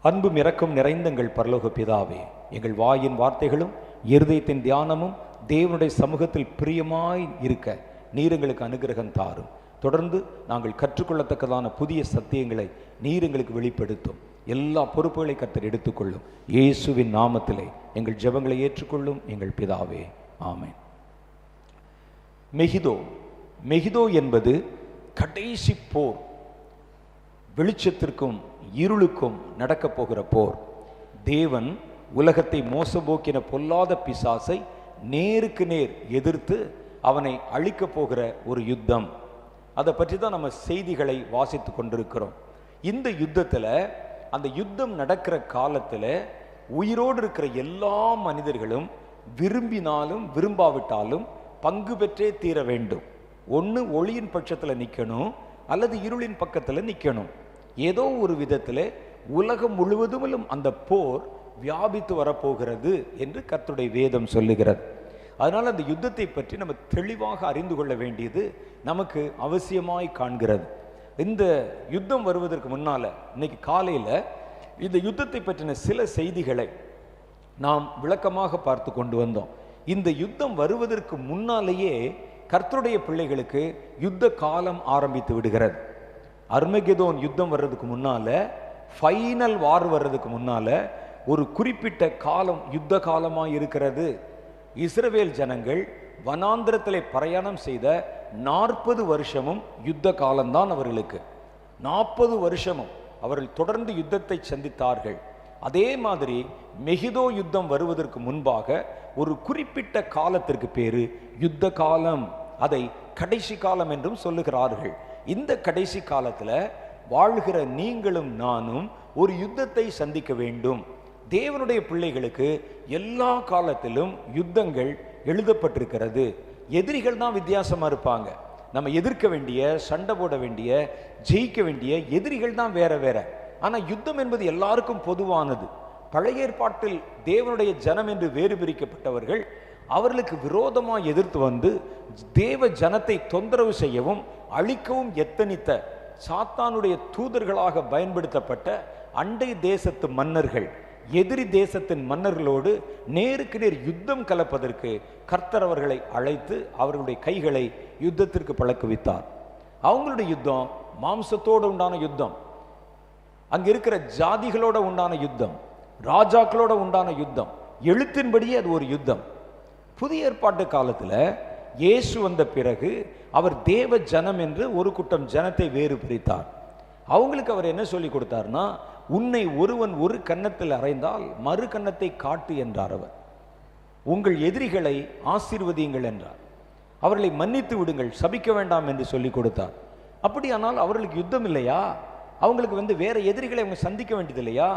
அன்பும் இரக்கம் நிறைந்த எங்கள் பரலோக பிதாவே, எங்கள் வாயின் வார்த்தைகளும் இருதயத்தின் தியானமும் தேவனுடைய சமூகத்தில் பிரியமாய் இருக்க நீர் எங்களுக்கு அனுகிரகம் தாரும். தொடர்ந்து நாங்கள் கற்றுக்கொள்ளத்தக்கதான புதிய சத்தியங்களை நீர் எங்களுக்கு வெளிப்படுத்தும். எல்லா பொறுப்புகளை கர்த்தர் எடுத்துக்கொள்ளும். இயேசுவின் நாமத்திலே எங்கள் ஜெபங்களை ஏற்றுக்கொள்ளும் எங்கள் பிதாவே, ஆமென். மெகிதோ என்பது கடைசி போர். வெளிச்சத்திற்கும் இருளுக்கும் நடக்கப் போகிற போர். தேவன் உலகத்தை மோசம்போக்கின பொல்லாத பிசாசை நேருக்கு நேர் எதிர்த்து அவனை அழிக்கப் போகிற ஒரு யுத்தம். அதை பற்றி தான் நம்ம செய்திகளை வாசித்து கொண்டிருக்கிறோம். இந்த யுத்தத்தில், அந்த யுத்தம் நடக்கிற காலத்தில் உயிரோடு இருக்கிற எல்லா மனிதர்களும் விரும்பினாலும் விரும்பாவிட்டாலும் பங்கு பெற்றே தீர வேண்டும். ஒன்று ஒளியின் பட்சத்தில் நிற்கணும், அல்லது இருளின் பக்கத்தில் நிற்கணும். ஏதோ ஒரு விதத்தில் உலகம் முழுவதும் அந்த போர் வியாபித்து வரப்போகிறது என்று கர்த்தருடைய வேதம் சொல்லுகிறது. அதனால் அந்த யுத்தத்தை பற்றி நம்ம தெளிவாக அறிந்து கொள்ள வேண்டியது நமக்கு அவசியமாய் காண்கிறது. இந்த யுத்தம் வருவதற்கு முன்னால் இன்னைக்கு காலையில் இந்த யுத்தத்தை பற்றின சில செய்திகளை நாம் விளக்கமாக பார்த்து கொண்டு வந்தோம். இந்த யுத்தம் வருவதற்கு முன்னாலேயே கர்த்தருடைய பிள்ளைகளுக்கு யுத்த காலம் ஆரம்பித்து விடுகிறது. அர்மகெதோன் யுத்தம் வர்றதுக்கு முன்னால, ஃபைனல் வார் வர்றதுக்கு முன்னால ஒரு குறிப்பிட்ட காலம் யுத்த காலமாக இருக்கிறது. இஸ்ரவேல் ஜனங்கள் வனாந்திரத்திலே பிரயாணம் செய்த 40 வருஷமும் யுத்த காலம்தான் அவர்களுக்கு. 40 வருஷமும் அவர்கள் தொடர்ந்து யுத்தத்தை சந்தித்தார்கள். அதே மாதிரி மெகிதோ யுத்தம் வருவதற்கு முன்பாக ஒரு குறிப்பிட்ட காலத்திற்கு பேரு யுத்த காலம். அதை கடைசி காலம் என்றும் சொல்லுகிறார்கள். இந்த கடைசி காலத்துல வாழ்கிற நீங்களும் நானும் ஒரு யுத்தத்தை சந்திக்க வேண்டும். தேவனுடைய பிள்ளைகளுக்கு எல்லா காலத்திலும் யுத்தங்கள் எழுதப்பட்டிருக்கிறது. எதிரிகள் தான் வித்தியாசமா இருப்பாங்க. நம்ம எதிர்க்க வேண்டிய, சண்டை போட வேண்டிய, ஜெயிக்க வேண்டிய எதிரிகள் தான் வேற வேற. ஆனா யுத்தம் என்பது எல்லாருக்கும் பொதுவானது. பழைய ஏற்பாட்டில் தேவனுடைய ஜனம் என்று வேறு பிரிக்கப்பட்டவர்கள் அவர்களுக்கு விரோதமாக எதிர்த்து வந்து தேவ ஜனத்தை தொந்தரவு செய்யவும் அழிக்கவும் எத்தனித்த சாத்தானுடைய தூதர்களாக பயன்படுத்தப்பட்ட அண்டை தேசத்து மன்னர்கள், எதிரி தேசத்தின் மன்னர்களோடு நேருக்கு நேர் யுத்தம் கலப்பதற்கு கர்த்தர் அவர்களை அழைத்து அவர்களுடைய கைகளை யுத்தத்திற்கு பழக்குவித்தார். அவங்களுடைய யுத்தம் மாம்சத்தோடு உண்டான யுத்தம், அங்க இருக்கிற ஜாதிகளோட உண்டான யுத்தம், ராஜாக்களோட உண்டான யுத்தம். எழுத்தின்படியே அது ஒரு யுத்தம். புதிய ஏற்பாட்டு காலத்துல இயேசு வந்த பிறகு அவர் தேவ ஜனம் என்று ஒரு கூட்டம் ஜனத்தை வேறு பிரித்தார். அவங்களுக்கு அவர் என்ன சொல்லி கொடுத்தார்னா, உன்னை ஒருவன் ஒரு கன்னத்தில் அறைந்தால் மறு கன்னத்தை காட்டு என்றார். அவர் உங்கள் எதிரிகளை ஆசீர்வதியுங்கள் என்றார். அவர்களை மன்னித்து விடுங்கள், சபிக்க வேண்டாம் என்று சொல்லி கொடுத்தார். அப்படியானால் அவர்களுக்கு யுத்தம் இல்லையா? அவங்களுக்கு வேற எதிரிகளை அவங்க சந்திக்க வேண்டியது இல்லையா?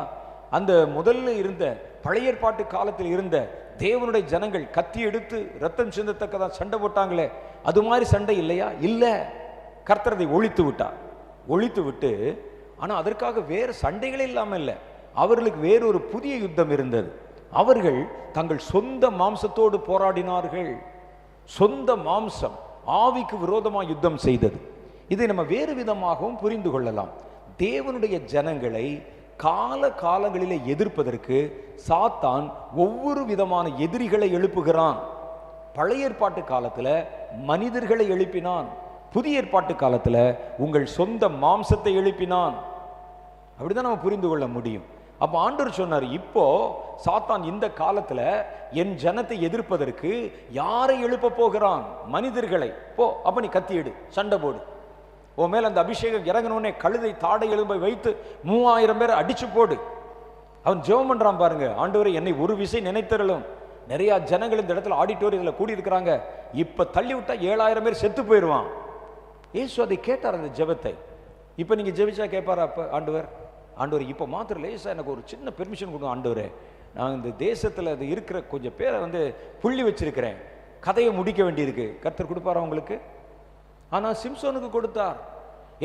அந்த முதல்ல இருந்த பழைய ஏற்பாட்டு காலத்தில் இருந்த தேவனுடைய ஜனங்கள் கத்தி எடுத்து ரத்தம் சிந்தத்தக்கதான் சண்டை போட்டாங்களே, அது மாதிரி சண்டை இல்லையா? இல்ல. கர்த்தர் அதை ஒழித்து விட்டார். ஒழித்து விட்டு, ஆனா அதற்காக வேறு சண்டைகளே இல்லாம இல்லை, அவர்களுக்கு வேறொரு புதிய யுத்தம் இருந்தது. அவர்கள் தங்கள் சொந்த மாம்சத்தோடு போராடினார்கள். சொந்த மாம்சம் ஆவிக்கு விரோதமாக யுத்தம் செய்தது. இதை நம்ம வேறு விதமாகவும் புரிந்து கொள்ளலாம். தேவனுடைய ஜனங்களை கால காலங்களிலே எதிர்ப்பதற்கு சாத்தான் ஒவ்வொரு விதமான எதிரிகளை எழுப்புகிறான். பழைய ஏற்பாட்டு காலத்துல மனிதர்களை எழுப்பினான். புதிய ஏற்பாட்டு காலத்துல உங்கள் சொந்த மாம்சத்தை எழுப்பினான். அப்படிதான் நம்ம புரிந்து கொள்ள முடியும். அப்ப ஆண்டவர் சொன்னார், இப்போ சாத்தான் இந்த காலத்துல என் ஜனத்தை எதிர்ப்பதற்கு யாரை எழுப்ப போகிறான்? மனிதர்களை. போ, அப்ப நீ கத்தி எடு, சண்டை போடு. உன் மேல அந்த அபிஷேகம் இறங்கணுன்னே கழுதை தாடை எலும்பை வைத்து 3000 பேரை அடிச்சு போடு. அவன் ஜெபம் பண்றான் பாருங்க, ஆண்டவரே என்னை ஒரு விசை நினைத்தருளும். நிறைய ஜனங்கள் இந்த இடத்துல ஆடிட்டோரியத்தில் கூடி இருக்கிறாங்க, இப்ப தள்ளி விட்டா 7000 பேர் செத்து போயிடுவான். இயேசு அதை கேட்டார், அந்த ஜெபத்தை. இப்ப நீங்க ஜெபிச்சா கேட்பாரா? அப்ப ஆண்டவர் இப்ப மாத்திரம் லேசா எனக்கு ஒரு சின்ன பெர்மிஷன் கொடுங்க ஆண்டவரே, நான் இந்த தேசத்துல அது இருக்கிற கொஞ்சம் பேரை புள்ளி வச்சிருக்கிறேன், கதையை முடிக்க வேண்டியிருக்கு. கர்த்தர் கொடுப்பாரா உங்களுக்கு? ஆனா சிம்சோனுக்கு கொடுத்தார்.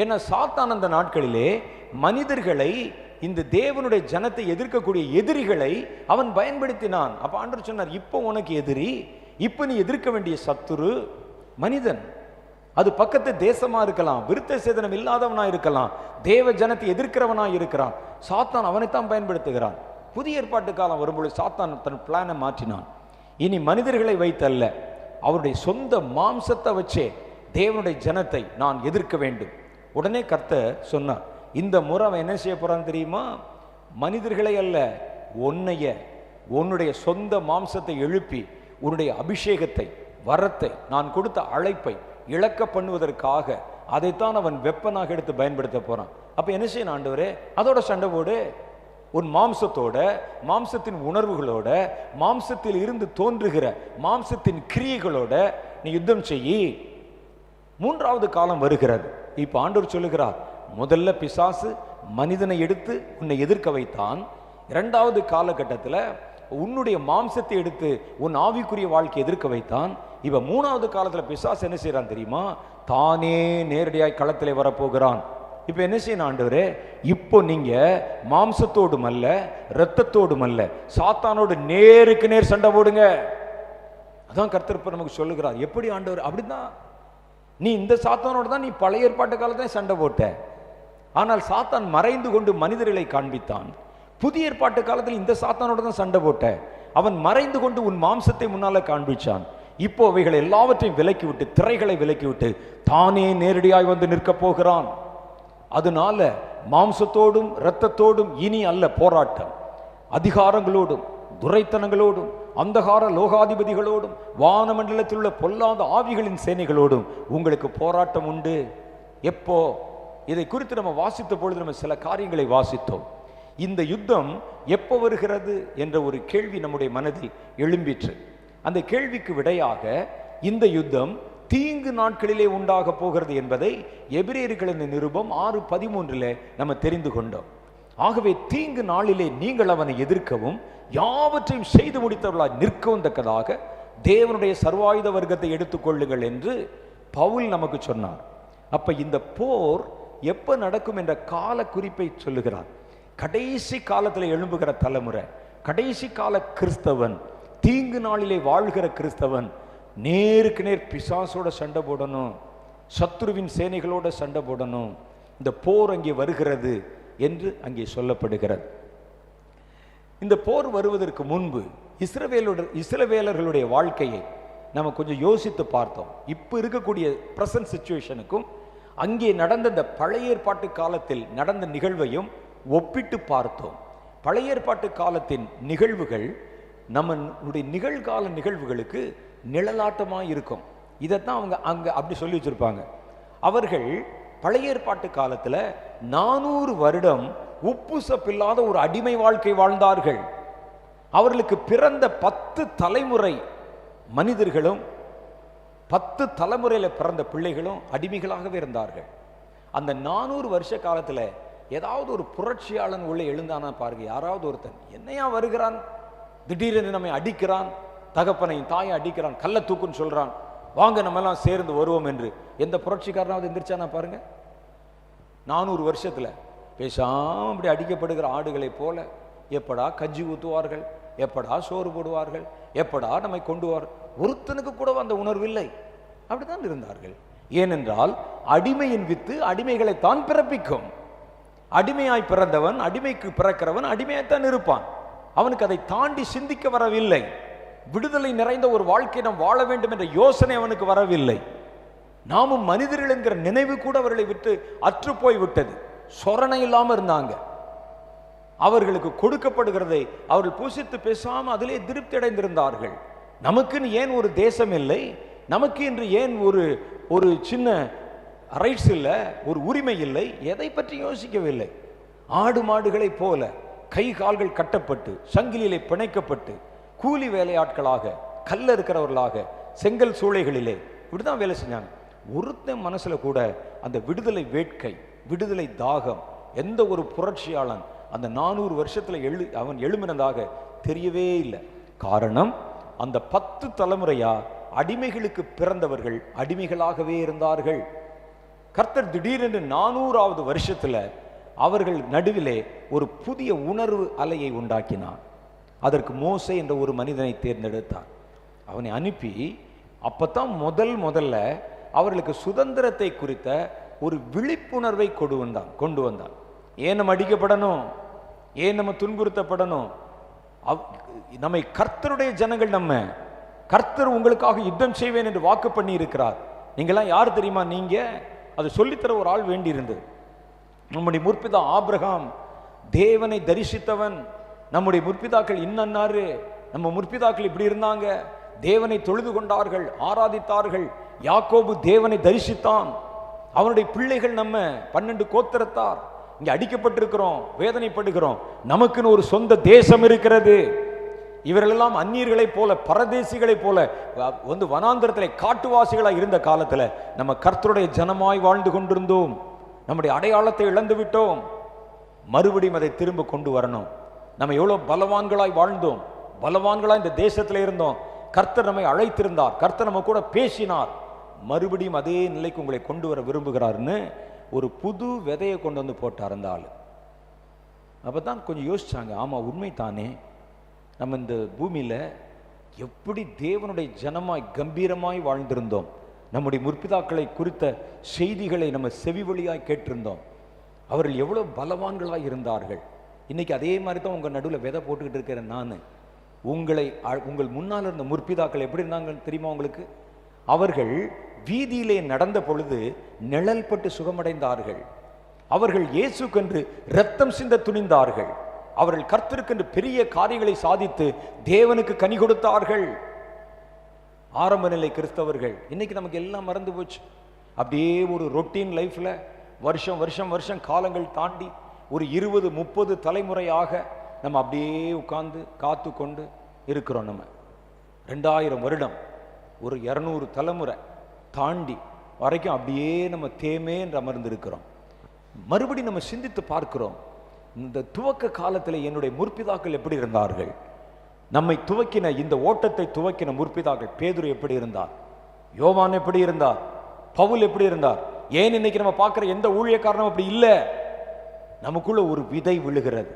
ஏன்னா சாத்தான் அந்த நாட்களிலே மனிதர்களை, இந்த தேவனுடைய ஜனத்தை எதிர்க்கக்கூடிய எதிரிகளை அவன் பயன்படுத்தினான். அப்ப ஆண்டவர் சொன்னார், இப்போ உனக்கு எதிரி, இப்போ நீ எதிர்க்க வேண்டிய சத்துரு மனிதன். அது பக்கத்து தேசமா இருக்கலாம், விருத்த சேதனம் இல்லாதவனா இருக்கலாம், தேவ ஜனத்தை எதிர்க்கிறவனா இருக்கிறான். சாத்தான் அவனைத்தான் பயன்படுத்துகிறான். புதிய ஏற்பாட்டு காலம் வரும்பொழுது சாத்தான் தன் பிளானை மாற்றினான். இனி மனிதர்களை வைத்தல்ல, அவருடைய சொந்த மாம்சத்தை வச்சே தேவனுடைய ஜனத்தை நான் எதிர்க்க வேண்டும். உடனே கர்த்தர் சொன்னார், இந்த முறை அவன் என்ன செய்ய போறான்னு தெரியுமா? மனிதர்களை அல்ல, உன்னுடைய சொந்த மாம்சத்தை எழுப்பி உன்னுடைய அபிஷேகத்தை, வரத்தை, நான் கொடுத்த அழைப்பை இழக்க பண்ணுவதற்காக அதைத்தான் அவன் வெப்பனாக எடுத்து பயன்படுத்த போறான். அப்ப என்ன செய்யணும் ஆண்டவரே? அதோட சண்டை போடு. உன் மாம்சத்தோட, மாம்சத்தின் உணர்வுகளோட, மாம்சத்தில் இருந்து தோன்றுகிற மாம்சத்தின் கிரியைகளோட நீ யுத்தம் செய்யி. மூன்றாவது காலம் வருகிறது. இப்ப ஆண்டவர் சொல்லுகிறார், முதல்ல பிசாசு மனிதனை எடுத்து உன்னை எதிர்க்க வைத்தான். இரண்டாவது காலகட்டத்தில் உன்னுடைய மாம்சத்தை எடுத்து உன் ஆவிக்குரிய வாழ்க்கை எதிர்க்க வைத்தான். இப்ப மூணாவது காலத்தில் பிசாசு என்ன செய்யறான் தெரியுமா? தானே நேரடியாய் களத்திலே வரப்போகிறான். இப்ப என்ன செய்யணும் ஆண்டவரே? இப்போ நீங்க மாம்சத்தோடும் அல்ல, இரத்தத்தோடும் அல்ல, சாத்தானோடு நேருக்கு நேர் சண்டை போடுங்க. அதான் கர்த்தர் நமக்கு சொல்லுகிறார். எப்படி ஆண்டவர்? அப்படிதான். நீ இந்த சாத்தானோடு தான் நீ பழைய ஏற்பாட்டு காலத்துல சண்டை போட்ட. ஆனால் சாத்தான் மறைந்து கொண்டு மனிதர்களை காண்பித்தான். புதிய ஏற்பாட்டு காலத்தில் இந்த சாத்தானோட தான் சண்டை போட்ட. அவன் மறைந்து கொண்டு உன் மாம்சத்தை முன்னால காண்பிச்சான். இப்போ அவைகளை எல்லாவற்றையும் விலக்கிவிட்டு, திரைகளை விலக்கிவிட்டு தானே நேரடியாய் வந்து நிற்க போகிறான். அதனால மாம்சத்தோடும் இரத்தத்தோடும் இனி அல்ல போராட்டம். அதிகாரங்களோடும், துரைத்தனங்களோடும், அந்தகார லோகாதிபதிகளோடும், வானமண்டலத்தில் உள்ள பொல்லாத ஆவிகளின் சேனைகளோடும் உங்களுக்கு போராட்டம் உண்டு. எப்போ? இதை குறித்து நம்ம வாசித்த பொழுது நம்ம சில காரியங்களை வாசித்தோம். இந்த யுத்தம் எப்போ வருகிறது என்ற ஒரு கேள்வி நம்முடைய மனதில் எழும்பிற்று. அந்த கேள்விக்கு விடையாக இந்த யுத்தம் தீங்கு நாட்களிலே உண்டாக போகிறது என்பதை எபிரேயர்களின் நிருபம் 6:13 நம்ம தெரிந்து கொண்டோம். ஆகவே தீங்கு நாளிலே நீங்கள் அவனை எதிர்க்கவும் யாவற்றையும் செய்து முடித்தவர்களாய் நிற்கவும் தக்கதாக தேவனுடைய சர்வாயுத வர்க்கத்தை எடுத்துக்கொள்ளுங்கள் என்று பவுல் நமக்கு சொன்னார். அப்ப இந்த போர் எப்ப நடக்கும் என்ற கால குறிப்பை சொல்லுகிறார். கடைசி காலத்தில் எழும்புகிற தலைமுறை, கடைசி கால கிறிஸ்தவன், தீங்கு நாளிலே வாழ்கிற கிறிஸ்தவன் நேருக்கு நேர் பிசாசோட சண்டை போடணும், சத்துருவின் சேனைகளோட சண்டை போடணும். இந்த போர் அங்கே வருகிறது என்று அங்கே சொல்லப்படுகிறது. இந்த போர் வருவதற்கு முன்பு இஸ்ரவேலர்களுடைய வாழ்க்கையை நம்ம கொஞ்சம் யோசித்து பார்த்தோம். இப்போ இருக்கக்கூடிய பிரசன்ட் சிச்சுவேஷனுக்கும் அங்கே நடந்த இந்த பழைய ஏற்பாட்டு காலத்தில் நடந்த நிகழ்வையும் ஒப்பிட்டு பார்த்தோம். பழைய ஏற்பாட்டு காலத்தின் நிகழ்வுகள் நம்மளுடைய நிகழ்கால நிகழ்வுகளுக்கு நிழலாட்டமாக இருக்கும். இதைத்தான் அவங்க அங்கே அப்படி சொல்லி வச்சிருப்பாங்க. அவர்கள் பழைய ஏற்பாட்டு காலத்தில் 400 வருடம் உப்பு சப்பில்லாத ஒரு அடிமை வாழ்க்கை வாழ்ந்தார்கள். அவர்களுக்கு பிறந்த 10 தலைமுறை மனிதர்களும் 10 தலைமுறையில் பிறந்த பிள்ளைகளும் அடிமைகளாகவே இருந்தார்கள். அந்த 400 வருஷ காலத்தில் ஏதாவது ஒரு புரட்சியாளன் உள்ள எழுந்தானா பாருங்க. யாராவது ஒருத்தன் என்னையா வருகிறான், திடீரென்று நம்மை அடிக்கிறான், தகப்பனையும் தாயை அடிக்கிறான், கள்ள தூக்குன்னு சொல்றான், வாங்க நம்ம எல்லாம் சேர்ந்து வருவோம் என்று எந்த புரட்சிக்காரனாவது எந்திரிச்சானா பாருங்க. 400 வருஷத்துல பேசாம அப்படி அடிக்கப்படுகிற ஆடுகளை போல எப்படா கஞ்சி ஊத்துவார்கள், எப்படா சோறு போடுவார்கள், எப்படா நம்மை கொண்டு வார், ஒருத்தனுக்கு கூட அந்த உணர்வு இல்லை. அப்படித்தான் இருந்தார்கள். ஏனென்றால் அடிமையின் வித்து அடிமைகளை தான் பிறப்பிக்கும். அடிமையாய் பிறந்தவன், அடிமைக்கு பிறக்கிறவன் அடிமையாய்த்தான் இருப்பான். அவனுக்கு அதை தாண்டி சிந்திக்க வரவில்லை. விடுதலை நிறைந்த ஒரு வாழ்க்கை நாம் வாழ வேண்டும் என்ற யோசனை அவனுக்கு வரவில்லை. நாமும் மனிதர்கள் என்கிற நினைவு கூட அவர்களை விட்டு அற்று போய் விட்டது. சொரணை இல்லாம இருந்தாங்க. அவர்களுக்கு கொடுக்கப்படுகிறதை அவர்கள் பூசித்து பேசாம அதிலே திருப்தி அடைந்திருந்தார்கள். நமக்குன்னு ஏன் ஒரு தேசம் இல்லை, நமக்கு என்று ஏன் ஒரு சின்ன ரைட்ஸ் இல்லை, ஒரு உரிமை இல்லை, எதை பற்றி யோசிக்கவில்லை. ஆடு மாடுகளை போல கை கால்கள் கட்டப்பட்டு சங்கிலிலே பிணைக்கப்பட்டு கூலி வேலையாட்களாக, கல்ல இருக்கிறவர்களாக செங்கல் சூளைகளிலே இப்படிதான் வேலை செஞ்சாங்க. ஒருத்தன் மனசுல கூட அந்த விடுதலை வேட்கை, விடுதலை தாகம், எந்த ஒரு புரட்சியாளன் அந்த 400 வருஷத்துல அவன் எழும்பினதாக தெரியவே இல்லை. காரணம், அந்த 10 தலைமுறையா அடிமைகளுக்கு பிறந்தவர்கள் அடிமைகளாகவே இருந்தார்கள். கர்த்தர் திடீரென்று 400வது வருஷத்துல அவர்கள் நடுவிலே ஒரு புதிய உணர்வு அலையை உண்டாக்கினார். அதற்கு மோசே என்ற ஒரு மனிதனை தேர்ந்தெடுத்தார். அவனை அனுப்பி அப்பத்தான் முதல்ல அவர்களுக்கு சுதந்திரத்தை குறித்த ஒரு விழிப்புணர்வை கொண்டு வந்தான். ஏன் நம்ம அடிக்கப்படணும், ஏன் நம்ம துன்புறுத்தப்படணும், நம்மை கர்த்தருடைய ஜனங்கள், நம்ம கர்த்தர் உங்களுக்காக யுத்தம் செய்வேன் என்று வாக்கு பண்ணி இருக்கிறார். நீங்களாம் யார் தெரியுமா? நீங்க அதை சொல்லித்தர ஒரு ஆள் வேண்டி இருந்தது. நம்முடைய முற்பிதா ஆபிரகாம் தேவனை தரிசித்தவன். நம்முடைய முற்பிதாக்கள் இன்னன்னாரு, நம்ம முற்பிதாக்கள் இப்படி இருந்தாங்க, தேவனை தொழுது கொண்டார்கள், ஆராதித்தார்கள். யாக்கோபு தேவனை தரிசித்தான். அவனுடைய பிள்ளைகள் நம்ம 12 கோத்திரத்தார் இங்க அடிக்கப்பட்டிருக்கிறோம், வேதனைப்படுகிறோம். நமக்குன்னு ஒரு சொந்த தேசம் இருக்கிறது. இவர்களெல்லாம் அந்நியர்களை போல, பரதேசிகளை போல வந்து வனாந்திரத்திலே காட்டுவாசிகளாக இருந்த காலத்துல நம்ம கர்த்தருடைய ஜனமாய் வாழ்ந்து கொண்டிருந்தோம். நம்முடைய அடையாளத்தை இழந்து விட்டோம். மறுபடியும் அதை திரும்ப கொண்டு வரணும். நம்ம எவ்வளவு பலவான்களாய் வாழ்ந்தோம், பலவான்களாய் இந்த தேசத்துல இருந்தோம். கர்த்தர் நம்மை அழைத்திருந்தார், கர்த்தர் நம்ம கூட பேசினார். மறுபடியும் அதே நிலைக்கு உங்களை கொண்டு வர விரும்புகிறார்னு ஒரு புது விதையை கொண்டு வந்து போட்டார் அந்த ஆளு. அப்பதான் கொஞ்சம் யோசிச்சாங்க, ஆமா உண்மை தானே, நம்ம இந்த பூமியில எப்படி தேவனுடைய ஜனமாய் கம்பீரமாய் வாழ்ந்திருந்தோம். நம்முடைய முற்பிதாக்களை குறித்த செய்திகளை நம்ம செவி வழியாய் கேட்டிருந்தோம். அவர்கள் எவ்வளவு பலவான்களாய் இருந்தார்கள். இன்னைக்கு அதே மாதிரி தான் உங்க நடுவில் விதை போட்டுக்கிட்டு இருக்கிறேன் நான். உங்கள் முன்னால் இருந்த முற்பிதாக்கள் எப்படி இருந்தாங்கன்னு தெரியுமா உங்களுக்கு? அவர்கள் வீதியிலே நடந்த பொழுது நிழல் பட்டு சுகமடைந்தார்கள். அவர்கள் இயேசுக்கென்று இரத்தம் சிந்த துணிந்தார்கள். அவர்கள் கர்த்தருக்கென்று பெரிய காரியங்களை சாதித்து தேவனுக்கு கனி கொடுத்தார்கள். ஆரம்ப நிலை கிறிஸ்தவர்கள். இன்னைக்கு நமக்கு எல்லாம் மறந்து போச்சு. அப்படியே ஒரு ரொட்டீன் லைஃப்ல வருஷம் வருஷம் வருஷம் காலங்கள் தாண்டி ஒரு 20-30 தலைமுறையாக நம்ம அப்படியே உட்கார்ந்து காத்து கொண்டு இருக்கிறோம். நம்ம 2000 வருடம், ஒரு 200 தலைமுறை தாண்டி வரைக்கும் அப்படியே நம்ம தேமே என்று அமர்ந்து இருக்கிறோம். மறுபடி நம்ம சிந்தித்து பார்க்கிறோம், இந்த துவக்க காலத்தில் என்னுடைய முற்பிதாக்கள் எப்படி இருந்தார்கள்? நம்மை துவக்கின, இந்த ஓட்டத்தை துவக்கின முற்பிதாக்கள். பேதுரு எப்படி இருந்தார்? யோவான் எப்படி இருந்தார்? பவுல் எப்படி இருந்தார்? ஏன் இன்னைக்கு நம்ம பார்க்கிற எந்த ஊழியக்காரனும் அப்படி இல்லை. நமக்குள்ள ஒரு விதை விழுகிறது,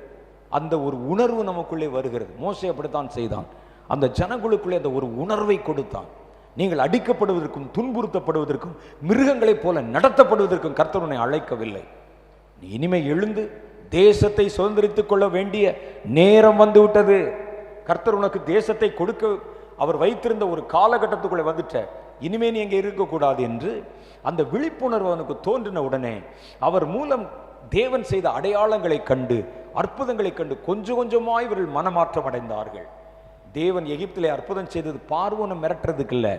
அந்த ஒரு உணர்வு நமக்குள்ளே வருகிறது. மோசே அப்படித்தான் செய்தான். அந்த ஜனங்களுக்குள்ளே அந்த ஒரு உணர்வை கொடுத்தான். நீங்கள் அடிக்கப்படுவதற்கும் துன்புறுத்தப்படுவதற்கும் மிருகங்களைப் போல நடத்தப்படுவதற்கும் கர்த்தர் உன்னை அழைக்கவில்லை. நீ இனிமே எழுந்து தேசத்தை சுதந்திரித்துக் கொள்ள வேண்டிய நேரம் வந்து விட்டது. கர்த்தர் உனக்கு தேசத்தை கொடுக்க அவர் வைத்திருந்த ஒரு காலகட்டத்துக்குள்ளே வந்துட்ட. இனிமே நீ எங்கே இருக்கக்கூடாது என்று அந்த விழிப்புணர்வு அவனுக்கு தோன்றின உடனே அவர் மூலம் தேவன் செய்த அடையாளங்களை கண்டு, அற்புதங்களை கண்டு கொஞ்சம் கொஞ்சமாய் இவர்கள் மனமாற்றம் அடைந்தார்கள். தேவன் எகிப்திலே அற்புதம் செய்தது பார்வோனை மிரட்டுறதுக்கு இல்லை,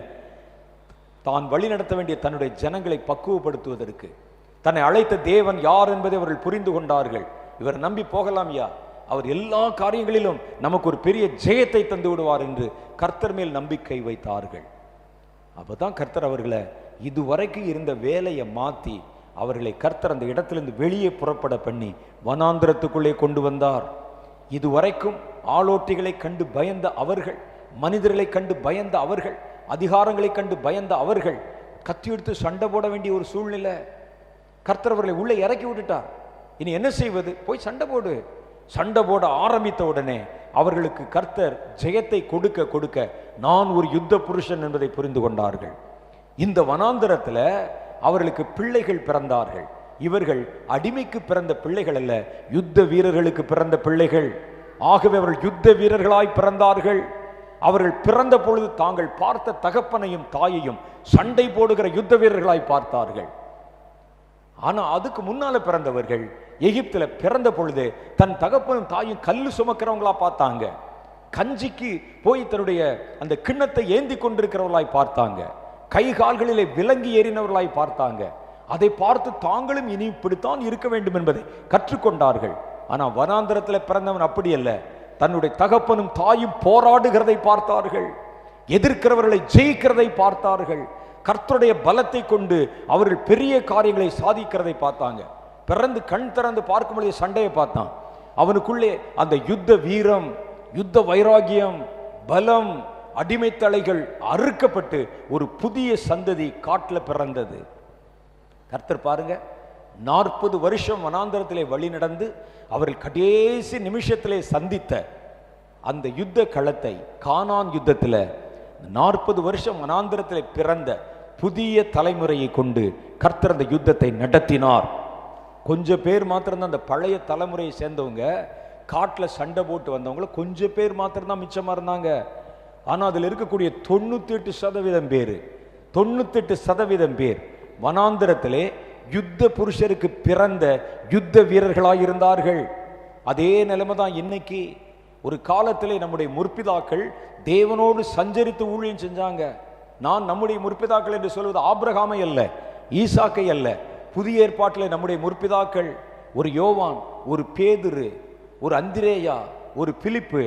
தான் வழி நடத்த வேண்டிய தன்னுடைய ஜனங்களை பக்குவப்படுத்துவதற்கு. தன்னை அழைத்த தேவன் யார் என்பதை அவர்கள் புரிந்து கொண்டார்கள். இவர் நம்பி போகலாம் யா, அவர் எல்லா காரியங்களிலும் நமக்கு ஒரு பெரிய ஜெயத்தை தந்து விடுவார் என்று கர்த்தர் மேல் நம்பிக்கை வைத்தார்கள். அப்பதான் கர்த்தர் அவர்களை இதுவரைக்கும் இருந்த வேலையை மாற்றி அவர்களை கர்த்தர் அந்த இடத்திலிருந்து வெளியே புறப்பட பண்ணி வனாந்திரத்துக்குள்ளே கொண்டு வந்தார். இதுவரைக்கும் ஆளோட்டிகளை கண்டு பயந்த அவர்கள், மனிதர்களை கண்டு பயந்த அவர்கள், அதிகாரங்களை கண்டு பயந்த அவர்கள் கத்தி எடுத்து சண்டை போட வேண்டிய ஒரு சூழ்நிலை. கர்த்தர் அவர்களை உள்ளே இறக்கி விட்டுட்டார். இனி என்ன செய்வது? போய் சண்டை போடு. சண்டை போட ஆரம்பித்த உடனே அவர்களுக்கு கர்த்தர் ஜெயத்தை கொடுக்க கொடுக்க நான் ஒரு யுத்த புருஷன் என்பதை புரிந்து கொண்டார்கள். இந்த வனாந்தரத்தில் அவர்களுக்கு பிள்ளைகள் பிறந்தார்கள். இவர்கள் அடிமைக்கு பிறந்த பிள்ளைகள் அல்ல, யுத்த வீரர்களுக்கு பிறந்த பிள்ளைகள். ஆகவே அவர்கள் யுத்த வீரர்களாய் பிறந்தார்கள். அவர்கள் பிறந்த பொழுது தாங்கள் பார்த்த தகப்பனையும் தாயையும் சண்டை போடுகிற யுத்த வீரர்களாய் பார்த்தார்கள். ஆனா அதுக்கு முன்னால பிறந்தவர்கள் எகிப்துல பிறந்த பொழுது தன் தகப்பனும் தாயும் கல்லு சுமக்கிறவங்களா பார்த்தாங்க. கஞ்சிக்கு போய் தன்னுடைய அந்த கிண்ணத்தை ஏந்தி கொண்டிருக்கிறவர்களாய் பார்த்தாங்க. கை கால்களிலே விலங்கி ஏறினவர்களாய் பார்த்தாங்க. அதை பார்த்து தாங்களும் இனி இப்படித்தான் இருக்க வேண்டும் என்பதை கற்றுக்கொண்டார்கள். ஆனா வனாந்தரத்தில் பிறந்தவன் அப்படி அல்ல. தன்னுடைய தகப்பனும் தாயும் போராடுகிறதை பார்த்தார்கள், எதிர்க்கிறவர்களை ஜெயிக்கிறதை பார்த்தார்கள். கர்த்தருடைய பலத்தை கொண்டு அவர்கள் பெரிய காரியங்களை சாதிக்கிறதை பார்த்தாங்க. பிறந்து கண் திறந்து பார்க்கும் பொழுது சண்டையை பார்த்தான். அவனுக்குள்ளே அந்த யுத்த வீரம், யுத்த வைராகியம், பலம், அடிமைத்தலைகள் அறுக்கப்பட்டு ஒரு புதிய சந்ததி காட்டில் பிறந்தது. கர்த்தர் பாருங்க, 40 வருஷம் வனாந்தரத்திலே வழி நடந்து அவர்கள் கடைசி நிமிஷத்திலே சந்தித்த அந்த யுத்த களத்தை, கானான் யுத்தத்தில் 40 வருஷம் வனாந்தரத்திலே பிறந்த புதிய தலைமுறையை கொண்டு கர்த்தர் அந்த யுத்தத்தை நடத்தினார். கொஞ்சம் பேர் மாத்திரம்தான், அந்த பழைய தலைமுறையை சேர்ந்தவங்க, காட்டில் சண்டை போட்டு வந்தவங்கள கொஞ்சம் பேர் மாத்திரம்தான் மிச்சமாக இருந்தாங்க. ஆனால் அதில் இருக்கக்கூடிய 98% பேர் 98% பேர் வனாந்திரத்திலே யுத்த புருஷருக்கு பிறந்த யுத்த வீரர்களாக இருந்தார்கள். அதே நிலைமை தான் இன்னைக்கு. ஒரு காலத்திலே நம்முடைய முற்பிதாக்கள் தேவனோடு சஞ்சரித்து ஊழியம் செஞ்சாங்க. நான் நம்முடைய முற்பிதாக்கள் என்று சொல்வது ஆபிரகாமை அல்ல, ஈசாக்கை அல்ல. புதிய ஏற்பாட்டில் நம்முடைய முற்பிதாக்கள் ஒரு யோவான், ஒரு பேதுரு, ஒரு அந்திரேயா, ஒரு பிலிப்பு,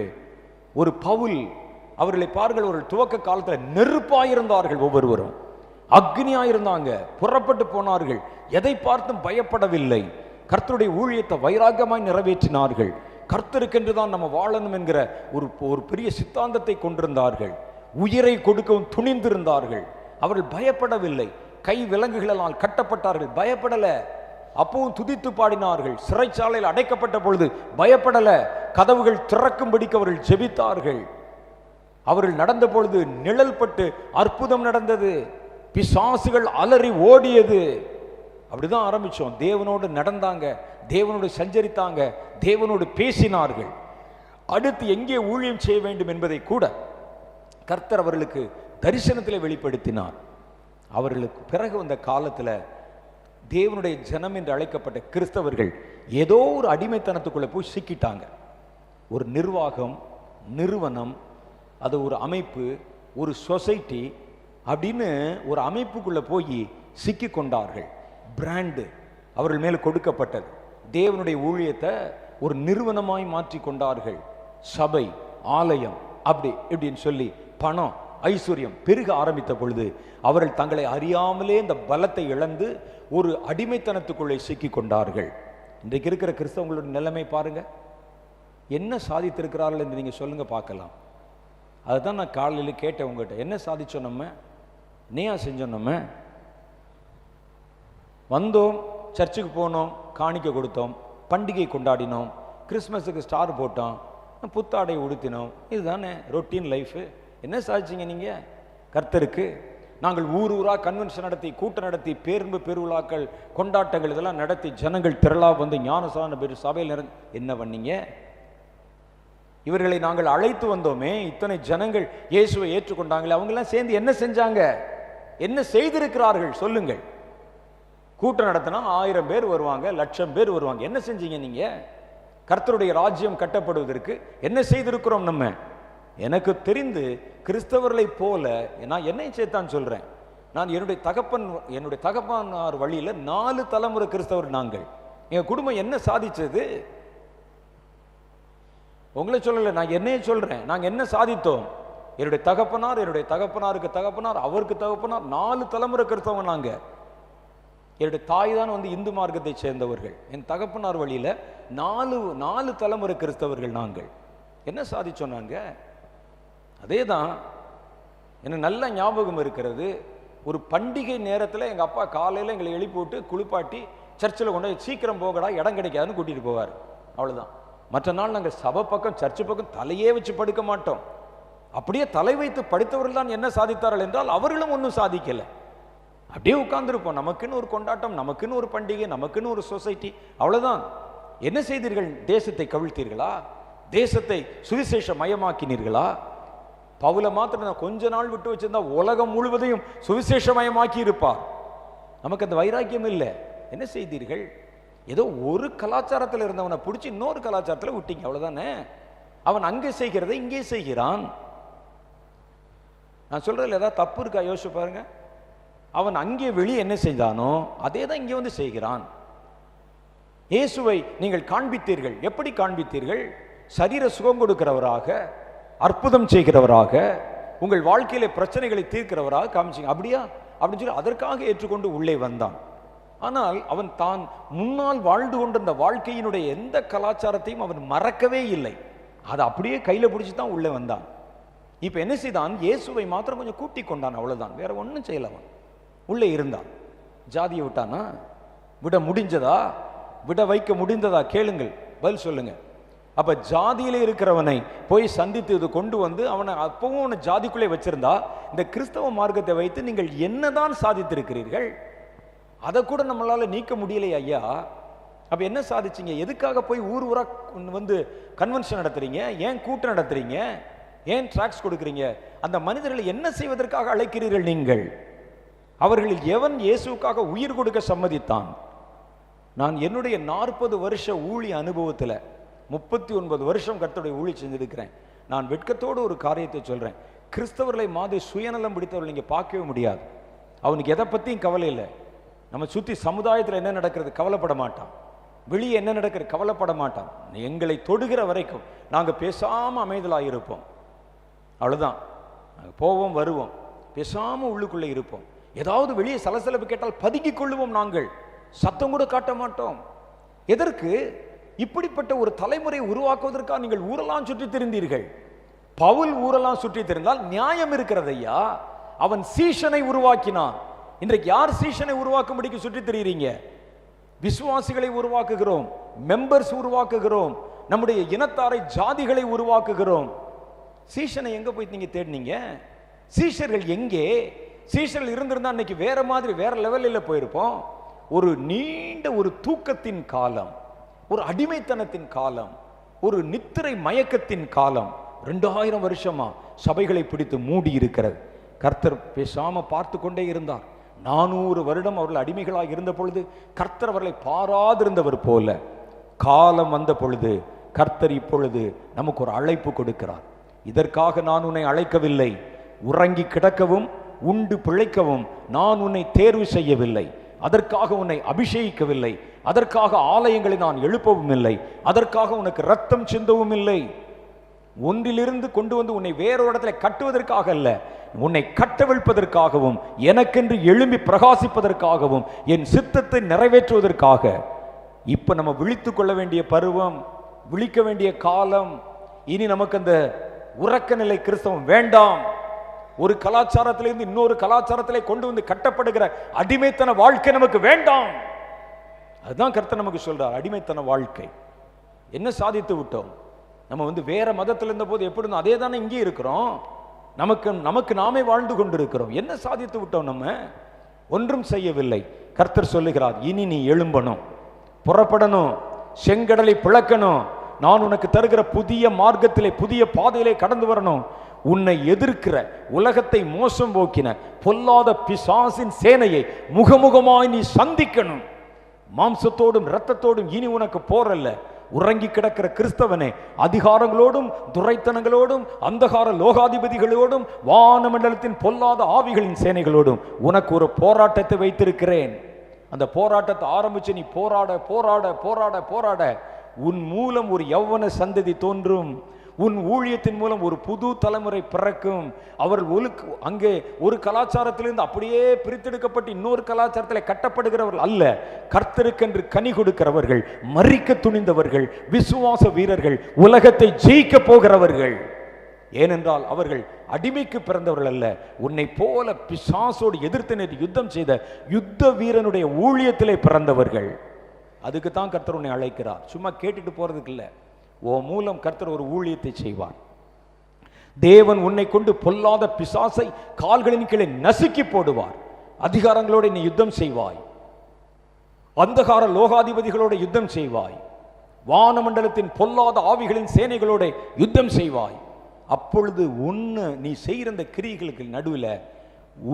ஒரு பவுல், அவர்களை பாருங்கள். ஒரு துவக்க காலத்தில் நெருப்பாயிருந்தார்கள், ஒவ்வொருவரும் அக்னியாயிருந்தாங்க, புறப்பட்டு போனார்கள், எதை பார்த்தும் பயப்படவில்லை, கர்த்தருடைய ஊழியத்தை வைராக்கியமாய் நிறைவேற்றினார்கள். கர்த்தருக்கென்றுதான் நம்ம வாழணும் என்கிற ஒரு பெரிய சித்தாந்தத்தை கொண்டிருந்தார்கள். உயிரை கொடுக்கவும் துணிந்திருந்தார்கள். அவர்கள் பயப்படவில்லை. கை விலங்குகளால் கட்டப்பட்டார்கள், பயப்படல. அப்பவும் துதித்து பாடினார்கள். சிறைச்சாலையில் அடைக்கப்பட்ட பொழுது பயப்படல. கதவுகள் திறக்கும்படிக்கு அவர்கள் ஜெபித்தார்கள். அவர்கள் நடந்த பொழுது நிழல் பட்டு அற்புதம் நடந்தது. பிசாசுகள் அலறி ஓடியது. அப்படிதான் ஆரம்பிச்சோம். தேவனோடு நடந்தாங்க, தேவனோடு சஞ்சரித்தாங்க, தேவனோடு பேசினார்கள். அடுத்து எங்கே ஊழியம் செய்ய வேண்டும் என்பதை கூட கர்த்தர் அவர்களுக்கு தரிசனத்தில் வெளிப்படுத்தினார். அவர்களுக்கு பிறகு வந்த காலத்தில் தேவனுடைய ஜனம் என்று அழைக்கப்பட்ட கிறிஸ்தவர்கள் ஏதோ ஒரு அடிமைத்தனத்துக்குள்ள போய் சிக்கிட்டாங்க. ஒரு நிர்வாகம், நிறுவனம், அது ஒரு அமைப்பு, ஒரு சொசைட்டி அப்படின்னு ஒரு அமைப்புக்குள்ள போய் சிக்கி கொண்டார்கள். பிராண்டு அவர்கள் மேல் கொடுக்கப்பட்டது. தேவனுடைய ஊழியத்தை ஒரு நிறுவனமாய் மாற்றி கொண்டார்கள். சபை, ஆலயம், அப்படி இப்படின்னு சொல்லி பணம், ஐஸ்வர்யம் பெருக ஆரம்பித்த பொழுது அவர்கள் தங்களை அறியாமலே இந்த பலத்தை இழந்து ஒரு அடிமைத்தனத்துக்குள்ளே சிக்கி கொண்டார்கள். இன்றைக்கு இருக்கிற கிறிஸ்தவங்களோட நிலைமை பாருங்க. என்ன சாதித்திருக்கிறார்கள் என்று நீங்க சொல்லுங்க பார்க்கலாம். அதுதான் நான் காலையில் கேட்டேன் உங்ககிட்ட. என்ன சாதிச்சோம் நம்ம? நேயா செஞ்சோம். நம்ம வந்தோம், சர்ச்சுக்கு போனோம், காணிக்கை கொடுத்தோம், பண்டிகை கொண்டாடினோம், கிறிஸ்மஸுக்கு ஸ்டார் போட்டோம், புத்தாடை உடுத்தினோம். இதுதானே ரொட்டீன் லைஃபு. என்ன சாதிச்சிங்க நீங்க கர்த்தருக்கு? நாங்கள் ஊர் ஊரா கன்வென்ஷன் நடத்தி, கூட்டம் நடத்தி, பேருந்து பெருவிழாக்கள், கொண்டாட்டங்கள் இதெல்லாம் நடத்தி ஜனங்கள் திரளா வந்து ஞானசான பேர் சபையில் என்ன பண்ணீங்க? இவர்களை நாங்கள் அழைத்து வந்தோமே, இத்தனை ஜனங்கள் இயேசுவை ஏற்றுக்கொண்டாங்களே, அவங்கெல்லாம் சேர்ந்து என்ன செஞ்சாங்க? என்ன செய்திருக்கிறார்கள் சொல்லுங்கள். கூட்டம் நடத்தினா 1000 பேர் வருவாங்க, 1,00,000 பேர் வருவாங்க. என்ன செஞ்சீங்க நீங்க? கர்த்தருடைய ராஜ்யம் கட்டப்படுவதற்கு என்ன செய்திருக்கிறோம் நம்ம? எனக்கு தெரிந்து கிறிஸ்தவர்களை போல நான் என்னை சேர்த்தான் சொல்றேன். நான் என்னுடைய தகப்பனார் வழியில 4 தலைமுறை கிறிஸ்தவர் நாங்கள். எங்க குடும்பம் என்ன சாதிச்சது? உங்களை சொல்லல, நான் என்னையே சொல்றேன். நாங்க என்ன சாதித்தோம்? என்னுடைய தகப்பனாருக்கு தகப்பனார், அவருக்கு தகப்பனார், 4 தலைமுறை கிறிஸ்தவங்க நாங்க. என்னுடைய தாய் தான் வந்து இந்து மார்க்கத்தை சேர்ந்தவர்கள். என் தகப்பனார் வழியில 4 தலைமுறை கிறிஸ்தவர்கள் நாங்கள். என்ன சாதிச்சோம் நாங்க? அதே தான். எனக்கு நல்ல ஞாபகம் இருக்கிறது. ஒரு பண்டிகை நேரத்தில் எங்கள் அப்பா காலையில் எங்களை எழுப்பி விட்டு குளிப்பாட்டி சர்ச்சில் கொண்டு சீக்கிரம் போகடா, இடம் கிடைக்காதுன்னு கூட்டிகிட்டு போவார். அவ்வளோதான். மற்ற நாள் நாங்கள் சபை பக்கம், சர்ச்சு பக்கம் தலையே வச்சு படுக்க மாட்டோம். அப்படியே தலை வைத்து படித்தவர்கள் தான் என்ன சாதித்தார்கள் என்றால் அவர்களும் ஒன்றும் சாதிக்கலை. அப்படியே உட்கார்ந்துருப்போம். நமக்குன்னு ஒரு கொண்டாட்டம், நமக்குன்னு ஒரு பண்டிகை, நமக்குன்னு ஒரு சொசைட்டி, அவ்வளோதான். என்ன செய்தீர்கள்? தேசத்தை கவிழ்த்தீர்களா? தேசத்தை சுவிசேஷ மயமாக்கினீர்களா? பவுல மாத்திரம் கொஞ்ச நாள் விட்டு வச்சிருந்தா உலகம் முழுவதையும் சுவிசேஷமயமாக்கி இருப்பார். நமக்கு அந்த வைராக்கியம் இல்லை. என்ன செய்தீர்கள்? ஏதோ ஒரு கலாச்சாரத்தில் இருந்தவனை பிடிச்சி இன்னொரு கலாச்சாரத்தில் விட்டீங்க, அவ்வளவுதானே. அவன் அங்கே செய்கிறதை இங்கே செய்கிறான். நான் சொல்றதுல ஏதாவது தப்பு இருக்கா? யோசிச்சு பாருங்க. அவன் அங்கே வெளியே என்ன செய்தானோ அதே தான் இங்கே வந்து செய்கிறான். இயேசுவை நீங்கள் காண்பித்தீர்கள். எப்படி காண்பித்தீர்கள்? சரீர சுகம் கொடுக்கிறவராக, அற்புதம் செய்கிறவராக, உங்கள் வாழ்க்கையில பிரச்சனைகளை தீர்க்கிறவராக காமிச்சிங்க. அப்படியா அப்படின்னு சொல்லி அதற்காக ஏற்றுக்கொண்டு உள்ளே வந்தான். ஆனால் அவன் தான் முன்னால் வாழ்ந்து கொண்டிருந்த வாழ்க்கையினுடைய எந்த கலாச்சாரத்தையும் அவன் மறக்கவே இல்லை. அதை அப்படியே கையில பிடிச்சி தான் உள்ளே வந்தான். இப்ப என்ன செய்தான்? இயேசுவை மாத்திரம் கொஞ்சம் கூட்டி கொண்டான், அவ்வளவுதான். வேற ஒன்றும் செய்யல. அவன் உள்ளே இருந்தான். ஜாதியை விட்டானா? விட முடிஞ்சதா? விட வைக்க முடிந்ததா? கேளுங்கள், பதில் சொல்லுங்க. அப்ப ஜாதியிலே இருக்கிறவனை போய் சந்தித்து இது கொண்டு வந்து அவனை அப்பவும் அவனை ஜாதிக்குள்ளே வச்சிருந்தா இந்த கிறிஸ்தவ மார்க்கத்தை வைத்து நீங்கள் என்னதான் சாதித்திருக்கிறீர்கள்? அதை கூட நம்மளால நீக்க முடியலையே ஐயா. அப்ப என்ன சாதிச்சீங்க? எதுக்காக போய் ஊர் ஊரா வந்து கன்வென்ஷன் நடத்துறீங்க? ஏன் கூட்டம் நடத்துறீங்க? ஏன் டிராக்ஸ் கொடுக்குறீங்க? அந்த மனிதர்களை என்ன செய்வதற்காக அழைக்கிறீர்கள் நீங்கள்? அவர்களில் எவன் இயேசுக்காக உயிர் கொடுக்க சம்மதித்தான்? நான் என்னுடைய 40 வருஷ ஊழிய அனுபவத்தில் 39 வருஷம் கர்த்தருடைய ஊழி செஞ்சிருக்கிறேன். நான் வெட்கத்தோடு ஒரு காரியத்தை சொல்றேன். கிறிஸ்தவர்களை மாதிரி சுயநலம் பிடித்தவர்கள் நீங்க பார்க்கவே முடியாது. அவனுக்கு எதை பத்தியும் கவலை இல்லை. நம்ம சுத்தி சமுதாயத்தில் என்ன நடக்கிறது கவலைப்பட மாட்டான். வெளியே என்ன நடக்கிறது கவலைப்பட மாட்டான். எங்களை தொடுகிற வரைக்கும் நாங்க பேசாம அமைதலாக இருப்போம். அவ்வளவுதான். போவோம் வருவோம், பேசாம உள்ளுக்குள்ளே இருப்போம். ஏதாவது வெளியே சலசலப்பு கேட்டால் பதுக்கிக் கொள்ளுவோம். நாங்கள் சத்தம் கூட காட்ட மாட்டோம். எதற்கு? இப்படிப்பட்ட ஒரு தலைமுறை உருவாக்குவதற்காக நீங்கள் ஊரெல்லாம் சுற்றி திரிந்தீர்கள். பவுல் ஊரெல்லாம் சுற்றி திரிந்தால் நியாயம் இருக்கிறது ஐயா. அவன் சீஷனை உருவாக்கினான். இன்றைக்கு யார் சீஷனை உருவாக்கும்படிக்கு சுற்றி திரிகிறீங்க? விசுவாசிகளை உருவாக்குகிறோம், மெம்பர்ஸ் உருவாக்குகிறோம், நம்முடைய இனத்தாரை ஜாதிகளை உருவாக்குகிறோம். சீஷனை எங்க போய் நீங்க தேடினீங்க? சீஷர்கள் எங்கே? சீஷர்கள் இருந்திருந்தா அன்னைக்கு வேற மாதிரி வேற லெவலில் போயிருப்போம். ஒரு நீண்ட ஒரு தூக்கத்தின் காலம், ஒரு அடிமைத்தனத்தின் காலம், ஒரு நித்திரை மயக்கத்தின் காலம் 2000 வருஷமா சபைகளை பிடித்து மூடி இருக்கிறது. கர்த்தர் பேசாம பார்த்து கொண்டே இருந்தார். 400 வருடம் அவர்கள் அடிமைகளாக இருந்த பொழுது கர்த்தர் அவர்களை பாராதிருந்தவர் போல காலம் வந்த பொழுது கர்த்தர் இப்பொழுது நமக்கு ஒரு அழைப்பு கொடுக்கிறார். இதற்காக நான் உன்னை அழைக்கவில்லை, உறங்கி கிடக்கவும் உண்டு பிழைக்கவும் நான் உன்னை தேர்வு செய்யவில்லை, அதற்காக உன்னை அபிஷேகிக்கவில்லை, அதற்காக ஆலயங்களை நான் எழுப்பவும் இல்லை, அதற்காக உனக்கு ரத்தம் சிந்தவும் இல்லை. ஒன்றிலிருந்து கொண்டு வந்து உன்னை வேறொரு இடத்துல கட்டுவதற்காக அல்ல, உன்னை கட்டவிழ்ப்பதற்காகவும் எனக்கென்று எழும்பி பிரகாசிப்பதற்காகவும் என் சித்தத்தை நிறைவேற்றுவதற்காக. இப்ப நம்ம விழித்துக் கொள்ள வேண்டிய பருவம், விழிக்க வேண்டிய காலம். இனி நமக்கு அந்த உறக்க நிலை கிறிஸ்தவம் வேண்டாம். ஒரு கலாச்சாரத்திலிருந்து இன்னொரு கலாச்சாரத்திலே கொண்டு வந்து கட்டப்படுகிற அடிமைத்தன வாழ்க்கை நமக்கு வேண்டாம். அதுதான் கர்த்தர் நமக்கு சொல்றார். அடிமைத்தன வாழ்க்கை என்ன சாதித்து விட்டோம்? நம்ம வந்து வேற மதத்தில் இருந்த போது எப்படி இருந்தோம் அதே தானே இங்கே இருக்கிறோம். நமக்கு நாமே வாழ்ந்து கொண்டிருக்கிறோம். என்ன சாதித்து விட்டோம்? நம்ம ஒன்றும் செய்யவில்லை. கர்த்தர் சொல்லுகிறார், இனி நீ எழும்பணும், புறப்படணும், செங்கடலை பிளக்கணும், நான் உனக்கு தருகிற புதிய மார்க்கத்திலே புதிய பாதையிலே கடந்து வரணும். உன்னை எதிர்க்கிற உலகத்தை மோசம் போக்கின பொல்லாத பிசாசின் சேனையை முகமுகமாய் நீ சந்திக்கணும். மாம்சத்தோடும் இரத்தத்தோடும் இனி உனக்கு போரல்ல. உறங்கி கிடக்கிற கிறிஸ்தவனே, அதிகாரங்களோடும் துரைத்தனங்களோடும் அந்தகார லோகாதிபதிகளோடும் வானமண்டலத்தின் பொல்லாத ஆவிகளின் சேனைகளோடும் உனக்கு ஒரு போராட்டத்தை வைத்திருக்கிறேன். அந்த போராட்டத்தை ஆரம்பிச்சு நீ போராட போராட போராட போராட உன் மூலம் ஒரு யௌவன சந்ததி தோன்றும். உன் ஊழியத்தின் மூலம் ஒரு புது தலைமுறை பிறக்கும். அவர்கள் அங்கே ஒரு கலாச்சாரத்திலிருந்து அப்படியே பிரித்தெடுக்கப்பட்டு இன்னொரு கலாச்சாரத்தில் கட்டப்படுகிறவர்கள் அல்ல, கர்த்தருக்கென்று கனி கொடுக்கிறவர்கள், மரிக்க துணிந்தவர்கள், விசுவாச வீரர்கள், உலகத்தை ஜெயிக்க போகிறவர்கள். ஏனென்றால் அவர்கள் அடிமைக்கு பிறந்தவர்கள் அல்ல, உன்னை போல பிசாசோடு எதிர்த்து நேற்று யுத்தம் செய்த யுத்த வீரனுடைய ஊழியத்திலே பிறந்தவர்கள். அதுக்கு தான் கர்த்தர் உன்னை அழைக்கிறார். சும்மா கேட்டுட்டு போறதுக்கு இல்லை. ஓ மூலம் கர்த்தர் ஒரு ஊழியத்தை செய்வார். தேவன் உன்னை கொண்டு பொல்லாத பிசாசை கால்களின் கீழே நசுக்கி போடுவார். அதிகாரங்களோடு நீ யுத்தம் செய்வாய், அந்தகார லோகாதிபதிகளோடு யுத்தம் செய்வாய், வானமண்டலத்தின் பொல்லாத ஆவிகளின் சேனைகளோடு யுத்தம் செய்வாய். அப்பொழுது நீ செய்கிற இந்த கிரியைகளுக்கு நடுவில்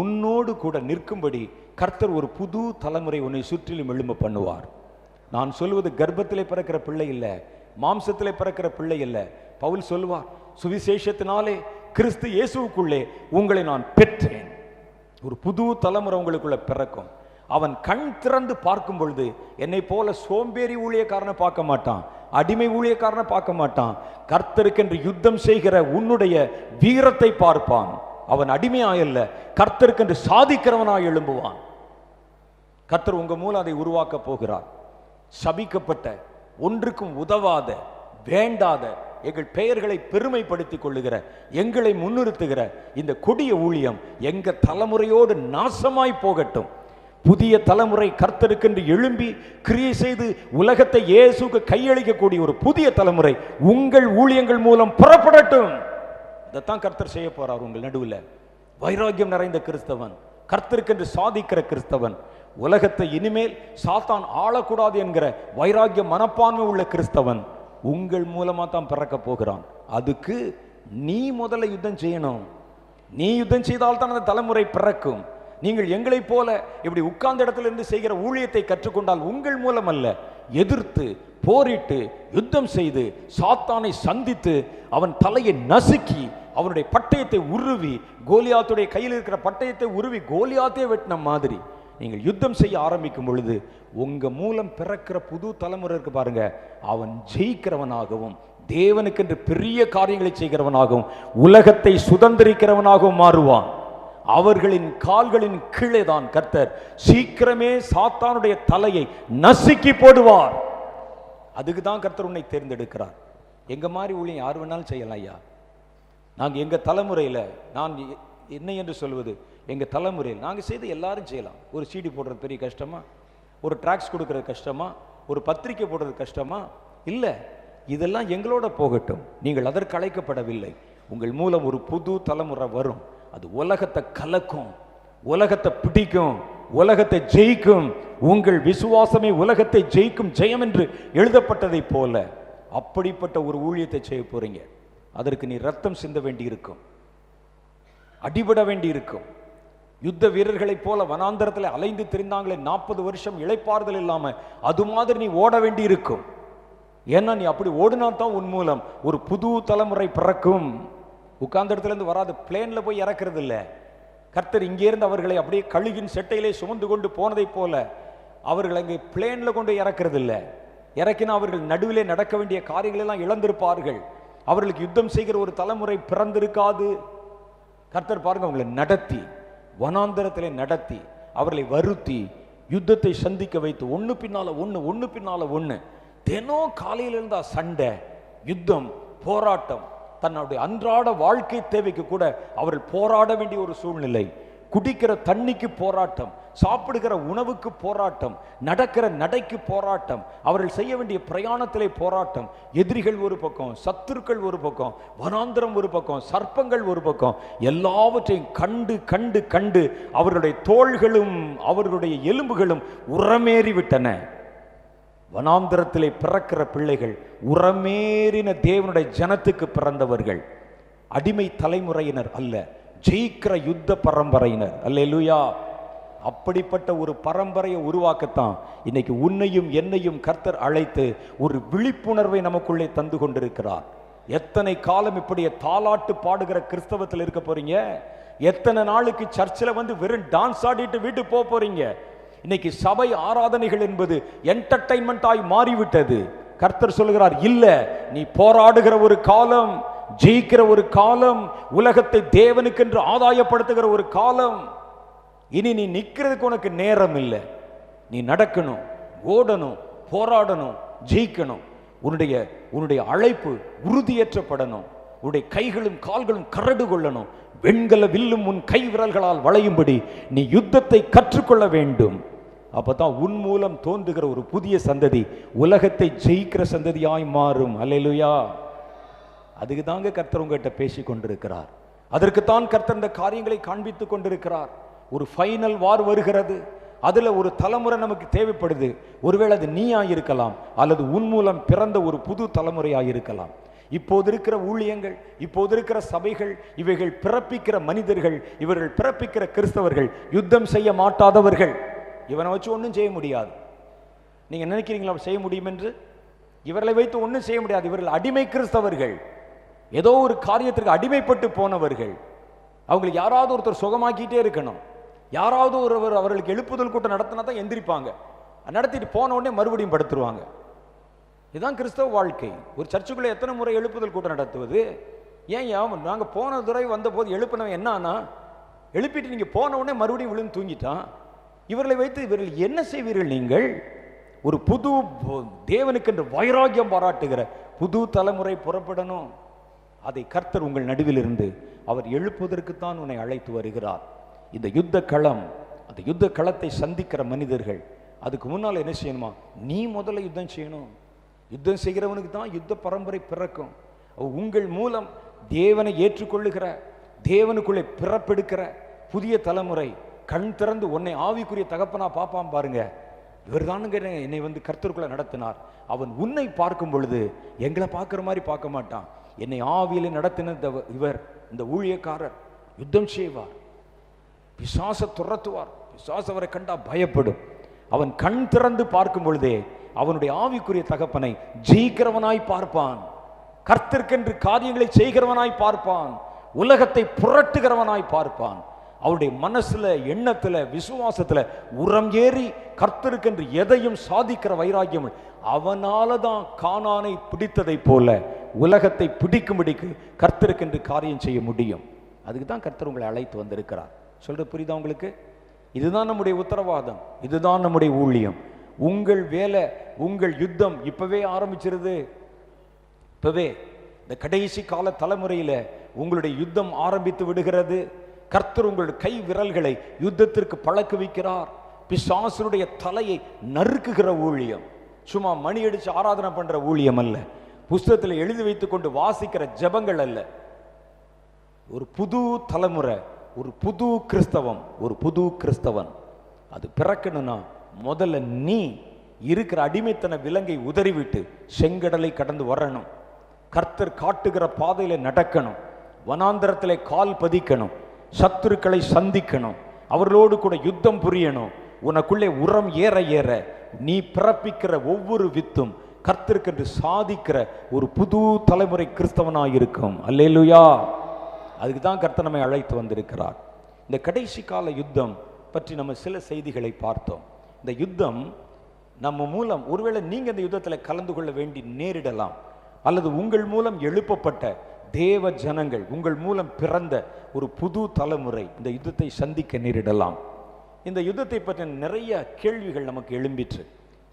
உன்னோடு கூட நிற்கும்படி கர்த்தர் ஒரு புது தலைமுறை உன்னை சுற்றிலும் எழும்ப பண்ணுவார். நான் சொல்வது கர்ப்பத்திலே பிறக்கிற பிள்ளை இல்லை, மாம்சத்திலே பிறக்கிற பிள்ளை இல்லை. பவுல் சொல்வார், சுவிசேஷத்தினாலே கிறிஸ்து இயேசுவுக்குள்ளே உங்களை நான் பெற்றேன். ஒரு புது தலைமுறை உங்களுக்குள்ள பிறக்கும். அவன் கண் திறந்து பார்க்கும் பொழுது என்னை போல சோம்பேறி ஊழியக்காரனை பார்க்க மாட்டான், அடிமை ஊழியக்காரனை பார்க்க மாட்டான். கர்த்தருக்கென்று யுத்தம் செய்கிற உன்னுடைய வீரத்தை பார்ப்பான். அவன் அடிமையாயல்ல, கர்த்தருக்கென்று சாதிக்கிறவனாய் எழும்புவான். கர்த்தர் உங்க மூலம் அதை உருவாக்க போகிறார். சபிக்கப்பட்ட, ஒன்றுக்கும் உதவாத, வேண்டாத, எங்கள் பெயர்களை பெருமைப்படுத்திக் கொள்ளுகிற, எங்களை முன்னிறுத்துகிற இந்த கொடிய ஊழியம் எங்க தலைமுறையோடு நாசமாய் போகட்டும். புதிய தலைமுறை கர்த்தருக்கென்று எழும்பி கிரியை செய்து உலகத்தை இயேசுக்கு கையளிக்கக்கூடிய ஒரு புதிய தலைமுறை உங்கள் ஊழியங்கள் மூலம் புறப்படட்டும். இதைத்தான் கர்த்தர் செய்ய போறார் உங்கள் நடுவில். வைராக்கியம் நிறைந்த கிறிஸ்தவன், கர்த்தருக்கென்று சாதிக்கிற கிறிஸ்தவன், உலகத்தை இனிமேல் சாத்தான் ஆளக்கூடாது என்கிற வைராக்கிய மனப்பான்மை உள்ள கிறிஸ்தவன் உங்கள் மூலமா தான் பிறக்க போகிறான். அதுக்கு நீ முதல்ல யுத்தம் செய்யணும். நீ யுத்தம் செய்தால்தான் அந்த தலைமுறை பிறக்கும். நீங்கள் எங்களைப் போல இப்படி உட்கார்ந்த இடத்துல இருந்து செய்கிற ஊழியத்தை கற்றுக்கொண்டால் உங்கள் மூலம் அல்ல, எதிர்த்து போரிட்டு யுத்தம் செய்து சாத்தானை சந்தித்து அவன் தலையை நசுக்கி அவனுடைய பட்டயத்தை உருவி, கோலியாத்துடைய கையில் இருக்கிற பட்டயத்தை உருவி கோலியாத்தே வெட்டின மாதிரி நீங்கள் யுத்தம் செய்ய ஆரம்பிக்கும் பொழுது உங்க மூலம் பிறக்கிற புது தலைமுறை இருக்கு பாருங்க, அவன் ஜெயிக்கிறவனாகவும் தேவனுக்கென்று பெரிய காரியங்களை செய்கிறவனாகவும் உலகத்தை சுதந்திரிக்கிறவனாகவும் மாறுவான். அவர்களின் கால்களின் கீழே தான் கர்த்தர் சீக்கிரமே சாத்தானுடைய தலையை நசுக்கி போடுவார். அதுக்கு தான் கர்த்தர் உன்னை தேர்ந்தெடுக்கிறார். எங்க மாதிரி ஊழியம் யார் வேணாலும் செய்யலாம் ஐயா. நாங்க எங்க தலைமுறையில, நான் என்ன என்று சொல்வது, எங்க தலைமுறையில் நாங்க செய்து எல்லாரும் செய்யலாம். ஒரு சீடி போடுறது பெரிய கஷ்டமா? ஒரு டிராக்ஸ் கொடுக்கறது கஷ்டமா? ஒரு பத்திரிக்கை போடுறது கஷ்டமா? இல்ல, இதெல்லாம் எங்களோட போகட்டும். நீங்கள் அதற்கு அழைக்கப்படவில்லை. உங்கள் மூலம் ஒரு புது தலைமுறை வரும். அது உலகத்தை கலக்கும், உலகத்தை பிடிக்கும், உலகத்தை ஜெயிக்கும். உங்கள் விசுவாசமே உலகத்தை ஜெயிக்கும் ஜெயம் என்று எழுதப்பட்டதை போல அப்படிப்பட்ட ஒரு ஊழியத்தை செய்ய போறீங்க. அதற்கு நீ ரத்தம் சிந்த வேண்டி இருக்கும், அடிபட வேண்டி இருக்கும். யுத்த வீரர்களைப் போல வனாந்தரத்தில் அலைந்து திரிந்தாங்களே 40 வருஷம் இளைப்பாறுதல் இல்லாம, அது மாதிரி நீ ஓட வேண்டி இருக்கும். ஏன்னா நீ அப்படி ஓடினா தான் உன் மூலம் ஒரு புது தலைமுறை பிறக்கும். உட்கார்ந்த இடத்துல இருந்து வராது, பிளேன்ல போய் இறக்குறது இல்ல. கர்த்தர் இங்கே இருந்து அவர்களை அப்படியே கழுகின் செட்டையிலே சுமந்து கொண்டு போனதை போல அவர்கள் அங்கே பிளேன்ல கொண்டு இறக்குறது இல்ல. இறக்கினா அவர்கள் நடுவிலே நடக்க வேண்டிய காரியங்கள் எல்லாம் இழந்திருப்பார்கள். அவர்களுக்கு யுத்தம் செய்கிற ஒரு தலைமுறை பிறந்திருக்காது. கர்த்தர் பாருங்க, அவங்களை நடத்தி வனாந்தரத்திலே நடத்தி அவர்களை வருத்தி யுத்தத்தை சந்திக்க வைத்து ஒண்ணு பின்னால ஒண்ணு தினம் காலையில் இருந்தா சண்டை, யுத்தம், போராட்டம். தன்னுடைய அன்றாட வாழ்க்கை தேவைக்கு கூட அவர்கள் போராட வேண்டிய ஒரு சூழ்நிலை. குடிக்கிற தண்ணிக்கு போராட்டம், சாப்பிடுகிற உணவுக்கு போராட்டம், நடக்கிற நடைக்கு போராட்டம், அவர்கள் செய்ய வேண்டிய பிரயாணத்திலே போராட்டம். எதிரிகள் ஒரு பக்கம், சத்துருக்கள் ஒரு பக்கம், வனாந்திரம் ஒரு பக்கம், சர்ப்பங்கள் ஒரு பக்கம். எல்லாவற்றையும் கண்டு கண்டு கண்டு அவர்களுடைய தோள்களும் அவர்களுடைய எலும்புகளும் உரமேறி விட்டன. வனாந்திரத்திலே பிறக்கிற பிள்ளைகள் உரமேறின தேவனுடைய ஜனத்துக்கு பிறந்தவர்கள். அடிமை தலைமுறையினர் அல்ல, ஜெயிக்கிற யுத்த பரம்பரையினர். அல்லேலூயா. அப்படிப்பட்ட ஒரு பரம்பரையை உருவாக்கத்தான் இன்னைக்கு உன்னையும் என்னையும் கர்த்தர் அழைத்து ஒரு விழிப்புணர்வை நமக்குள்ளே தந்து கொண்டிருக்கிறார். எத்தனை காலம் இப்படிய தாலாட்டு பாடுகிற கிறிஸ்தவத்தில் இருக்க போறீங்க? எத்தனை நாளுக்கு சர்ச்சில் வந்து வெறும் டான்ஸ் ஆடிட்டு வீட்டுக்கு போக போறீங்க? இன்னைக்கு சபை ஆராதனைகள் என்பது என்டர்டைன்மெண்ட் ஆகி மாறிவிட்டது. கர்த்தர் சொல்லுகிறார், இல்ல, நீ போராடுகிற ஒரு காலம், ஜெயிக்கிற ஒரு காலம், உலகத்தை தேவனுக்கென்று ஆதாயப்படுத்துகிற ஒரு காலம். இனி நீ நிக்கிறதுக்கு உனக்கு நேரம் இல்லை. நீ நடக்கணும், ஓடணும், போராடணும், ஜெயிக்கணும். உன்னுடைய அழைப்பு உறுதியேற்றப்படணும். உன்னுடைய கைகளும் கால்களும் கரடு கொள்ளணும். வெண்கல வில்லும் உன் கை விரல்களால் வளையும்படி நீ யுத்தத்தை கற்றுக்கொள்ள வேண்டும். அப்பதான் உன் மூலம் தோன்றுகிற ஒரு புதிய சந்ததி உலகத்தை ஜெயிக்கிற சந்ததியாய் மாறும். அல்லேலூயா. அதுக்கு தாங்க கர்த்தர் உங்ககிட்ட பேசி கொண்டிருக்கிறார். அதற்குத்தான் கர்த்தர் இந்த காரியங்களை காண்பித்துக் கொண்டிருக்கிறார். ஒரு ஃபைனல் வார் வருகிறது. அதுல ஒரு தலைமுறை நமக்கு தேவைப்படுது. ஒருவேளை அது நீயா இருக்கலாம், அல்லது உன் மூலம் பிறந்த ஒரு புது தலைமுறையாக இருக்கலாம். இப்போது இருக்கிற ஊழியங்கள், இப்போது இருக்கிற சபைகள், இவைகள் பிறப்பிக்கிற மனிதர்கள், இவர்கள் பிறப்பிக்கிற கிறிஸ்தவர்கள் யுத்தம் செய்ய மாட்டாதவர்கள். இவனை வச்சு ஒன்றும் செய்ய முடியாது. நீங்க நினைக்கிறீங்களா செய்ய முடியும் என்று? இவர்களை வைத்து ஒன்றும் செய்ய முடியாது. இவர்கள் அடிமை கிறிஸ்தவர்கள், ஏதோ ஒரு காரியத்திற்கு அடிமைப்பட்டு போனவர்கள். அவங்களுக்கு யாராவது ஒருத்தர் சுகமாக்கிட்டே இருக்கணும். யாராவது ஒருவர் அவர்களுக்கு எழுப்புதல் கூட்டம் நடத்தினா தான் எந்திரிப்பாங்க. நடத்திட்டு போன உடனே மறுபடியும் படுத்துருவாங்க. இதுதான் கிறிஸ்தவ வாழ்க்கை. ஒரு சர்ச்சுக்குள்ள எத்தனை முறை எழுப்புதல் கூட்டம் நடத்துவது? ஏன் நாங்க போன துறை வந்த போது எழுப்பினவன் என்ன ஆனா? எழுப்பிட்டு நீங்க போன உடனே மறுபடியும் விழுந்து தூங்கிட்டான். இவர்களை வைத்து இவர்கள் என்ன செய்வீர்கள்? நீங்கள் ஒரு புது தேவனுக்கென்று வைராக்கியம் பாராட்டுகிற புது தலைமுறை புறப்படணும். அதை கர்த்தர் உங்கள் நடுவில் இருந்து அவர் எழுப்புவதற்குத்தான் உன்னை அழைத்து வருகிறார். இந்த யுத்த களம் அந்த யுத்த களத்தை சந்திக்கிற மனிதர்கள் அதுக்கு முன்னால் என்ன செய்யணுமா? நீ முதல்ல யுத்தம் செய்யணும். யுத்தம் செய்கிறவனுக்கு தான் யுத்த பரம்பரை பிறக்கும். உங்கள் மூலம் தேவனை ஏற்றுக்கொள்ளுகிற, தேவனுக்குள்ளே பிறப்பெடுக்கிற புதிய தலைமுறை கண் திறந்து உன்னை ஆவிக்குரிய தகப்பனா பார்ப்பான். பாருங்க, இவர் தானுங்க என்னை கர்த்தருக்குள்ள நடத்தினார். அவன் உன்னை பார்க்கும் பொழுது எங்களை பார்க்கிற மாதிரி பார்க்க மாட்டான். என்னை ஆவியிலே நடத்தின இவர், இந்த ஊழியக்காரர் யுத்தம் செய்வார், பிசாசை துரத்துவார், பிசாசு அவரை கண்டா பயப்படும். அவன் கண் திறந்து பார்க்கும் பொழுதே அவனுடைய ஆவிக்குரிய தகப்பனை ஜெயிக்கிறவனாய் பார்ப்பான், கர்த்தருக்கென்று காரியங்களை செய்கிறவனாய் பார்ப்பான், உலகத்தை புரட்டுகிறவனாய் பார்ப்பான். அவருடைய மனசுல, எண்ணத்துல, விசுவாசத்துல உரம் ஏறி கர்த்தருக்கென்று எதையும் சாதிக்கிற வைராக்கியம். அவனால தான் கானானை பிடித்ததை போல உலகத்தை பிடிக்கும்படிக்கு கர்த்தருக்கென்று காரியம் செய்ய முடியும். அதுக்கு தான் கர்த்தர் உங்களை அழைத்து வந்திருக்கிறார். சொல்ற புரியுதா உங்களுக்கு? இதுதான் நம்முடைய உத்தரவாதம், இதுதான் நம்முடைய ஊழியம். உங்கள் வேலை, உங்கள் யுத்தம் இப்பவே ஆரம்பிச்சிருது. இப்பவே இந்த கடைசி கால தலைமுறையில உங்களுடைய யுத்தம் ஆரம்பித்து விடுகிறது. கர்த்தர் உங்களுடைய கை விரல்களை யுத்தத்திற்கு பழக்குவிக்கிறார். பிசாசுடைய தலையை நறுக்குகிற ஊழியம், சும்மா மணி அடிச்சு ஆராதனை பண்ற ஊழியம் அல்ல, புஸ்தகத்தில் எழுதி வைத்துக் கொண்டு வாசிக்கிற ஜெபங்கள் அல்ல. ஒரு புது தலைமுறை, ஒரு புது கிறிஸ்தவம், ஒரு புது கிறிஸ்தவன் அது பிறக்கணும்னா முதல்ல நீ இருக்கிற அடிமைத்தன விலங்கை உதறிவிட்டு செங்கடலை கடந்து வரணும். கர்த்தர் காட்டுகிற பாதையில நடக்கணும், வனாந்தரத்திலே கால் பதிக்கணும், சத்துருக்களை சந்திக்கணும், அவர்களோடு கூட யுத்தம் புரியணும். உனக்குள்ளே உரம் ஏற ஏற நீ பிறப்பிக்கிற ஒவ்வொரு வித்தும் கர்த்தருக்கென்று சாதிக்கிற ஒரு புது தலைமுறை கிறிஸ்தவனாயிருக்கும். அல்லேலூயா! அதுக்கு தான் கர்த்தர் நம்மை அழைத்து வந்திருக்கிறார். இந்த கடைசி கால யுத்தம் பற்றி நம்ம சில செய்திகளை பார்த்தோம். இந்த யுத்தம் நம்ம மூலம், ஒருவேளை நீங்க இந்த யுத்தத்தில் கலந்து கொள்ள வேண்டி நேரிடலாம், அல்லது உங்கள் மூலம் எழுப்பப்பட்ட தேவ ஜனங்கள், உங்கள் மூலம் பிறந்த ஒரு புது தலைமுறை இந்த யுத்தத்தை சந்திக்க நேரிடலாம். இந்த யுத்தத்தை பற்றி நிறைய கேள்விகள் நமக்கு எழும்பிற்று.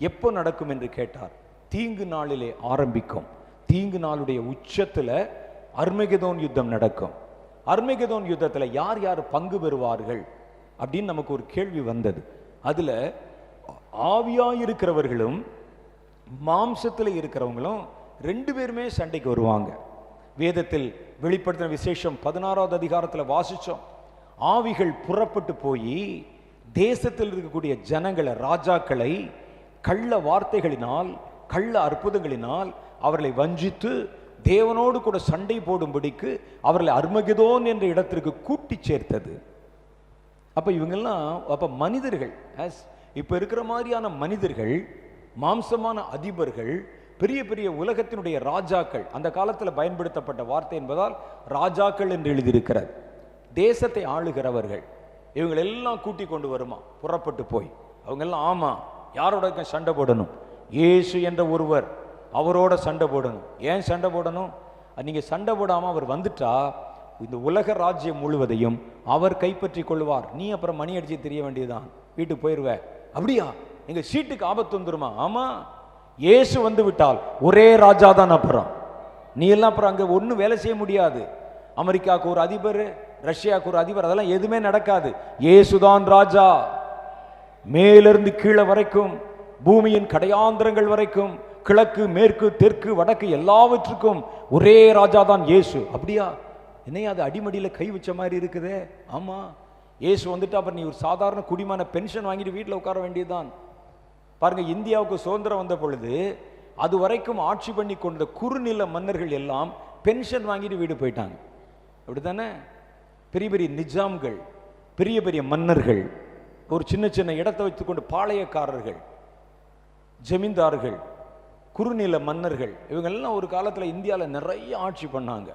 எப்போ நடக்கும் என்று கேட்டார், தீங்கு நாளிலே ஆரம்பிக்கும். தீங்கு நாளுடைய உச்சத்துல அர்மெகெதோன் யுத்தம் நடக்கும். அர்மெகெதோன் யுத்தத்தில் யார் யார் பங்கு பெறுவார்கள் அப்படின்னு நமக்கு ஒரு கேள்வி வந்தது. அதுல ஆவியாயிருக்கிறவர்களும் மாம்சத்தில் இருக்கிறவங்களும் ரெண்டு பேருமே சண்டைக்கு வருவாங்க. வேதத்தில் வெளிப்படுத்தின விசேஷம் 16வது அதிகாரத்தில் வாசிச்சோம். ஆவிகள் புறப்பட்டு போய் தேசத்தில் இருக்கக்கூடிய ஜனங்களை, ராஜாக்களை கள்ள வார்த்தைகளினால், கள்ள அற்புதங்களினால் அவர்களை வஞ்சித்து தேவனோடு கூட சண்டை போடும்படிக்கு அவர்களை அர்மகெதோன் என்ற இடத்திற்கு கூட்டி சேர்த்தது. அப்ப இவங்கெல்லாம் அப்ப மனிதர்கள், இப்ப இருக்கிற மாதிரியான மனிதர்கள், மாம்சமான அதிபர்கள், பெரிய பெரிய உலகத்தினுடைய ராஜாக்கள். அந்த காலத்தில் பயன்படுத்தப்பட்ட வார்த்தை என்பதால் ராஜாக்கள் என்று எழுதியிருக்கிறது. தேசத்தை ஆளுகிறவர்கள் இவங்களெல்லாம் கூட்டி கொண்டு வருமா, புறப்பட்டு போய் அவங்கெல்லாம் ஆமா யாரோட சண்டை போடணும், இயேசு என்ற ஒருவர், அவரோட சண்டை போடணும். ஏன் சண்டை போடணும்? நீங்க சண்டை போடாம அவர் வந்துட்டா இந்த உலக ராஜ்யம் முழுவதையும் அவர் கைப்பற்றி கொள்வார். நீ அப்புறம் மணி அடிச்சு தெரிய வேண்டியதுதான், வீட்டுக்கு போயிருவ. அப்படியா? எங்க சீட்டுக்கு ஆபத்து வந்துருமா? ஆமா, இயேசு வந்து விட்டால் ஒரே ராஜா தான். அப்புறம் நீ எல்லாம் அப்புறம் அங்க ஒன்னும் வேலை செய்ய முடியாது. அமெரிக்காவுக்கு ஒரு அதிபர், ரஷ்யாவுக்கு ஒரு அதிபர், அதெல்லாம் எதுவுமே நடக்காது. இயேசுதான் ராஜா. மேலிருந்து கீழே வரைக்கும், பூமியின் கடையாந்திரங்கள் வரைக்கும், கிழக்கு மேற்கு தெற்கு வடக்கு எல்லாவற்றுக்கும் ஒரே ராஜா தான் இயேசு. அப்படியா? என்னையா அது அடிமடியில் கை வச்ச மாதிரி இருக்குது? ஆமா, இயேசு வந்துட்டு அப்புறம் நீ ஒரு சாதாரண குடிமான பென்ஷன் வாங்கிட்டு வீட்டில் உட்கார வேண்டியதுதான். பாருங்க, இந்தியாவுக்கு சுதந்திரம் வந்த பொழுது அது வரைக்கும் ஆட்சி பண்ணி கொண்ட குறுநில மன்னர்கள் எல்லாம் பென்ஷன் வாங்கிட்டு வீடு போயிட்டாங்க. அப்படித்தானே? பெரிய பெரிய நிஜாம்கள், பெரிய பெரிய மன்னர்கள், ஒரு சின்ன சின்ன இடத்தை வைத்துக்கொண்டு பாளையக்காரர்கள், ஜமீன்தார்கள், குறுநில மன்னர்கள், இவங்கெல்லாம் ஒரு காலத்தில் இந்தியாவில் நிறைய ஆட்சி பண்ணாங்க.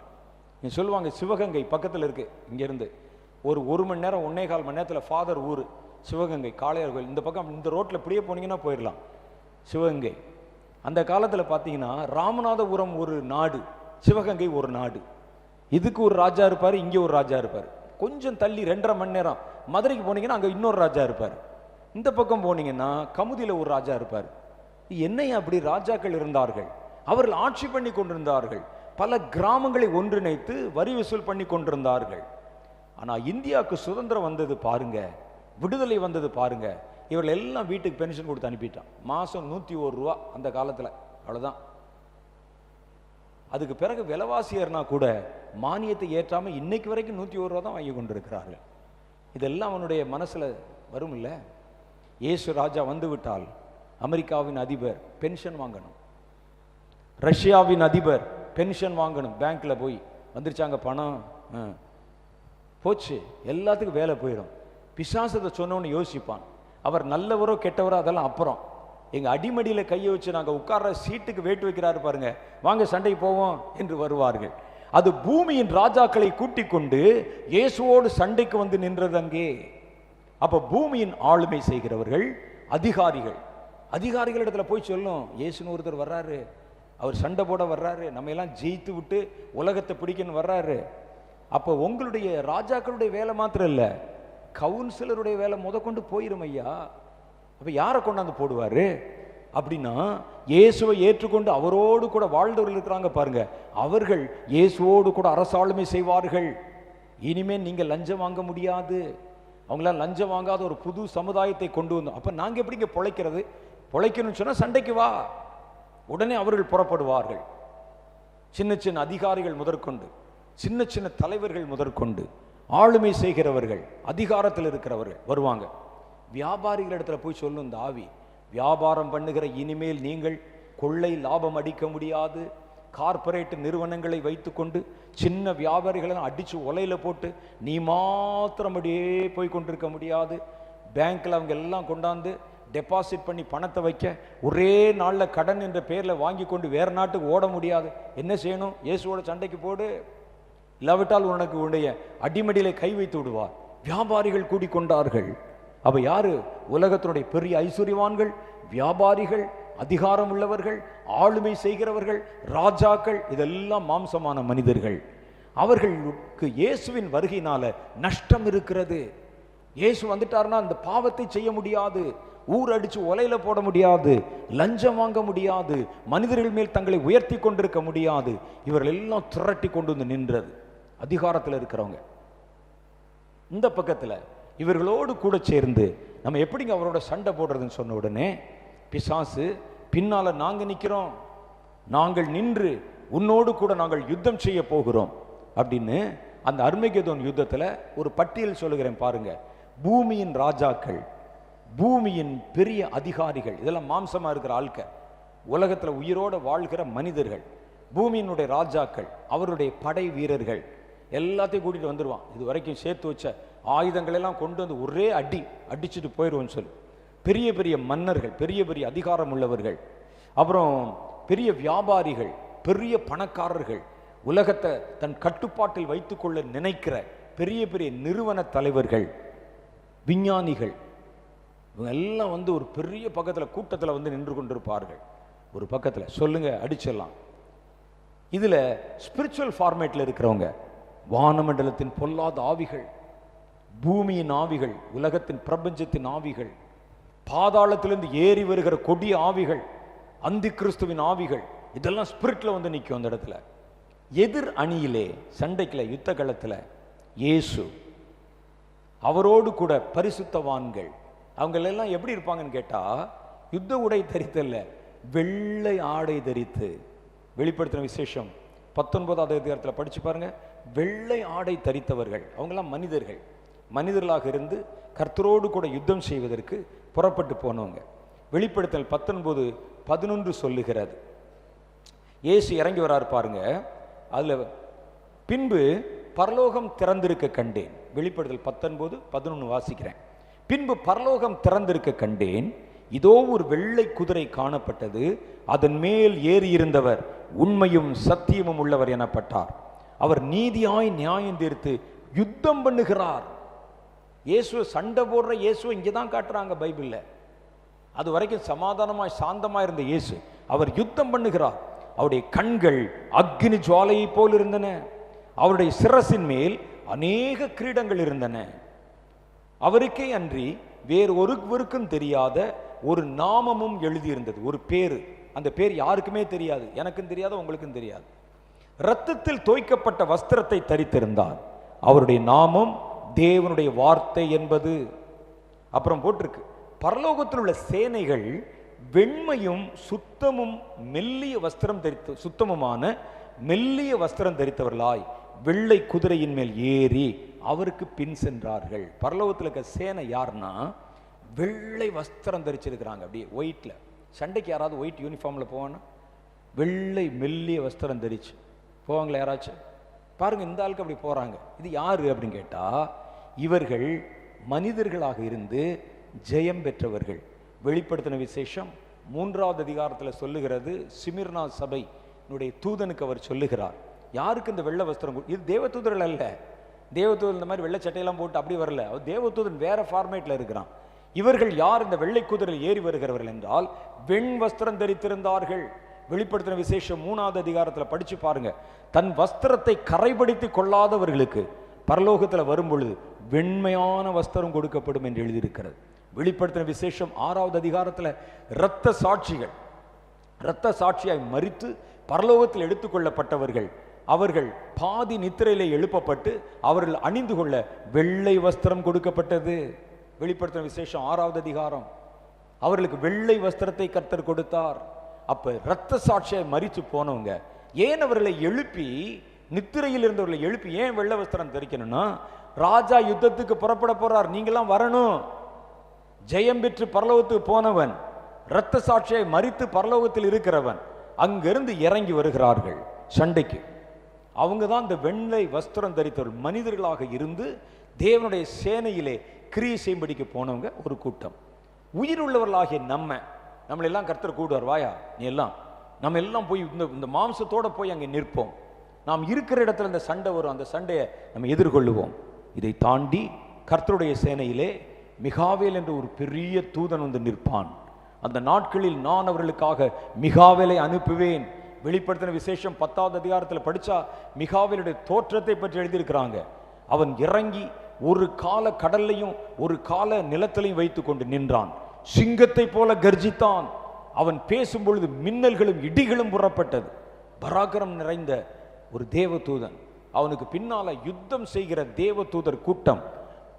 சொல்லுவாங்க, சிவகங்கை பக்கத்தில் இருக்கு, இங்கேருந்து ஒரு மணி நேரம் 1.25 மணி நேரத்தில் ஃபாதர் ஊர் சிவகங்கை, காளையார் கோயில். இந்த பக்கம் இந்த ரோட்டில் இப்படியே போனீங்கன்னா போயிடலாம் சிவகங்கை. அந்த காலத்தில் பார்த்தீங்கன்னா ராமநாதபுரம் ஒரு நாடு, சிவகங்கை ஒரு நாடு. இதுக்கு ஒரு ராஜா இருப்பார், இங்கே ஒரு ராஜா இருப்பார். கொஞ்சம் தள்ளி 2.5 மணி நேரம் மதுரைக்கு போனீங்கன்னா அங்கே இன்னொரு ராஜா இருப்பார். இந்த பக்கம் போனீங்கன்னா கமுதியில் ஒரு ராஜா இருப்பார். என்னையா அப்படி ராஜாக்கள் இருந்தார்கள், அவர்கள் ஆட்சி பண்ணி கொண்டிருந்தார்கள், பல கிராமங்களை ஒன்றிணைத்து வரி வசூல் பண்ணி கொண்டிருந்தார்கள். ஆனால் இந்தியாவுக்கு சுதந்திரம் வந்தது பாருங்க, விடுதலை வந்தது பாருங்க. இவர்கள் எல்லாம் வீட்டுக்கு பென்ஷன் கொடுத்து அனுப்பிட்டான். மாதம் 101 ரூபா அந்த காலத்தில், அவ்வளோதான். அதுக்கு பிறகு விலைவாசி ஏறினா கூட மானியத்தை ஏற்றாமல் இன்னைக்கு வரைக்கும் 101 ரூபா தான் வாங்கி கொண்டு இருக்கிறார்கள். இதெல்லாம் அவனுடைய மனசில் வரும் இல்லை? இயேசு ராஜா வந்து விட்டால் அமெரிக்காவின் அதிபர் பென்ஷன் வாங்கணும், ரஷ்யாவின் அதிபர் பென்ஷன் வாங்கணும். பேங்க்ல போய் வந்துருச்சாங்க பணம், போச்சு, எல்லாத்துக்கும் வேலை போயிடும். பிசாசத்தை சொன்னோன்னு யோசிப்பான். அவர் நல்லவரோ கெட்டவரோ அதெல்லாம் அப்புறம். எங்க அடிமடியில் கையை வச்சு நாங்கள் உட்கார்ற சீட்டுக்கு வேட்டு வைக்கிறாரு பாருங்க, வாங்க சண்டைக்கு போவோம் என்று வருவார்கள். அது பூமியின் ராஜாக்களை கூட்டிக் கொண்டு இயேசுவோடு சண்டைக்கு வந்து நின்றது அங்கே. அப்ப பூமியின் ஆளுமை செய்கிறவர்கள் அதிகாரிகள், அதிகாரிகளிடத்துல போய் சொல்லும், இயேசுன்னு ஒருத்தர் வர்றாரு, அவர் சண்டை போட வர்றாரு, நம்ம எல்லாம் ஜெயித்து விட்டு உலகத்தை பிடிக்கன்னு வர்றாரு. அப்போ உங்களுடைய ராஜாக்களுடைய வேலை மாத்திரம் இல்லை, கவுன்சிலருடைய வேலை முதற்கொண்டு போயிரும் ஐயா. அப்ப யாரை கொண்டாந்து போடுவாரு அப்படின்னா, இயேசுவை ஏற்றுக்கொண்டு அவரோடு கூட வாழ்ந்தவர்கள் இருக்கிறாங்க பாருங்க, அவர்கள் இயேசுவோடு கூட அரசாளுமை செய்வார்கள். இனிமேல் நீங்க லஞ்சம் வாங்க முடியாது. அவங்களாம் லஞ்சம் வாங்காத ஒரு புது சமுதாயத்தை கொண்டு வந்தோம். அப்ப நாங்க எப்படிங்க பொழைக்கிறது? பொழைக்கணும்னு சொன்னா சண்டைக்கு வா, உடனே அவர்கள் புறப்படுவார்கள். சின்ன சின்ன அதிகாரிகள் முதற்கொண்டு, சின்ன சின்ன தலைவர்கள் முதற்கொண்டு, ஆளுமை செய்கிறவர்கள், அதிகாரத்தில் இருக்கிறவர்கள் வருவாங்க. வியாபாரிகளிடத்துல போய் சொல்லும் இந்த ஆவி, வியாபாரம் பண்ணுகிற இனிமேல் நீங்கள் கொள்ளை லாபம் அடிக்க முடியாது. கார்பரேட் நிறுவனங்களை வைத்துக்கொண்டு சின்ன வியாபாரிகளை அடிச்சு ஒலையில போட்டு நீ மாத்திரம் அப்படியே போய் கொண்டிருக்க முடியாது. பேங்க்ல அவங்க எல்லாம் கொண்டாந்து டெபாசிட் பண்ணி பணத்தை வைக்க ஒரே நாளில் கடன் என்ற பேரில் வாங்கி கொண்டு வேற நாட்டுக்கு ஓட முடியாது. என்ன செய்யணும்? இயேசுவோட சண்டைக்கு போடு, இல்லாவிட்டால் உனக்கு உடைய அடிமடியிலே கை வைத்து விடுவார். வியாபாரிகள் கூடிக்கொண்டார்கள். அப்ப யாரு? உலகத்தினுடைய பெரிய ஐஸ்வர்யவான்கள், வியாபாரிகள், அதிகாரம் உள்ளவர்கள், ஆளுமை செய்கிறவர்கள், ராஜாக்கள், இதெல்லாம் மாம்சமான மனிதர்கள். அவர்களுக்கு இயேசுவின் வருகையினால நஷ்டம் இருக்கிறது. இயேசு வந்துட்டார்னா அந்த பாவத்தை செய்ய முடியாது, ஊர் அடிச்சு ஒலையில போட முடியாது, லஞ்சம் வாங்க முடியாது, மனிதர்கள் மேல் தங்களை உயர்த்தி கொண்டிருக்க முடியாது. இவர்கள் எல்லாம் திரட்டி கொண்டு வந்து நின்றது அதிகாரத்தில் இருக்கிறவங்க. இந்த பக்கத்தில் இவர்களோடு கூட சேர்ந்து நம்ம எப்படிங்க அவரோட சண்டை போடுறதுன்னு சொன்ன உடனே பிசாசு பின்னால நாங்க நிக்கிறோம், நாங்கள் நின்று உன்னோடு கூட நாங்கள் யுத்தம் செய்ய போகிறோம் அப்படின்னு அந்த அர்மகெதோன் யுத்தத்தில் ஒரு பட்டியல் சொல்லுகிறேன் பாருங்க. பூமியின் ராஜாக்கள், பூமியின் பெரிய அதிகாரிகள், இதெல்லாம் மாம்சமா இருக்கிற ஆட்கள், உலகத்தில் உயிரோட வாழ்கிற மனிதர்கள், பூமியினுடைய ராஜாக்கள், அவருடைய படை வீரர்கள் எல்லாத்தையும் கூட்டிட்டு வந்துடுவான். இது வரைக்கும் சேர்த்து வச்ச ஆயுதங்கள் எல்லாம் கொண்டு வந்து ஒரே அடிச்சுட்டு போயிடுவோன்னு சொல்லி பெரிய பெரிய மன்னர்கள், பெரிய பெரிய அதிகாரம் உள்ளவர்கள், அப்புறம் பெரிய வியாபாரிகள், பெரிய பணக்காரர்கள், உலகத்தை தன் கட்டுப்பாட்டில் வைத்துக்கொள்ள நினைக்கிற பெரிய பெரிய நிறுவன தலைவர்கள், விஞ்ஞானிகள், இவங்க எல்லாம் வந்து ஒரு பெரிய பக்கத்தில் கூட்டத்தில் வந்து நின்று கொண்டிருப்பார்கள். ஒரு பக்கத்தில் சொல்லுங்க அடிச்சிடலாம். இதுல ஸ்பிரிச்சுவல் ஃபார்மேட்ல இருக்கிறவங்க வானமண்டலத்தின் பொல்லாத ஆவிகள், பூமியின் ஆவிகள், உலகத்தின் பிரபஞ்சத்தின் ஆவிகள், பாதாளத்திலிருந்து ஏறி வருகிற கொடிய ஆவிகள், அந்தி கிறிஸ்துவின் ஆவிகள், இதெல்லாம் ஸ்பிரிட்ல வந்து நிற்கும். அந்த இடத்துல எதிர் அணியிலே சண்டைக்குல யுத்த களத்தில் இயேசு, அவரோடு கூட பரிசுத்தவான்கள், அவங்க எல்லாம் எப்படி இருப்பாங்கன்னு கேட்டா யுத்த உடை தரித்தல்ல, வெள்ளை ஆடை தரித்து. வெளிப்படுத்தின விசேஷம் 19வது அதிகாரத்தில் படிச்சு பாருங்க. வெள்ளை ஆடை தரித்தவர்கள், அவங்கெல்லாம் மனிதர்கள், மனிதர்களாக இருந்து கர்த்தரோடு கூட யுத்தம் செய்வதற்கு புறப்பட்டு போனவங்க. வெளிப்படுத்தல் 19:11 சொல்லுகிறது. இயேசு இறங்கி வராரு பாருங்க. அதுல பின்பு பரலோகம் திறந்திருக்க கண்டேன். வெளிப்படுத்தல் 19:11 வாசிக்கிறேன். பின்பு பரலோகம் திறந்திருக்க கண்டேன், இதோ ஒரு வெள்ளை குதிரை காணப்பட்டது, அதன் மேல் ஏறி இருந்தவர் உண்மையும் சத்தியமும் உள்ளவர் எனப்பட்டார். அவர் நீதியாய் நியாயம் தீர்த்து யுத்தம் பண்ணுகிறார். இயேசுவை சண்டை போடுற இயேசுவை இங்கதான் காட்டுறாங்க பைபிள்ல. அது வரைக்கும் சமாதானமாய் சாந்தமாய் இருந்த இயேசு அவர் யுத்தம் பண்ணுகிறார். அவருடைய கண்கள் அக்னி ஜுவாலையை போல் இருந்தன, அவருடைய சிரசின் மேல் அநேக கிரீடங்கள் இருந்தன. அவருக்கே அன்றி வேறு ஒருவருக்கும் தெரியாத ஒரு நாமமும் எழுதியிருந்தது, ஒரு பேரு. அந்த பேர் யாருக்குமே தெரியாது, எனக்கும் தெரியாது, உங்களுக்கும் தெரியாது. இரத்தத்தில் தோய்க்கப்பட்ட வஸ்திரத்தை தரித்திருந்தார். அவருடைய நாமம் தேவனுடைய வார்த்தை என்பது. அப்புறம் போட்டிருக்கு, பரலோகத்தில் உள்ள சேனைகள் வெண்மையும் சுத்தமும் மெல்லிய வஸ்திரம் தரித்து சுத்தமுமான மெல்லிய வஸ்திரம் தரித்தவர்களாய் வெள்ளை குதிரையின் மேல் ஏறி அவருக்கு பின் சென்றார்கள். பரலோகத்தில் இருக்க சேனை யாருன்னா வெள்ளை வஸ்திரம் தரிச்சிருக்கிறாங்க. அப்படியே ஒயிட்ல. சண்டைக்கு யாராவது ஒயிட் யூனிஃபார்ம்ல போவானா? வெள்ளை மெல்லிய வஸ்திரம் தரிச்சு போவாங்களா யாராச்சும்? பாருங்க, இந்த ஆளுக்கு அப்படி போறாங்க. இது யாரு அப்படின்னு கேட்டா, இவர்கள் மனிதர்களாக இருந்து ஜெயம் பெற்றவர்கள். வெளிப்படுத்தின விசேஷம் 3வது அதிகாரத்தில் சொல்லுகிறது, சிமிர்னா சபை தூதனுக்கு அவர் சொல்லுகிறார், யாருக்கு இந்த வெள்ளை வஸ்திரம்? இது தேவதூதர்கள் அல்ல. தேவதூதன் இந்த மாதிரி வெள்ளை சட்டையெல்லாம் போட்டு அப்படி வரல. அவர் தேவதூதன் வேற ஃபார்மேட்ல இருக்கிறான். இவர்கள் யார்? இந்த வெள்ளை குதிரையில் ஏறி வருகிறவர்கள் என்றால் வெண் வஸ்திரம் தரித்திருந்தார்கள். வெளிப்படுத்தின விசேஷம் 3வது அதிகாரத்தில் படிச்சு பாருங்க. தன் வஸ்திரத்தை கரைபடித்து கொள்ளாதவர்களுக்கு பரலோகத்தில் வரும்பொழுது வெண்மையான வஸ்திரம் கொடுக்கப்படும் என்று எழுதியிருக்கிறது. வெளிப்படுத்தின விசேஷம் 6வது அதிகாரத்தில் இரத்த சாட்சிகள், இரத்த சாட்சியாய் மரித்து பரலோகத்தில் எடுத்துக்கொள்ளப்பட்டவர்கள், அவர்கள் பாதி நித்திரையிலே எழுப்பப்பட்டு அவர்கள் அணிந்து கொள்ள வெள்ளை வஸ்திரம் கொடுக்கப்பட்டது. வெளிப்படுத்தின விசேஷம் 6வது அதிகாரம். அவர்களுக்கு வெள்ளை வஸ்திரத்தை கர்த்தர் கொடுத்தார். அப்ப இரத்த சாட்சியாய் மரித்து போனவங்க ஏன் அவர்களை எழுப்பி, நித்திரையில் இருந்தவர்களை எழுப்பி ஏன் வெள்ளை வஸ்திரம் தரிக்கணும்னா, ராஜா யுத்தத்துக்கு புறப்பட போறார், நீங்களாம் வரணும். ஜெயம் பெற்று பரலோகத்துக்கு போனவன், இரத்த சாட்சியை மரித்து பரலோகத்தில் இருக்கிறவன் அங்கிருந்து இறங்கி வருகிறார்கள் சண்டைக்கு. அவங்க தான் இந்த வெள்ளை வஸ்திரம் தரித்தவர்கள். மனிதர்களாக இருந்து தேவனுடைய சேனையிலே கிரியை செய்யும்படிக்கு போனவங்க ஒரு கூட்டம். உயிர் உள்ளவர்களாகிய நம்மளெல்லாம் கர்த்தர் கூடுவார், வாயா நீ எல்லாம், நம்ம எல்லாம் போய் இந்த மாம்சத்தோட போய் அங்கே நிற்போம். நாம் இருக்கிற இடத்துல இந்த சண்டை வரும், அந்த சண்டையை நம்ம எதிர்கொள்ளுவோம். இதை தாண்டி கர்த்தருடைய சேனையிலே மிகாவேல் என்று ஒரு பெரிய தூதன் வந்து நிற்பான். அந்த நாட்களில் நான் அவர்களுக்காக மிகாவேலை அனுப்புவேன். வெளிப்படுத்தின விசேஷம் 10வது அதிகாரத்தில் படிச்சா மிகாவேலுடைய தோற்றத்தை பற்றி எழுதியிருக்கிறாங்க. அவன் இறங்கி ஒரு கால கடல்லையும் ஒரு கால நிலத்திலையும் வைத்துக் கொண்டு நின்றான். சிங்கத்தை போல கர்ஜித்தான். அவன் பேசும் பொழுது மின்னல்களும் இடிகளும் புறப்பட்டது. பராக்கிரம் நிறைந்த ஒரு தேவதூதன். அவனுக்கு பின்னால யுத்தம் செய்கிற தேவதூதர் கூட்டம்,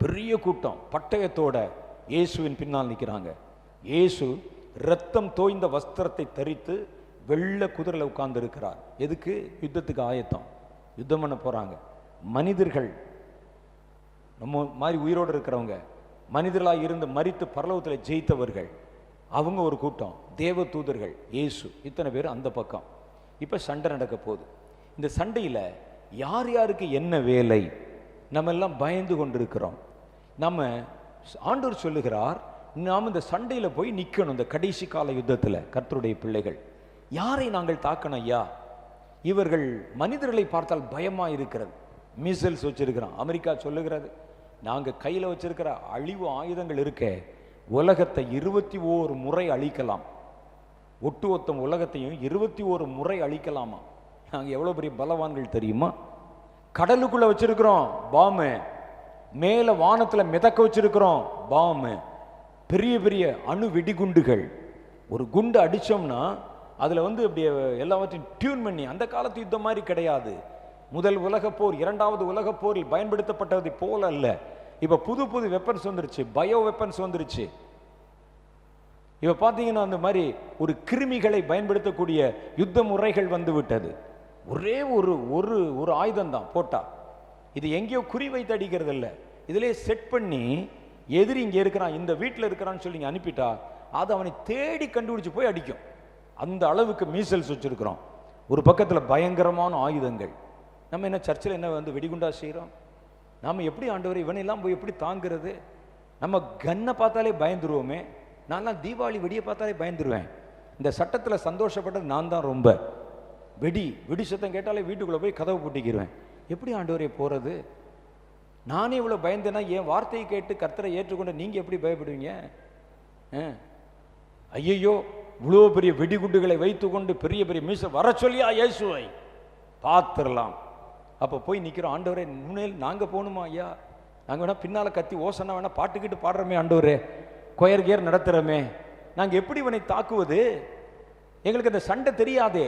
பெரிய கூட்டம் பட்டயத்தோட இயேசுவின் பின்னால் நிற்கிறாங்க. இயேசு இரத்தம் தோய்ந்த வஸ்திரத்தை தரித்து வெள்ளை குதிரையில் உட்கார்ந்து இருக்கிறார். எதுக்கு? யுத்தத்துக்கு ஆயத்தம். யுத்தம் பண்ண போறாங்க. மனிதர்கள் நம்ம மாதிரி உயிரோடு இருக்கிறவங்க, மனிதர்களாக இருந்து மரித்து பரலோகத்தில் ஜெயித்தவர்கள், அவங்க ஒரு கூட்டம். தேவ தூதர்கள், இயேசு, இத்தனை பேர் அந்த பக்கம். இப்போ சண்டை நடக்க போகுது. இந்த சண்டையில் யார் யாருக்கு என்ன வேலை? நம்ம எல்லாம் பயந்து கொண்டிருக்கிறோம். நம்ம ஆண்டவர் சொல்லுகிறார், நாம் இந்த சண்டையில் போய் நிற்கணும். இந்த கடைசி கால யுத்தத்தில் கர்த்தருடைய பிள்ளைகள் யாரை நாங்கள் தாக்கணும் ஐயா? இவர்கள் மனிதர்களை பார்த்தால் பயமா இருக்கிறது. மிசைல்ஸ் வச்சிருக்கிறோம். அமெரிக்கா சொல்லுகிறது, நாங்கள் கையில் வச்சிருக்கிற அழிவு ஆயுதங்கள் இருக்க உலகத்தை 21 முறை அழிக்கலாம். ஒட்டுமொத்த உலகத்தையும் 21 முறை அழிக்கலாமா? நாங்கள் எவ்வளோ பெரிய பலவான்கள் தெரியுமா? கடலுக்குள்ள வச்சிருக்கிறோம் பாம்பு, மேல வானத்தில் மிதக்க வச்சிருக்கிறோம் பாம்பு, பெரிய பெரிய அணு வெடிகுண்டுகள். ஒரு குண்டு அடிச்சோம்னா அதுல அப்படியே எல்லாவற்றையும் டியூன் பண்ணி, அந்த காலத்து யுத்தம் மாதிரி கிடையாது. முதல் உலக போர், 2வது உலக போரில் பயன்படுத்தப்பட்டது போல அல்ல. இப்ப புது புது வெப்பன்ஸ் வந்துருச்சு, பயோ வெப்பன்ஸ் வந்துருச்சு. இப்ப பாத்தீங்கன்னா அந்த மாதிரி ஒரு கிருமிகளை பயன்படுத்தக்கூடிய யுத்த முறைகள் வந்து விட்டது. ஒரே ஒரு ஒரு ஒரு ஆயுதம் தான் போட்டா, இது எங்கேயோ குறி வைத்து அடிக்கிறது இல்லை. இதுல செட் பண்ணி எதிரி இங்க இருக்கிறான், இந்த வீட்டில் இருக்கிறான்னு சொல்லி அனுப்பிட்டா அது அவனை தேடி கண்டுபிடிச்சு போய் அடிக்கும். அந்த அளவுக்கு மீசல்ஸ் வச்சிருக்கிறோம். ஒரு பக்கத்தில் பயங்கரமான ஆயுதங்கள். நம்ம என்ன சர்ச்சில் என்ன வெடிகுண்டா செய்கிறோம்? நாம எப்படி ஆண்டவர் இவனெல்லாம் போய் எப்படி தாங்கிறது? நம்ம கன்னை பார்த்தாலே பயந்துருவோமே. நான்லாம் தீபாவளி வெடியை பார்த்தாலே பயந்துருவேன். இந்த சட்டத்தில் சந்தோஷப்பட்டது நான் தான். ரொம்ப வெடி சத்தம் கேட்டாலே வீட்டுக்குள்ளே போய் கதவு பூட்டிக்கிடுவேன். எப்படி ஆண்டவரே போகிறது? நானே இவ்வளோ பயந்தேன்னா என் வார்த்தையை கேட்டு கர்த்தரை ஏற்றுக்கொண்டு நீங்கள் எப்படி பயப்படுவீங்க? ஐயையோ, இவ்வளோ பெரிய வெடிகுண்டுகளை வைத்துக்கொண்டு பெரிய பெரிய மீச வர சொல்லியா இயேசுவை பார்த்துடலாம். அப்போ போய் நிற்கிறோம். ஆண்டவரே முன்னேல் நாங்கள் போகணுமா ஐயா? நாங்கள் வேணா பின்னால் கத்தி ஓசனை வேணா பாட்டுக்கிட்டு பாடுறோமே ஆண்டவரே, கொயர் கியர் நடத்துகிறோமே, நாங்கள் எப்படி இவனை தாக்குவது? எங்களுக்கு அந்த சண்டை தெரியாதே.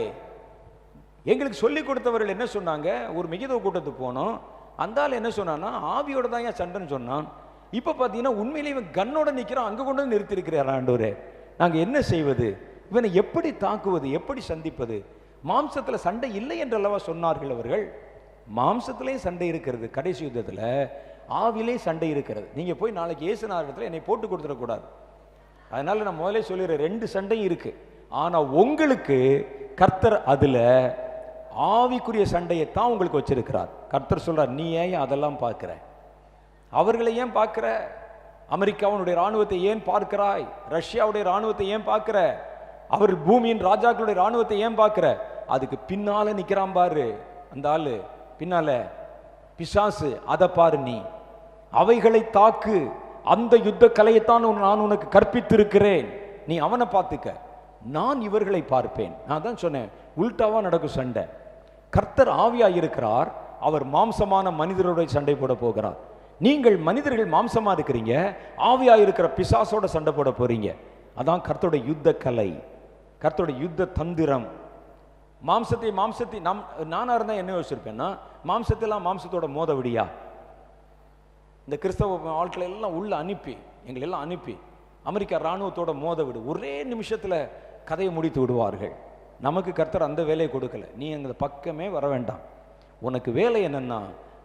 எங்களுக்கு சொல்லி கொடுத்தவர்கள் என்ன சொன்னாங்க? ஒரு மிகிதோ கூட்டத்துக்கு போனோம். அந்த ஆள் என்ன சொன்னான்னா, ஆவியோட தான் ஏன் சண்டைன்னு சொன்னான். இப்ப பாத்தீங்கன்னா உண்மையிலே இவன் கண்ணோட நிக்கிறான், அங்க கொண்டு நிறுத்தி இருக்கிறார் ஆண்டவரே, நாங்க என்ன செய்வது, இவனை எப்படி தாக்குவது, எப்படி சந்திப்பது? மாம்சத்துல சண்டை இல்லை என்றல்லவா சொன்னார்கள் அவர்கள். மாம்சத்திலேயும் சண்டை இருக்கிறது, கடைசி யுத்தத்துல ஆவிலே சண்டை இருக்கிறது. நீங்க போய் நாளைக்கு இயேசுநாதத்துல என்னை போட்டு கொடுத்துடக்கூடாது. அதனால நான் முதலே சொல்லிடுறேன், 2 சண்டையும் இருக்கு. ஆனா உங்களுக்கு கர்த்தர் அதுல ஆவிக்குரிய சண்டையை தான் உங்களுக்கு வச்சிருக்கிறார். கர்த்தர் சொல்றார், நீ ஏன் அதெல்லாம் பார்க்கிற, அவர்களை ஏன் பார்க்கிற, அமெரிக்காவுடைய ராணுவத்தை ஏன் பார்க்கிறாய், ரஷ்யாவுடைய ராணுவத்தை ஏன் பார்க்கிற, அவர் பூமியின் ராஜாக்களுடைய ராணுவத்தை ஏன் பார்க்கிற? அதுக்கு பின்னால நிக்கிறான் பாரு அந்த ஆளு, பின்னால பிசாசு, அதை பாரு. நீ அவைகளை தாக்கு, அந்த யுத்த கலையைத்தான் நான் உனக்கு கற்பித்திருக்கிறேன், நீ அவனை பார்த்துக்க, நான் இவர்களை பார்ப்பேன். நான் தான் சொன்னேன், உல்டாவா நடக்கும் சண்டை. கர்த்தர் ஆவியா இருக்கிறார், அவர் மாம்சமான மனிதருடைய சண்டை போட போகிறார். நீங்கள் மனிதர்கள் மாம்சமா இருக்கிறீங்க, ஆவியா இருக்கிற பிசாசோட சண்டை போட போறீங்க. அதான் கர்த்தருடைய யுத்த கலை, கர்த்தருடைய யுத்த தந்திரம். மாம்சத்தை நானா இருந்தா என்ன யோசிச்சிருப்பேன்னா, மாம்சத்தெல்லாம் மாம்சத்தோட மோத விடியா, இந்த கிறிஸ்தவ ஆட்களை எல்லாம் உள்ள அனுப்பி, எங்களை எல்லாம் அனுப்பி அமெரிக்கா ராணுவத்தோட மோத விடு, ஒரே நிமிஷத்துல கதையை முடித்து விடுவார்கள். நமக்கு கர்த்தர் அந்த வேலையை கொடுக்கல. நீ அந்த பக்கமே வர வேண்டாம். உனக்கு வேலை என்னன்னா,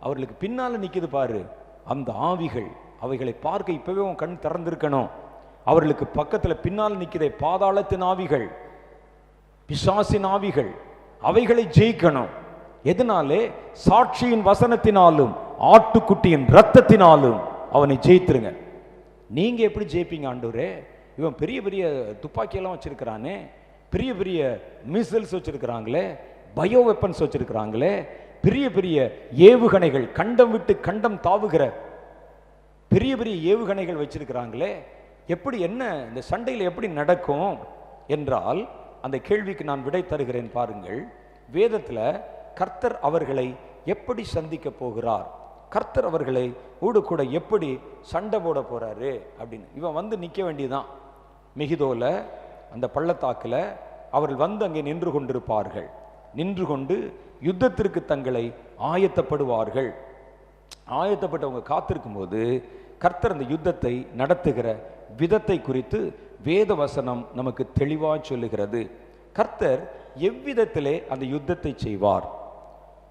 அவர்களுக்கு பின்னால நிக்குது பாரு அந்த ஆவிகள், அவைகளை பார்க்க இப்பவே உன் கண் திறந்திருக்கணும். அவர்களுக்கு பக்கத்துல பின்னால் நிக்குதே பாதாளத்தின் ஆவிகள், பிசாசின் ஆவிகள், அவைகளை ஜெயிக்கணும். எதனாலே? சாட்சியின் வசனத்தினாலும் ஆட்டுக்குட்டியின் ரத்தத்தினாலும் அவனை ஜெயித்துருங்க. நீங்க எப்படி ஜெயிப்பீங்க ஆண்டவரே? இவன் பெரிய பெரிய துப்பாக்கியெல்லாம் வச்சிருக்கிறானே, பெரிய பெரிய மிசைல்ஸ் வச்சிருக்கிறாங்களே, பயோ வெப்பன்ஸ் வச்சிருக்கிறாங்களே, பெரிய பெரிய ஏவுகணைகள், கண்டம் விட்டு கண்டம் தாவுகிற பெரிய பெரிய ஏவுகணைகள் வச்சிருக்கிறாங்களே, எப்படி என்ன இந்த சண்டையில் எப்படி நடக்கும் என்றால், அந்த கேள்விக்கு நான் விடை தருகிறேன் பாருங்கள். வேதத்துல கர்த்தர் அவர்களை எப்படி சந்திக்க போகிறார், கர்த்தர் அவர்களை கூட எப்படி சண்டை போட போறாரு அப்படின்னு. இவன் வந்து நிக்க வேண்டியதான் மெகிதோல, அந்த பள்ளத்தாக்குல அவர்கள் வந்து அங்கே நின்று கொண்டிருப்பார்கள். நின்று கொண்டு யுத்தத்திற்கு தங்களை ஆயத்தப்படுவார்கள். ஆயத்தப்பட்டவங்க காத்திருக்கும் போது கர்த்தர் அந்த யுத்தத்தை நடத்துகிற விதத்தை குறித்து வேத வசனம் நமக்கு தெளிவாக சொல்லுகிறது. கர்த்தர் எவ்விதத்திலே அந்த யுத்தத்தை செய்வார்,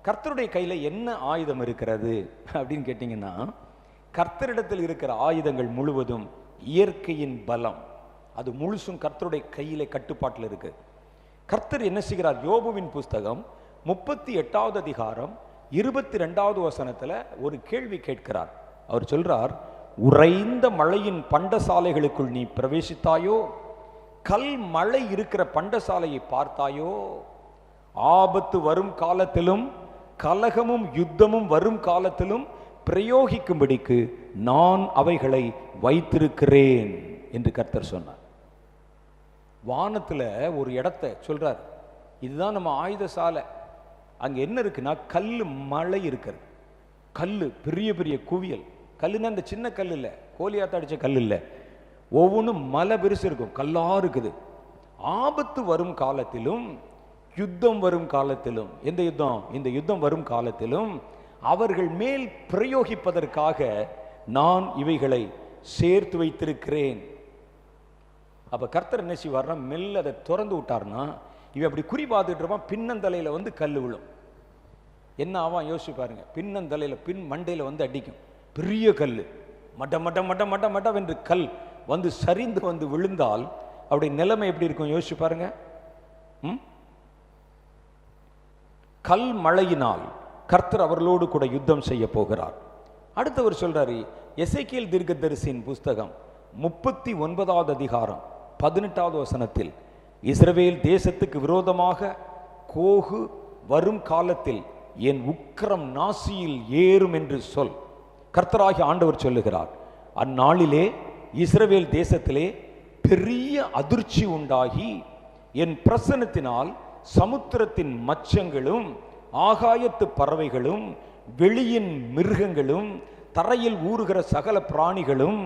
கர்த்தருடைய கையில என்ன ஆயுதம் இருக்கிறது அப்படின்னு கேட்டீங்கன்னா, கர்த்தரிடத்தில் இருக்கிற ஆயுதங்கள் முழுவதும் இயற்கையின் பலம், அது முழுசும் கர்த்தருடைய கையில கட்டுப்பாட்டில் இருக்கு. கர்த்தர் என்ன செய்கிறார்? யோபுவின் புஸ்தகம் 38வது அதிகாரம் 22வது வசனத்துல ஒரு கேள்வி கேட்கிறார். அவர் சொல்றார், உறைந்த மழையின் பண்டசாலைகளுக்குள் நீ பிரவேசித்தாயோ, கல் மழை இருக்கிற பண்டசாலையை பார்த்தாயோ, ஆபத்து வரும் காலத்திலும் கலகமும் யுத்தமும் வரும் காலத்திலும் பிரயோகிக்கும்படிக்கு நான் அவைகளை வைத்திருக்கிறேன் என்று கர்த்தர் சொன்னார். வானத்துல ஒரு இடத்தை சொல்றார், இதுதான் நம்ம ஆயுத சாலை. அங்க என்ன இருக்குன்னா, கல்லு மழை இருக்கிறது. கல்லு பெரிய பெரிய குவியல். கல்லுன்னா இந்த சின்ன கல் இல்லை, கோலியாத்த அடிச்ச கல் இல்லை, ஒவ்வொன்றும் மலை பெருசு இருக்கும், கல்லா இருக்குது. ஆபத்து வரும் காலத்திலும் யுத்தம் வரும் காலத்திலும், எந்த யுத்தம்? இந்த யுத்தம் வரும் காலத்திலும் அவர்கள் மேல் பிரயோகிப்பதற்காக நான் இவைகளை சேர்த்து வைத்திருக்கிறேன். அப்ப கர்த்தர் என்ன செய்வார்னா, மெல்ல அதை திறந்து விட்டார்னா, இவன் அப்படி குறி பார்த்துட்டு இருப்பான், பின்னந்தலையில வந்து கல் விழும். என்ன ஆவான் யோசிச்சு பாருங்க. பின்னந்தலையில பின் மண்டையில வந்து அடிக்கும் பெரிய கல், மட்ட மட்ட மட்ட மட்ட மட்ட என்று கல் வந்து சரிந்து வந்து விழுந்தால் அவருடைய நிலைமை எப்படி இருக்கும் யோசிச்சு பாருங்க. கல் மழையினால் கர்த்தர் அவர்களோடு கூட யுத்தம் செய்ய போகிறார். அடுத்தவர் சொல்றாரு, எசேக்கியேல் தீர்க்கதரிசியின் புஸ்தகம் 39வது அதிகாரம் 18வது வசனத்தில், இஸ்ரவேல் தேசத்துக்கு விரோதமாக கோகு வரும் காலத்தில் என் உக்கிரம் நாசியில் ஏறும் என்று சொல். கர்த்தராகிய ஆண்டவர் சொல்லுகிறார், அந்நாளிலே இஸ்ரவேல் தேசத்திலே பெரிய அதிர்ச்சி உண்டாகி என் பிரசன்னத்தினால் சமுத்திரத்தின் மச்சங்களும் ஆகாயத்து பறவைகளும் வெளியின் மிருகங்களும் தரையில் ஊறுகிற சகல பிராணிகளும்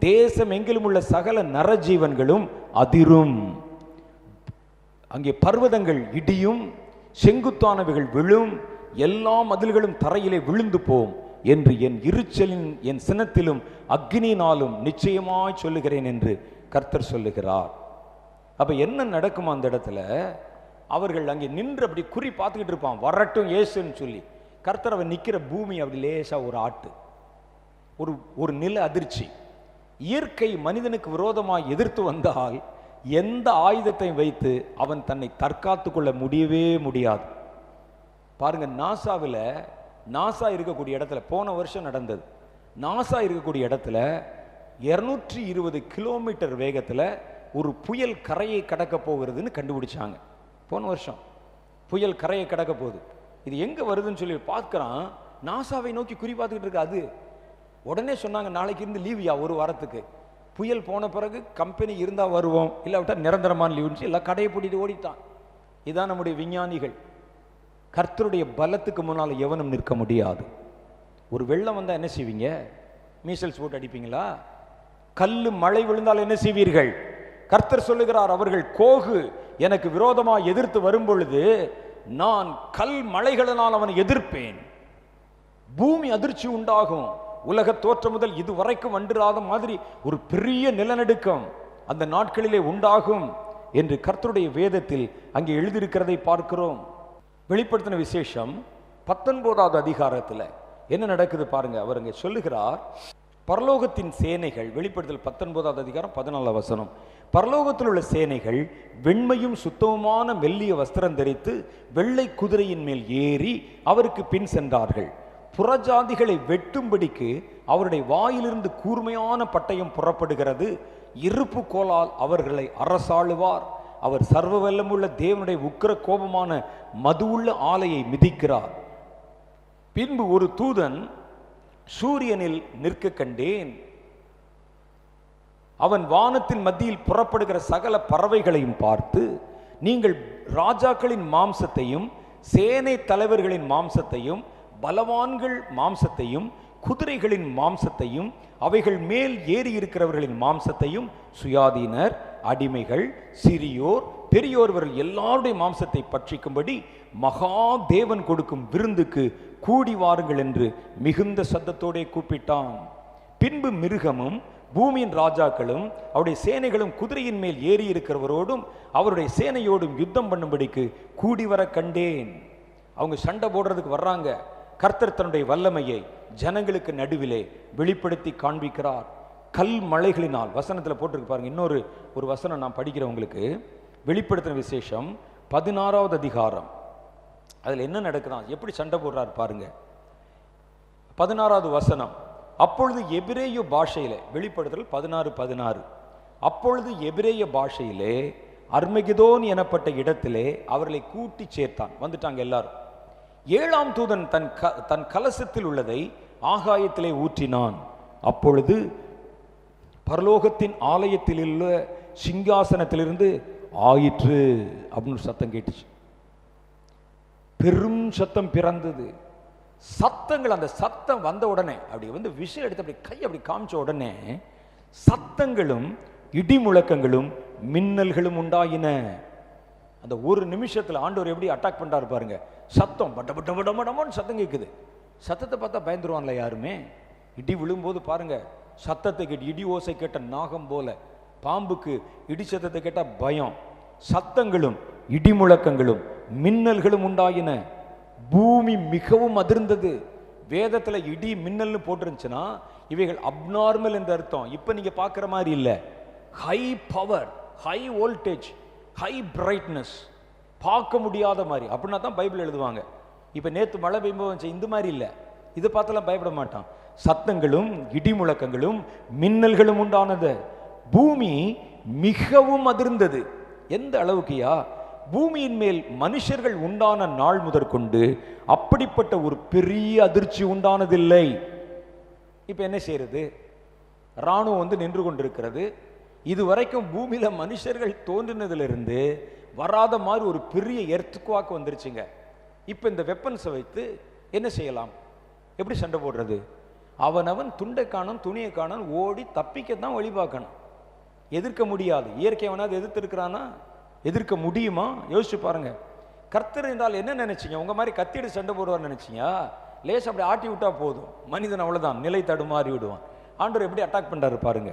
தேசம் எங்கிலும் உள்ள சகல நரஜீவன்களும் அதிரும். அங்கே பர்வதங்கள் இடியும், செங்குத்தானவைகள் விழும், எல்லா மதில்களும் தரையிலே விழுந்து போம், என்று என் இருச்சலின் என் சினத்திலும் அக்னியினாலும் நிச்சயமாய் சொல்லுகிறேன் என்று கர்த்தர் சொல்லுகிறார். அப்ப என்ன நடக்குமா அந்த இடத்துல? அவர்கள் அங்கே நின்று அப்படி குறி பார்த்துக்கிட்டு இருப்பான், வரட்டும் இயேசுன்னு சொல்லி. கர்த்தர் அவன் நிற்கிற பூமி அப்படி லேசா ஒரு ஆட்டு, ஒரு நில அதிர்ச்சி. இயற்கை மனிதனுக்கு விரோதமாக எதிர்த்து வந்தால் எந்த ஆயுதத்தை வைத்து அவன் தன்னை தற்காத்து கொள்ள முடியவே முடியாது. பாருங்க, நாசா இருக்கக்கூடிய இடத்துல போன வருஷம் நடந்தது. நாசா இருக்கக்கூடிய இடத்துல 220 கிலோமீட்டர் வேகத்தில் ஒரு புயல் கரையை கடக்க போகிறதுன்னு கண்டுபிடிச்சாங்க. போன வருஷம் புயல் கரையை கடக்க போகுது. இது எங்க வருதுன்னு சொல்லி பார்க்கிறான், நாசாவை நோக்கி குறி பார்த்துக்கிட்டு இருக்கு. அது உடனே சொன்னாங்க, நாளைக்கு இருந்து லீவியா ஒரு வாரத்துக்கு. புயல் போன பிறகு கம்பெனி இருந்தா வருவோம், இல்லாவிட்டா நிரந்தரமான லீவுன்னு எல்லாம் கடையை பூட்டிட்டு ஓடிட்டான். இதான் நம்முடைய விஞ்ஞானிகள். கர்த்தருடைய பலத்துக்கு முன்னால் எவனும் நிற்க முடியாது. ஒரு வெள்ளம் வந்தா என்ன செய்வீங்க? மீசல்ஸ் போட்டு அடிப்பீங்களா? கல்லு மழை விழுந்தால் என்ன செய்வீர்கள்? கர்த்தர் சொல்லுகிறார், அவர்கள் கோகு எனக்கு விரோதமாக எதிர்த்து வரும் பொழுது நான் கல் மலைகளினால் அவனை எதிர்ப்பேன். பூமி அதிர்ச்சி உண்டாகும். உலக தோற்றம் முதல் இதுவரைக்கும் வண்டிராத மாதிரி ஒரு பெரிய நிலநடுக்கம் அந்த நாட்களிலே உண்டாகும் என்று கர்த்தருடைய வேதத்தில் அங்கே எழுதியிருக்கிறதை பார்க்கிறோம். வெளிப்படுத்தின விசேஷம் 19வது அதிகாரத்தில் என்ன நடக்குது பாருங்க. அவர் அங்கே சொல்லுகிறார், பரலோகத்தின் சேனைகள், வெளிப்படுத்தல் 19வது அதிகாரம் 14வது வசனம், பரலோகத்தில் உள்ள சேனைகள் வெண்மையும் சுத்தமுமான மெல்லிய வஸ்திரம் தரித்து வெள்ளை குதிரையின் மேல் ஏறி அவருக்கு பின் சென்றார்கள். புறஜாதிகளை வெட்டும்படிக்கு அவருடைய வாயிலிருந்து கூர்மையான பட்டயம் புறப்படுகிறது. இருப்பு கோலால் அவர்களை அரசாளுவார். அவர் சர்வ வல்லமுள்ள தேவனுடைய உக்கிர கோபமான மதுவுள்ள ஆலையை மிதிக்கிறார். பின்பு ஒரு தூதன் சூரியனில் நிற்க கண்டேன். அவன் வானத்தின் மத்தியில் புறப்படுகிற சகல பறவைகளையும் பார்த்து, நீங்கள் ராஜாக்களின் மாம்சத்தையும் சேனை தலைவர்களின் மாம்சத்தையும் பலவான்கள் மாம்சத்தையும் குதிரைகளின் மாம்சத்தையும் அவைகள் மேல் ஏறி இருக்கிறவர்களின் மாம்சத்தையும் சுயாதீனர், அடிமைகள், சிறியோர், பெரியோர் எல்லாருடைய மாம்சத்தை பட்சிக்கும்படி மகா தேவன் கொடுக்கும் விருந்துக்கு கூடி வாருங்கள் என்று மிகுந்த சத்தத்தோடே கூப்பிட்டான். பின்பு மிருகமும் பூமியின் ராஜாக்களும் அவருடைய சேனைகளும் குதிரையின் மேல் ஏறி இருக்கிறவரோடும் அவருடைய சேனையோடும் யுத்தம் பண்ணும்படிக்கு கூடி வர கண்டேன். அவங்க சண்டை போடுறதுக்கு வர்றாங்க. கர்த்தர் தன்னுடைய வல்லமையை ஜனங்களுக்கு நடுவிலே வெளிப்படுத்தி காண்பிக்கிறார். கல் மலைகளினால், வசனத்தில் போட்டிருக்கு பாருங்க. இன்னொரு வசனம் நான் படிக்கிறேன் உங்களுக்கு. வெளிப்படுத்தின விசேஷம் 16வது அதிகாரம், அதில் என்ன நடக்குதான், எப்படி சண்டை போடுறார் பாருங்க. 16வது வசனம், அப்பொழுது எபிரேய பாஷையிலே, வெளிப்படுத்தல் 16:16, அப்பொழுது எபிரேய பாஷையிலே அர்மெகிதோன் எனப்பட்ட இடத்திலே அவர்களை கூட்டி சேர்த்தான். வந்துட்டாங்க எல்லாரும். 7ஆம் தூதன் தன் கலசத்தில் உள்ளதை ஆகாயத்திலே ஊற்றினான். அப்பொழுது பரலோகத்தின் ஆலயத்தில் உள்ள சிங்காசனத்திலிருந்து ஆயிற்று அப்படின்னு சத்தம் கேட்டுச்சு. பெரும் சத்தம் பிறந்தது. சத்தங்கள், அந்த சத்தம் வந்த உடனே அப்படி விஷயம் எடுத்து அப்படி கை அப்படி காமிச்ச உடனே சத்தங்களும் இடி முழக்கங்களும் மின்னல்களும் உண்டாயின. அந்த ஒரு நிமிஷத்துல ஆண்டவர் எப்படி அட்டாக் பண்றாரு பாருங்க. சத்தம் பட்ட பட்ட பட்டமன்னு சத்தம் கேட்குது. சத்தத்தை பார்த்தா பயந்துருவான்ல யாருமே. இடி விழும்போது பாருங்க, சத்தத்தை கேட்டு, இடி ஓசை கேட்ட நாகம் போல, பாம்புக்கு இடி சத்தத்தை கேட்டா பயம். சத்தங்களும் இடி முழக்கங்களும் மின்னல்களும் உண்டாயின. பூமி மிகவும் அதிர்ந்தது. வேதத்துல இடி மின்னல்னு போட்டிருந்துச்சுன்னா இவைகள் அப்நார்மல் என்ற அர்த்தம். இப்ப நீங்க பார்க்குற மாதிரி இல்லை. High power, high voltage, high brightness, பார்க்க முடியாத மாதிரி அப்படின்னா தான் பைபிள் எழுதுவாங்க. இப்போ நேற்று மழை பெய்யும்போது இந்த மாதிரி இல்லை. இதை பார்த்தெல்லாம் பயப்பட மாட்டான். சத்தங்களும் இடி முழக்கங்களும் மின்னல்களும் உண்டானது. பூமி மிகவும் அதிர்ந்தது. எந்த அளவுக்குயா? பூமியின் மேல் மனுஷர்கள் உண்டான நாள் முதற்கொண்டு அப்படிப்பட்ட ஒரு பெரிய அதிர்ச்சி உண்டானதில்லை. இப்ப என்ன செய்யறது? இராணுவம் நின்று கொண்டிருக்கிறது. இதுவரைக்கும் பூமியில மனுஷர்கள் தோன்றினதிலிருந்து வராத மாதிரி ஒரு பெரிய எர்த்குவாக் வந்துருச்சுங்க. இப்ப இந்த வெப்பன்ஸை வைத்து என்ன செய்யலாம்? எப்படி சண்டை போடுறது? அவனவன் துண்டை காணும் துணியை காணும் ஓடி தப்பிக்கத்தான் வழி பார்க்கணும். எதிர்க்க முடியாது. இயற்கை அவனாவது எதிர்த்து இருக்கிறானா? எதிர்க்க முடியுமா? யோசிச்சு பாருங்க. கர்த்தர் என்றால் என்ன நினைச்சீங்க? உங்க மாதிரி கத்திடு சண்டை போடுவார் நினைச்சீங்க? லேசா அப்படி ஆட்டி விட்டா போதும், மனிதன் அவ்வளவுதான் நிலை தடுமாறி விடுவான். ஆண்டவர் எப்படி அட்டாக் பண்றாரு பாருங்க.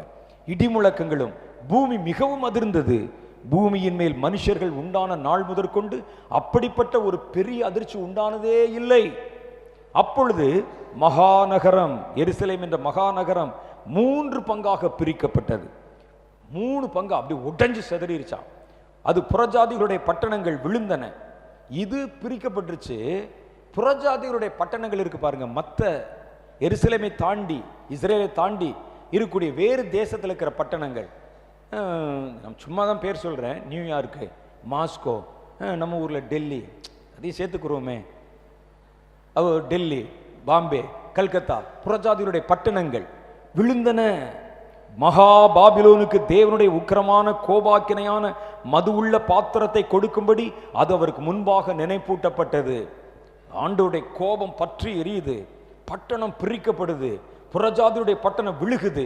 இடிமுழக்கங்களும் பூமி மிகவும் அதிர்ந்தது. பூமியின் மேல் மனுஷர்கள் உண்டான நாள் முதற்கொண்டு அப்படிப்பட்ட ஒரு பெரிய அதிர்ச்சி உண்டானதே இல்லை. அப்பொழுது மகாநகரம் எருசலேம் என்ற மகாநகரம் 3 பங்காக பிரிக்கப்பட்டது. 3 பங்கா அப்படி உடைஞ்சு சிதறிடுச்சான். அது புறஜாதிகளுடைய பட்டணங்கள் விழுந்தன. இது பிரிக்கப்பட்டுருச்சு. புறஜாதிகளுடைய பட்டணங்கள் இருக்கு பாருங்க, மற்ற எருசலேமை தாண்டி இஸ்ரேலை தாண்டி இருக்கக்கூடிய வேறு தேசத்தில் இருக்கிற பட்டணங்கள், நான் சும்மா தான் பேர் சொல்றேன், நியூயார்க்கு, மாஸ்கோ, நம்ம ஊர்ல டெல்லி, அதையும் சேர்த்துக்கிறோமே, டெல்லி, பாம்பே, கல்கத்தா, புறஜாதிகளுடைய பட்டணங்கள் விழுந்தன. மகா பாபிலோனுக்கு தேவனுடைய உக்கிரமான கோபாக்கினையான மது உள்ள பாத்திரத்தை கொடுக்கும்படி அது அவருக்கு முன்பாக நினைப்பூட்டப்பட்டது. ஆண்டவருடைய கோபம் பற்றி எரியுது, பட்டணம் பிரிக்கப்படுது, புறஜாதியுடைய பட்டணம் விழுகுது.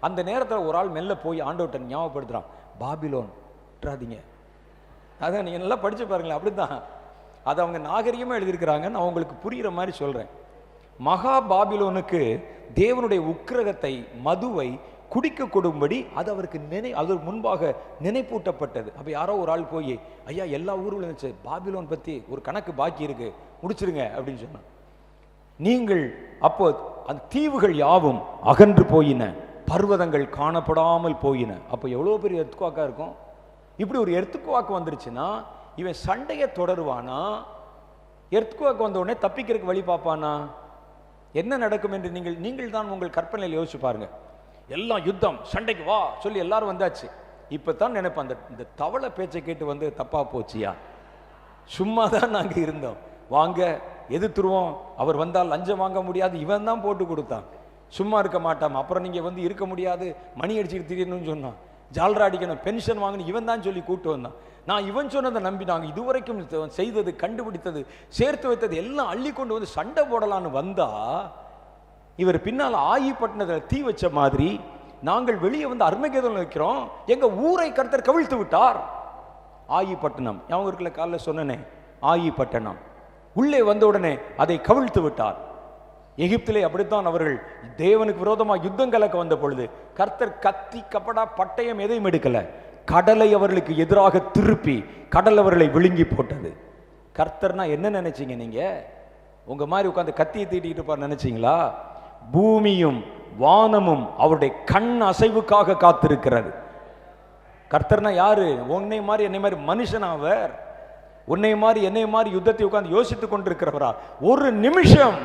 அந்த நேரத்தில் ஒரு ஆள் மெல்ல போய் ஆண்டவர்கிட்ட ஞாபகப்படுத்துறான், பாபிலோன் விட்டுறாதீங்க. அதான் நீங்க நல்லா படிச்சு பாருங்களேன், அப்படித்தான் அது அவங்க நாகரிகமா எழுதியிருக்கிறாங்க. நான் உங்களுக்கு புரிகிற மாதிரி சொல்றேன். மகா பாபிலோனுக்கு தேவனுடைய உக்கிரகத்தை மதுவை குடிக்க கொடும்படி அது அவருக்கு அது முன்பாக நினைப்பூட்டப்பட்டது. அப்ப யாரோ ஒரு ஆள் போய், ஐயா எல்லா ஊர்களும் இருந்துச்சு, பாபிலோன் பத்தி ஒரு கணக்கு பாக்கி இருக்கு, முடிச்சிருங்க அப்படின்னு சொன்னான். நீங்கள் அப்போ அந்த தீவுகள் யாவும் அகன்று போயின, பர்வதங்கள் காணப்படாமல் போயின. அப்போ எவ்வளோ பெரிய எர்த்குவாக்கா இருக்கும். இப்படி ஒரு எர்த்குவாக்கு வந்துருச்சுன்னா இவன் சண்டையை தொடருவானா? எர்த்குவாக்கு வந்த உடனே தப்பிக்கிறதுக்கு வழி பார்ப்பானா? என்ன நடக்கும் என்று நீங்கள் தான் உங்கள் கற்பனையில் யோசிச்சு பாருங்க. எல்லாம் யுத்தம், சண்டைக்கு வா சொல்லி எல்லாரும் வந்தாச்சு. இப்பதான் நினைப்பேன், இந்த தவளை பேச்சை கேட்டு வந்து தப்பா போச்சியா, சும்மா தான் நாங்க இருந்தோம், வாங்க எதிர்த்துருவோம், அவர் வந்தால் லஞ்சம் வாங்க முடியாது, இவன் தான் போட்டு கொடுத்தான், சும்மா இருக்க மாட்டான், அப்புறம் நீங்க வந்து இருக்க முடியாது, மணி அடிச்சுட்டு திடீர்னு சொன்னான், ஜால்ரா அடிக்கணும், பென்ஷன் வாங்கணும், இவன் தான் சொல்லி கூட்டு வந்தான். நான் இவன் சொன்னதை நம்பி நாங்கள் இதுவரைக்கும் செய்தது, கண்டுபிடித்தது, சேர்த்து வைத்தது எல்லாம் அள்ளி கொண்டு வந்து சண்டை போடலான்னு வந்தா, இவர் பின்னால் ஆயிப்பட்டினத்தில் தீ வச்ச மாதிரி நாங்கள் வெளியே வந்து அர்மகேதோன் வைக்கிறோம், எங்க ஊரை கர்த்தர் கவிழ்த்து விட்டார். ஆயிப்பட்டினம் அவங்க இருக்கல, காலைல சொன்னனே ஆயிப்பட்டினம், உள்ளே வந்த உடனே அதை கவிழ்த்து விட்டார். எகிப்திலே அப்படித்தான் அவர்கள் தேவனுக்கு விரோதமாக யுத்தம் கலக்க வந்த பொழுது கர்த்தர் கத்தி கப்படா பட்டயம் எதையும் எடுக்கல, கடலை அவர்களுக்கு எதிராக திருப்பி கடல் அவர்களை விழுங்கி போட்டது. கர்த்தர்னா என்ன நினைச்சீங்க நீங்க? உங்க மாதிரி உட்காந்து கத்தியை தீட்டிட்டு இருப்பார் நினைச்சீங்களா? பூமியும் வானமும் அவருடைய கண் அசைவுக்காக காத்திருக்கிறது. கர்த்தர்னா யாரு? உன்னை மாதிரி என்னை மாதிரி மனுஷன், அவர் உன்னை மாதிரி என்னை மாதிரி யுத்தத்தை உட்கார்ந்து யோசித்துக் கொண்டிருக்கிறவரா? ஒரு நிமிஷம்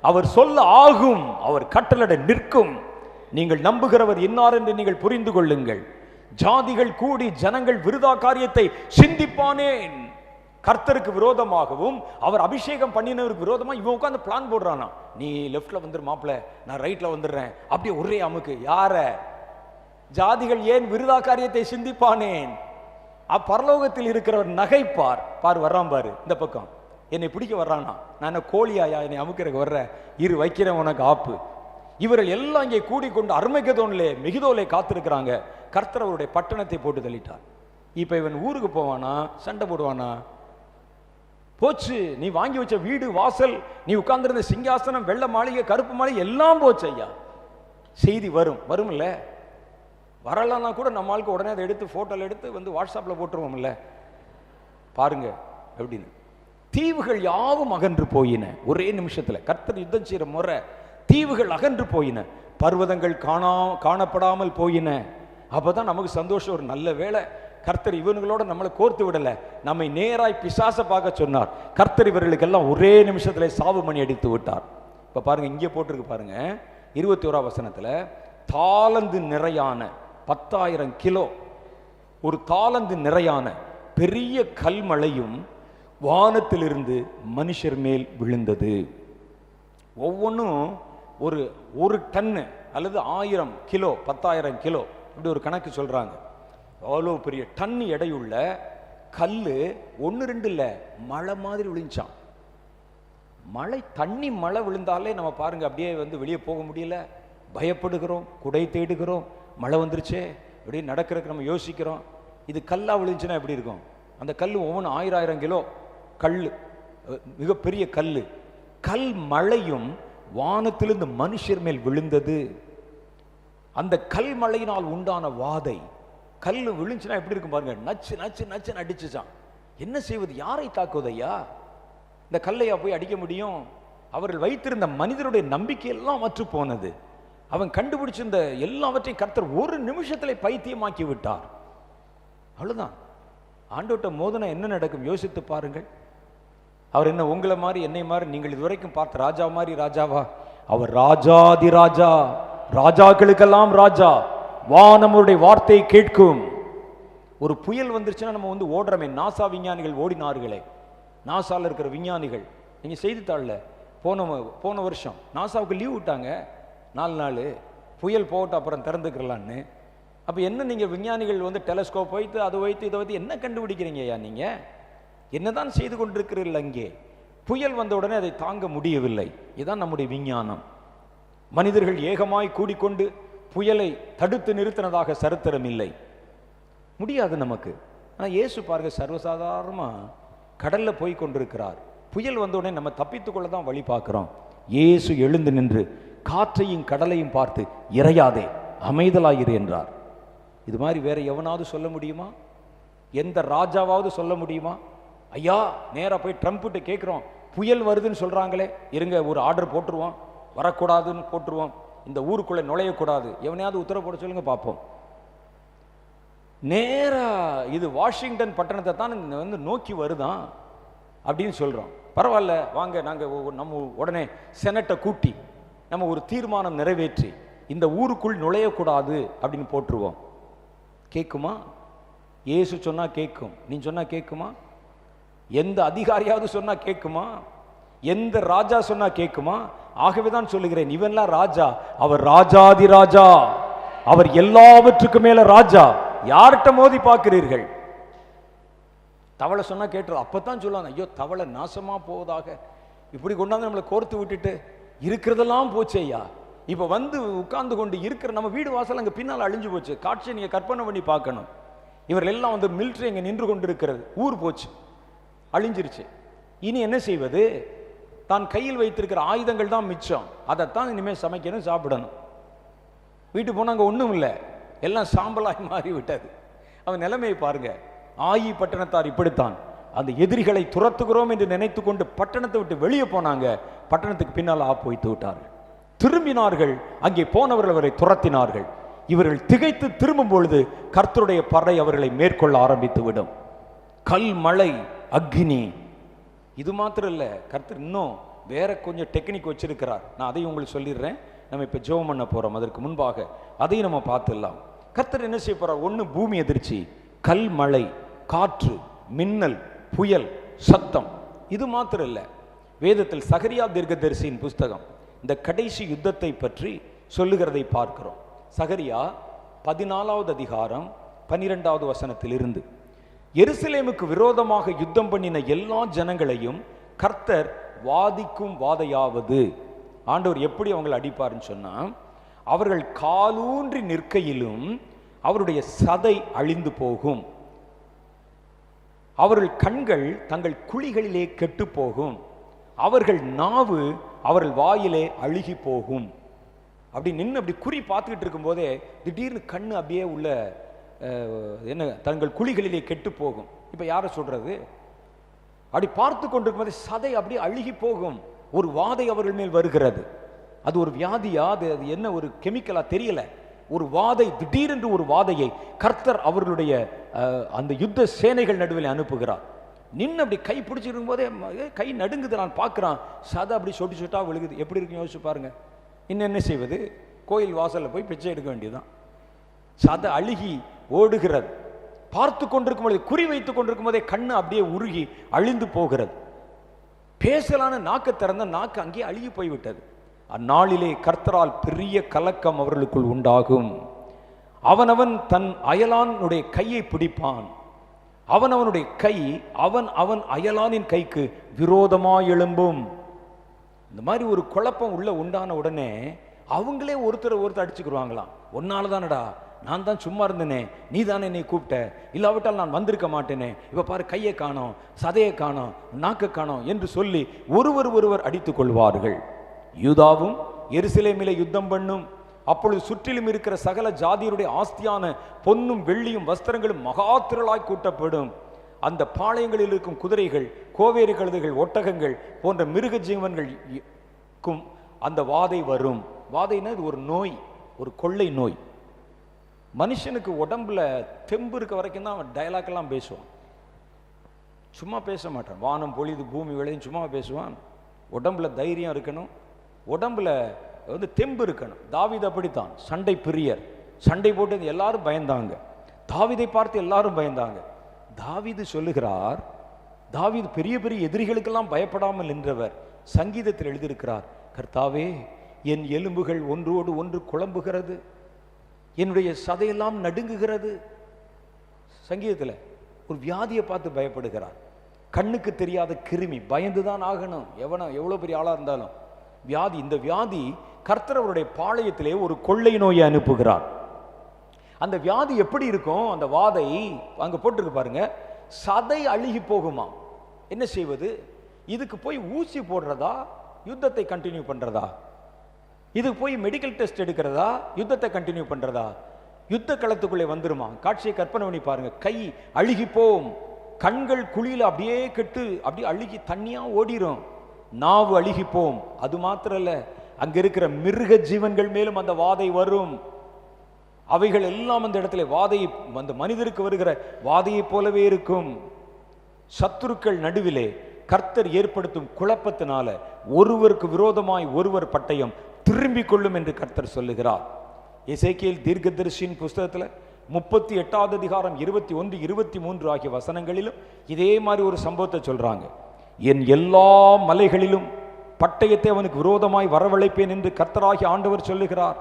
அவர் சொல்ல ஆகும், அவர் கட்டளை நிற்கும். நீங்கள் நம்புகிறவர் இன்னார் என்று நீங்கள் புரிந்து கொள்ளுங்கள். ஜாதிகள் கூடி ஜனங்கள் விருதா காரியத்தை சிந்திப்பானேன். கர்த்தருக்கு விரோதமாகவும் அவர் அபிஷேகம் பண்ணினவருக்கு விரோதமாக இவன் உட்கார்ந்து பிளான் போடுறானா, நீ லெப்ட்ல வந்துரு மாப்பிள்ள, நான் ரைட்ல வந்துடுறேன், அப்படியே ஒரே அமுக்கு. யார? ஜாதிகள் ஏன் விருதா காரியத்தை சிந்திப்பானேன்? பரலோகத்தில் இருக்கிறவர் நகைப்பார். பார் வர்றான் பாரு, இந்த பக்கம் என்னை பிடிக்க வர்றானா, நான் என்ன கோழியாயா என்னை அமுக்கிறக்கு வர்ற, இரு வைக்கிறேன் உனக்கு ஆப்பு. இவர்கள் எல்லாம் இங்கே கூடிக்கொண்டு அர்மகெதோனிலே மெகிதோலை காத்திருக்கிறாங்க. கர்த்தர் அவருடைய பட்டணத்தை போட்டு தள்ளிட்டார். இப்ப இவன் ஊருக்கு போவானா, சண்டை போடுவானா? போச்சு. நீ வாங்கி வச்ச வீடு வாசல், நீ உட்கார்ந்திருந்த சிங்காசனம், வெள்ளை மாளிகை, கருப்பு மாளிகை எல்லாம் போச்சு ஐயா. செய்தி வரும் இல்ல, வரலன்னா கூட நம்ம ஆளுக்கு உடனே அதை எடுத்து போட்டோல எடுத்து வந்து வாட்ஸ்அப்ல போட்டுருவோம்ல. பாருங்க எப்படின்னு. தீவுகள் யாவும் அகன்று போயின ஒரே நிமிஷத்துல. கர்த்தர் யுத்தம் செய்யற முறை, தீவுகள் அகன்று போயின, பர்வதங்கள் காணப்படாமல் போயின. அப்பதான் நமக்கு சந்தோஷம். ஒரு நல்ல வேளை கர்த்தர் இவங்களோட நம்மளை கோர்த்து விடல, நம்மை நேராய் பிசாச பார்க்க சொன்னார். கர்த்தர் இவர்களுக்கெல்லாம் ஒரே நிமிஷத்துல சாவு மணி அடித்து விட்டார். இப்ப பாருங்க, இங்கே போட்டிருக்கு பாருங்க 21ஆம் வசனத்துல, தாளந்து நிறையான 10,000 கிலோ, ஒரு தாளந்து நிறையான பெரிய கல்மழையும் வானத்திலிருந்து மனுஷர் மேல் விழுந்தது. ஒவ்வொன்றும் ஒரு டன்னு அல்லது 1000 கிலோ, 10,000 கிலோ, இப்படி ஒரு கணக்கு சொல்றாங்க. அவ்வளோ பெரிய டன் எடையுள்ள கல்லு 1-2 இல்லை, மழை மாதிரி விழுந்தான். மழை தண்ணி மழை விழுந்தாலே நம்ம பாருங்க அப்படியே வந்து வெளியே போக முடியல, பயப்படுகிறோம், குடை தேடுகிறோம், மழை வந்துருச்சே அப்படியே நடக்கிறதுக்கு நம்ம யோசிக்கிறோம். இது கல்லா விழுந்துச்சுன்னா எப்படி இருக்கும்? அந்த கல் ஒவ்வொன்று 1000 கிலோ கல், மிகப்பெரிய கல். கல் மழையும் வானத்திலிருந்து மனுஷர் மேல் விழுந்தது. அந்த கல் மழையினால் உண்டான வாதை, கல் விழுந்துச்சுன்னா எப்படி இருக்கும் பாருங்க, நச்சு நச்சு நச்சுன்னு அடிச்சுச்சான். என்ன செய்வது, யாரை தாக்குவதையா? இந்த கல்லையா போய் அடிக்க முடியும்? அவர்கள் வைத்திருந்த மனிதருடைய நம்பிக்கையெல்லாம் மற்று போனது. அவன் கண்டுபிடிச்சிருந்த எல்லாவற்றையும் கர்த்தர் ஒரு நிமிஷத்துல பைத்தியமாக்கி விட்டார். அவ்வளவுதான். ஆண்டவர்ட்ட மோதனா என்ன நடக்கும் யோசித்து பாருங்கள். அவர் என்ன உங்களை மாதிரி என்னை மாதிரி நீங்கள் இதுவரைக்கும் பார்த்த ராஜா மாதிரி ராஜாவா? அவர் ராஜாதி ராஜா, ராஜாக்களுக்கெல்லாம் ராஜா. வானமுடைய வார்த்தையை கேட்கும். ஒரு புயல் வந்துருச்சுன்னா நம்ம வந்து ஓடுறமே. நாசா விஞ்ஞானிகள் ஓடினார்களே, நாசால இருக்கிற விஞ்ஞானிகள், நீங்க செய்தித்தாள்ல போன வருஷம் நாசாவுக்கு லீவ் விட்டாங்க 4 நாள், புயல் போட்டு அப்புறம் திறந்துக்கலான்னு. அப்ப என்ன நீங்க விஞ்ஞானிகள் வந்து டெலஸ்கோப் வைத்து அதை வைத்து இதை வைத்து என்ன கண்டுபிடிக்கிறீங்க ஐயா? நீங்க என்னதான் செய்து கொண்டிருக்கிறீர்கள்? அங்கே புயல் வந்த உடனே அதை தாங்க முடியவில்லை. இதுதான் நம்முடைய விஞ்ஞானம். மனிதர்கள் ஏகமாய் கூடிக்கொண்டு புயலை தடுத்து நிறுத்தினதாக சரித்திரம் இல்லை. முடியாது நமக்கு. ஆனா இயேசு பாருங்க, சர்வசாதாரணமா கடல்ல போய் கொண்டிருக்கிறார். புயல் வந்த உடனே நம்ம தப்பித்துக் கொள்ள தான் வழி பார்க்கிறோம். இயேசு எழுந்து நின்று காற்றையும் கடலையும் பார்த்து இறையாதே, அமைதலாயிரு என்றார். இது மாதிரி வேற எவனாவது சொல்ல முடியுமா? எந்த ராஜாவாவது சொல்ல முடியுமா? ஐயா நேரா போய் ட்ரம்ப்கிட்ட கேட்கிறோம், புயல் வருதுன்னு சொல்றாங்களே, இருங்க ஒரு ஆர்டர் போட்டுருவோம், வரக்கூடாதுன்னு போட்டுருவோம், இந்த ஊருக்குள்ள நுழையக்கூடாது, எவனையாவது உத்தரவு போட சொல்லுங்க பார்ப்போம். நேரா இது வாஷிங்டன் பட்டணத்தை தான் வந்து நோக்கி வருதான் அப்படின்னு சொல்றோம். பரவாயில்ல வாங்க, நாங்க நம்ம உடனே செனட்டை கூட்டி நம்ம ஒரு தீர்மானம் நிறைவேற்றி இந்த ஊருக்குள் நுழையக்கூடாது அப்படின்னு போட்டுருவோம். கேட்குமா? இயேசு சொன்னா கேட்கும், நீ சொன்னா கேட்குமா? எந்த அதிகாரியாவது சொன்னா கேட்குமா? எந்த ராஜா சொன்னா கேட்குமா? ஆகவேதான் சொல்லுகிறேன், இவன்லாம் ராஜா, அவர் ராஜாதி ராஜா, அவர் எல்லாவற்றுக்கும் மேல ராஜா. யார்கிட்ட மோதி பார்க்கிறீர்கள்? தவளை சொன்னா கேட்டுரும். அப்பதான் சொல்லுவாங்க, ஐயோ தவளை நாசமா போவதாக, இப்படி கொண்டாந்து நம்மளை கோர்த்து விட்டுட்டு இருக்கிறதெல்லாம் போச்சு ஐயா. இப்ப வந்து உட்கார்ந்து கொண்டு இருக்கிற நம்ம வீடு வாசல் அங்க பின்னால் அழிஞ்சு போச்சு. காட்சியை நீங்க கற்பனை பண்ணி பார்க்கணும். இவர்கள் எல்லாம் வந்து மிலிட்டரி அங்க நின்று கொண்டு இருக்கிறது, ஊர் போச்சு, அழிஞ்சிருச்சு. இனி என்ன செய்வது? தான் கையில் வைத்திருக்கிற ஆயுதங்கள் தான் மிச்சம். அதைத்தான் இனிமேல் சமைக்கணும், சாப்பிடணும். வீட்டுக்கு போனா அங்க ஒண்ணும் இல்லை, எல்லாம் சாம்பலாய் மாறி விட்டது. அவன் நிலைமையை பாருங்க. ஆயி பட்டணத்தார் இப்படித்தான் அந்த எதிரிகளை துரத்துகிறோம் என்று நினைத்து கொண்டு பட்டணத்தை விட்டு வெளியே போனாங்க. பட்டணத்துக்கு பின்னால் வைத்து விட்டார்கள். திரும்பினார்கள், அங்கே போனவர்கள் அவரை துரத்தினார்கள். இவர்கள் திகைத்து திரும்பும் பொழுது கர்த்தருடைய படை அவர்களை மேற்கொள்ள ஆரம்பித்து விடும். கல் மழை அக்னி. இது மாத்திரம் இல்ல, கர்த்தர் இன்னும் வேற கொஞ்சம் டெக்னிக் வச்சிருக்கிறார். நான் அதையும் உங்களுக்கு சொல்லிடுறேன். நம்ம இப்ப ஜெபம் பண்ண போறோம். அதற்கு முன்பாக அதையும் நம்ம பார்த்துடலாம். கர்த்தர் என்ன செய்ய போறார்? ஒண்ணு பூமி எதிர்ச்சி, கல் மழை, காற்று, மின்னல், புயல், சத்தம். இது மாத்திரம் இல்ல, வேதத்தில் சகரியா தீர்க்கதரிசியின் புஸ்தகம் இந்த கடைசி யுத்தத்தை பற்றி சொல்லுகிறதை பார்க்கிறோம். சகரியா 14வது அதிகாரம் 12வது வசனத்தில் இருந்து, எருசலேமுக்கு விரோதமாக யுத்தம் பண்ணின எல்லா ஜனங்களையும் கர்த்தர் வாதிக்கும் வாதையாவது. ஆண்டவர் எப்படி அவங்களை அடிப்பார்னு சொன்னா, அவர்கள் காலூன்றி நிற்கையிலும் அவருடைய சதை அழிந்து போகும், அவர்கள் கண்கள் தங்கள் குழிகளிலே கெட்டு போகும், அவர்கள் நாவு அவர்கள் வாயிலே அழுகி போகும். அப்படி நின்று அப்படி குறி பார்த்துக்கிட்டு இருக்கும் போதே திடீர்னு கண்ணு அப்படியே உள்ள என்ன தங்கள் குழிகளிலே கெட்டு போகும். இப்ப யாரை சொல்றது? அப்படி பார்த்து கொண்டிருக்கும் போதே சதை அப்படியே அழுகி போகும். ஒரு வாதை அவர்கள் மேல் வருகிறது. அது ஒரு வியாதியா, அது என்ன ஒரு கெமிக்கலா தெரியல. ஒரு வாதை, திடீரென்று ஒரு வாதையை கர்த்தர் அவர்களுடைய அந்த யுத்த சேனைகள் நடுவில் அனுப்புகிறார். நின்று அப்படி கை பிடிச்சிருக்கும் போதே கை நடுங்குது. நான் பார்க்கிறான், சதை அப்படி சொட்டு சொட்டா விழுகுது. எப்படி இருக்குன்னு யோசிச்சு பாருங்க. இன்னும் என்ன செய்வது? கோயில் வாசல்ல போய் பிச்சை எடுக்க வேண்டியதுதான். சதை அழுகி ஓடுகிறது. பார்த்து கொண்டிருக்கும் போதே, குறி வைத்துக் கொண்டிருக்கும் போதே கண்ணு அப்படியே உருகி அழிந்து போகிறது. பேசலான நாக்கு திறந்த நாக்கு அங்கே அழுகி போய்விட்டது. அந்நாளிலே கர்த்தரால் பெரிய கலக்கம் அவர்களுக்குள் உண்டாகும். அவனவன் தன் அயலானுடைய கையை பிடிப்பான். அவனவனுடைய கை அவன் அவன் அயலானின் கைக்கு விரோதமாய் எழும்பும். இந்த மாதிரி ஒரு குழப்பம் உள்ள உண்டான உடனே அவங்களே ஒருத்தர் அடிச்சுக்கிடுவாங்களாம். ஒன்னாலதானடா நான் தான் சும்மா இருந்தேனே, நீ தானே என்னை கூப்பிட்ட, இல்லாவிட்டால் நான் வந்திருக்க மாட்டேனே, இப்ப பாரு கையை காணோம், சதையை காணோம், நாக்க காணோம் என்று சொல்லி ஒருவர் அடித்துக் கொள்வார்கள். யூதாவும் எருசலேமிலே யுத்தம் பண்ணும். அப்பொழுது சுற்றிலும் இருக்கிற சகல ஜாதியருடைய ஆஸ்தியான பொன்னும் வெள்ளியும் வஸ்திரங்களும் மகா திரளாய் கூட்டப்படும். அந்த பாளையங்களில் இருக்கும் குதிரைகள், கோவேறு கழுதைகள், ஒட்டகங்கள் போன்ற மிருக ஜீவன்களுக்கும் அந்த வாதை வரும். வாதைன்னா இது ஒரு நோய், ஒரு கொள்ளை நோய். மனுஷனுக்கு உடம்புல தெம்பு இருக்க வரைக்கும் தான் அவன் டயலாக் எல்லாம் பேசுவான், சும்மா பேச மாட்டான். வானம் பொழிது பூமி விளையும் சும்மா பேசுவான். உடம்புல தைரியம் இருக்கணும், உடம்புல தெம்பு இருக்கணும். தாவீது அப்படித்தான், சண்டை பிரியர். சண்டை போட்டு எல்லாரும் பயந்தாங்க, தாவீதை பார்த்து எல்லாரும் பயந்தாங்க. தாவீது சொல்லுகிறார், தாவீது பெரிய பெரிய எதிரிகளுக்கெல்லாம் பயப்படாமல் நின்றவர். சங்கீதத்தில் எழுதியிருக்கிறார், கர்த்தாவே என் எலும்புகள் ஒன்றோடு ஒன்று குழம்புகிறது, என்னுடைய சதையெல்லாம் நடுங்குகிறது. சங்கீதத்தில் ஒரு வியாதியை பார்த்து பயப்படுகிறார். கண்ணுக்கு தெரியாத கிருமி, பயந்துதான் ஆகணும், எவ்வளவு பெரிய ஆளா இருந்தாலும். வியாதி, இந்த வியாதி கர்த்தர் அவருடைய பாளையத்திலே ஒரு கொள்ளை நோயை அனுப்புகிறார். அந்த வியாதி எப்படி இருக்கும்? அந்த வாதை அங்க போட்டிருக்கு பாருங்க, சதை அழுகி போகுமா. என்ன செய்வது? இதுக்கு போய் ஊசி போடுறதா, யுத்தத்தை கண்டினியூ பண்றதா? இதுக்கு போய் மெடிக்கல் டெஸ்ட் எடுக்கிறதா, யுத்தத்தை கண்டினியூ பண்றதா? யுத்த களத்துக்குள்ளே வந்துருமா? காட்சியை கற்பனை பண்ணி பாருங்க. கை அழுகி போம், கண்கள் குழியில அப்படியே கெட்டு அப்படியே அழுகி தண்ணியா ஓடிரும், நாவு அழுகி போம். அது மாத்திரம் இல்ல, அங்க இருக்கிற மிருக ஜீவன்கள் மேலும் அந்த வாதை வரும். அவைகள் எல்லாம் அந்த இடத்துல வாதை, அந்த மனிதருக்கு வருகிற வாதையை போலவே இருக்கும். சத்துருக்கள் நடுவிலே கர்த்தர் ஏற்படுத்தும் குழப்பத்தினால ஒருவருக்கு விரோதமாய் ஒருவர் பட்டயம் திரும்பிக் கொள்ளும் என்று கர்த்தர் சொல்லுகிறார். எசேக்கியேல் தீர்க்கதரிசியின் புஸ்தகத்தில் 38வது அதிகாரம் 21, 23 ஆகிய வசனங்களிலும் இதே மாதிரி ஒரு சம்பவத்தை சொல்றாங்க. என் எல்லா மலைகளிலும் பட்டயத்தை அவனுக்கு விரோதமாய் வரவழைப்பேன் என்று கர்த்தராகிய ஆண்டவர் சொல்லுகிறார்.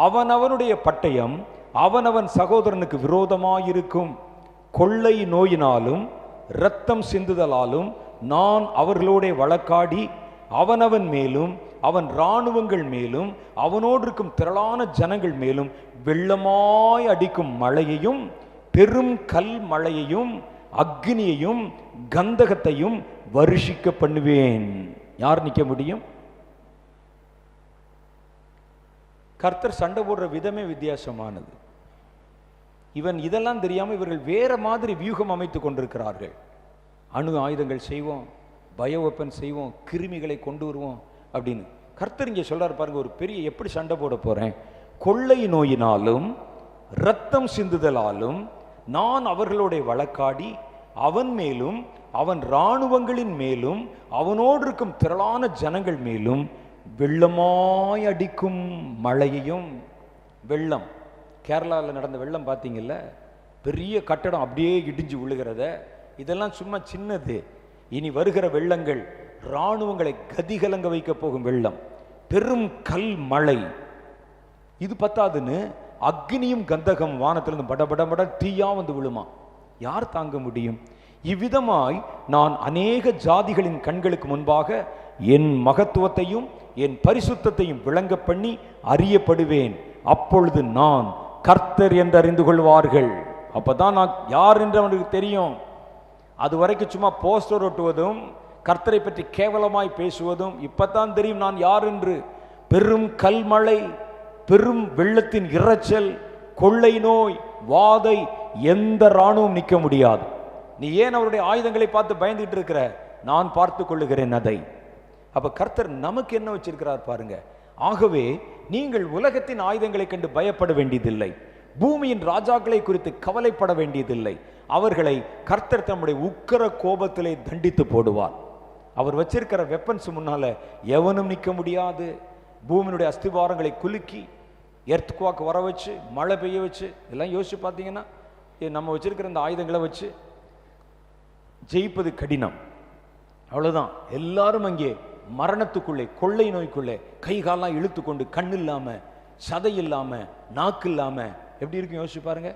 அவனவனுடைய பட்டயம் அவனவன் சகோதரனுக்கு விரோதமாயிருக்கும். கொள்ளை நோயினாலும் இரத்தம் சிந்துதலாலும் நான் அவர்களோட வழக்காடி அவனவன் மேலும் அவன் இராணுவங்கள் மேலும் அவனோடு இருக்கும் திரளான ஜனங்கள் மேலும் வெள்ளமாய் அடிக்கும் மழையையும் பெரும் கல் மழையையும் அக்னியையும் கந்தகத்தையும் வருஷிக்க பண்ணுவேன். யார் நிற்க முடியும்? கர்த்தர் சண்டை போடுற விதமே வித்தியாசமானது. இவன் இதெல்லாம் தெரியாம இவர்கள் வேற மாதிரி வியூகம் அமைத்துக் கொண்டிருக்கிறார்கள். அணு ஆயுதங்கள் செய்வோம், பயோ வெப்பன் செய்வோம், கிருமிகளை கொண்டு வருவோம் அப்படின்னு. கர்த்தர் இங்கே சொல்றாரு பாருங்க, ஒரு பெரிய எப்படி சண்டை போட போறேன், கொள்ளை நோயினாலும் இரத்தம் சிந்துதலாலும் நான் அவர்களோட வழக்காடி அவன் மேலும் அவன் இராணுவங்களின் மேலும் அவனோடு இருக்கும் திரளான ஜனங்கள் மேலும் வெள்ளமாய் அடிக்கும் மழையையும். வெள்ளம், கேரளாவில் நடந்த வெள்ளம் பார்த்தீங்கல்ல, பெரிய கட்டடம் அப்படியே இடிஞ்சு விழுகிறத, இதெல்லாம் சும்மா சின்னது. இனி வருகிற வெள்ளங்கள் இராணுவங்களை கதிகலங்க வைக்க போகும் வெள்ளம், பெரும் கல் மழை. இது பத்தாதுன்னு அக்னியும் கந்தகம் வானத்திலிருந்து படபட தீயா வந்து விழுமா. யார் தாங்க முடியும்? இவ்விதமாய் நான் அநேக ஜாதிகளின் கண்களுக்கு முன்பாக என் மகத்துவத்தையும் என் பரிசுத்தத்தையும் விளங்க பண்ணி அறியப்படுவேன். அப்பொழுது நான் கர்த்தர் என்று அறிந்து கொள்வார்கள். அப்பதான் நான் யார் என்று அவனுக்கு தெரியும். அது வரைக்கும் சும்மா போஸ்டர் ஒட்டுவதும் கர்த்தரை பற்றி கேவலமாய் பேசுவதும் இப்பதான் தெரியும் நான் யார் என்று. பெரும் கல்மழை, பெரும் வெள்ளத்தின் இரைச்சல், கொள்ளை நோய், வாதை, எந்த இராணுவம் நிற்க முடியாது. நீ ஏன் அவருடைய ஆயுதங்களை பார்த்து பயந்துட்டு இருக்கிற? நான் பார்த்து கொள்ளுகிறேன் அதை. அப்ப கர்த்தர் நமக்கு என்ன வச்சிருக்கிறார் பாருங்க. ஆகவே நீங்கள் உலகத்தின் ஆயுதங்களை கண்டு பயப்பட வேண்டியதில்லை, பூமியின் ராஜாக்களை குறித்து கவலைப்பட வேண்டியதில்லை. அவர்களை கர்த்தர் தம்முடைய உக்கிர கோபத்திலே தண்டித்து போடுவார். அவர் வச்சிருக்கிற வெப்பன்ஸ் முன்னால எவனும் நிற்க முடியாது. பூமியினுடைய அஸ்திவாரங்களை குலுக்கி எர்த்குவாக் வர வச்சு மழை பெய்ய வச்சு இதெல்லாம் யோசிச்சு பார்த்தீங்கன்னா நம்ம வச்சிருக்கிற இந்த ஆயுதங்களை வச்சு ஜெயிப்பது கடினம். அவ்வளவுதான். எல்லாரும் அங்கே மரணத்துக்குள்ளே, கொள்ளை நோய்க்குள்ளே கை காலெல்லாம் இழுத்து கொண்டு, கண் இல்லாம, சதை இல்லாம, நாக்கு இல்லாம எப்படி இருக்கும் யோசிச்சு பாருங்க.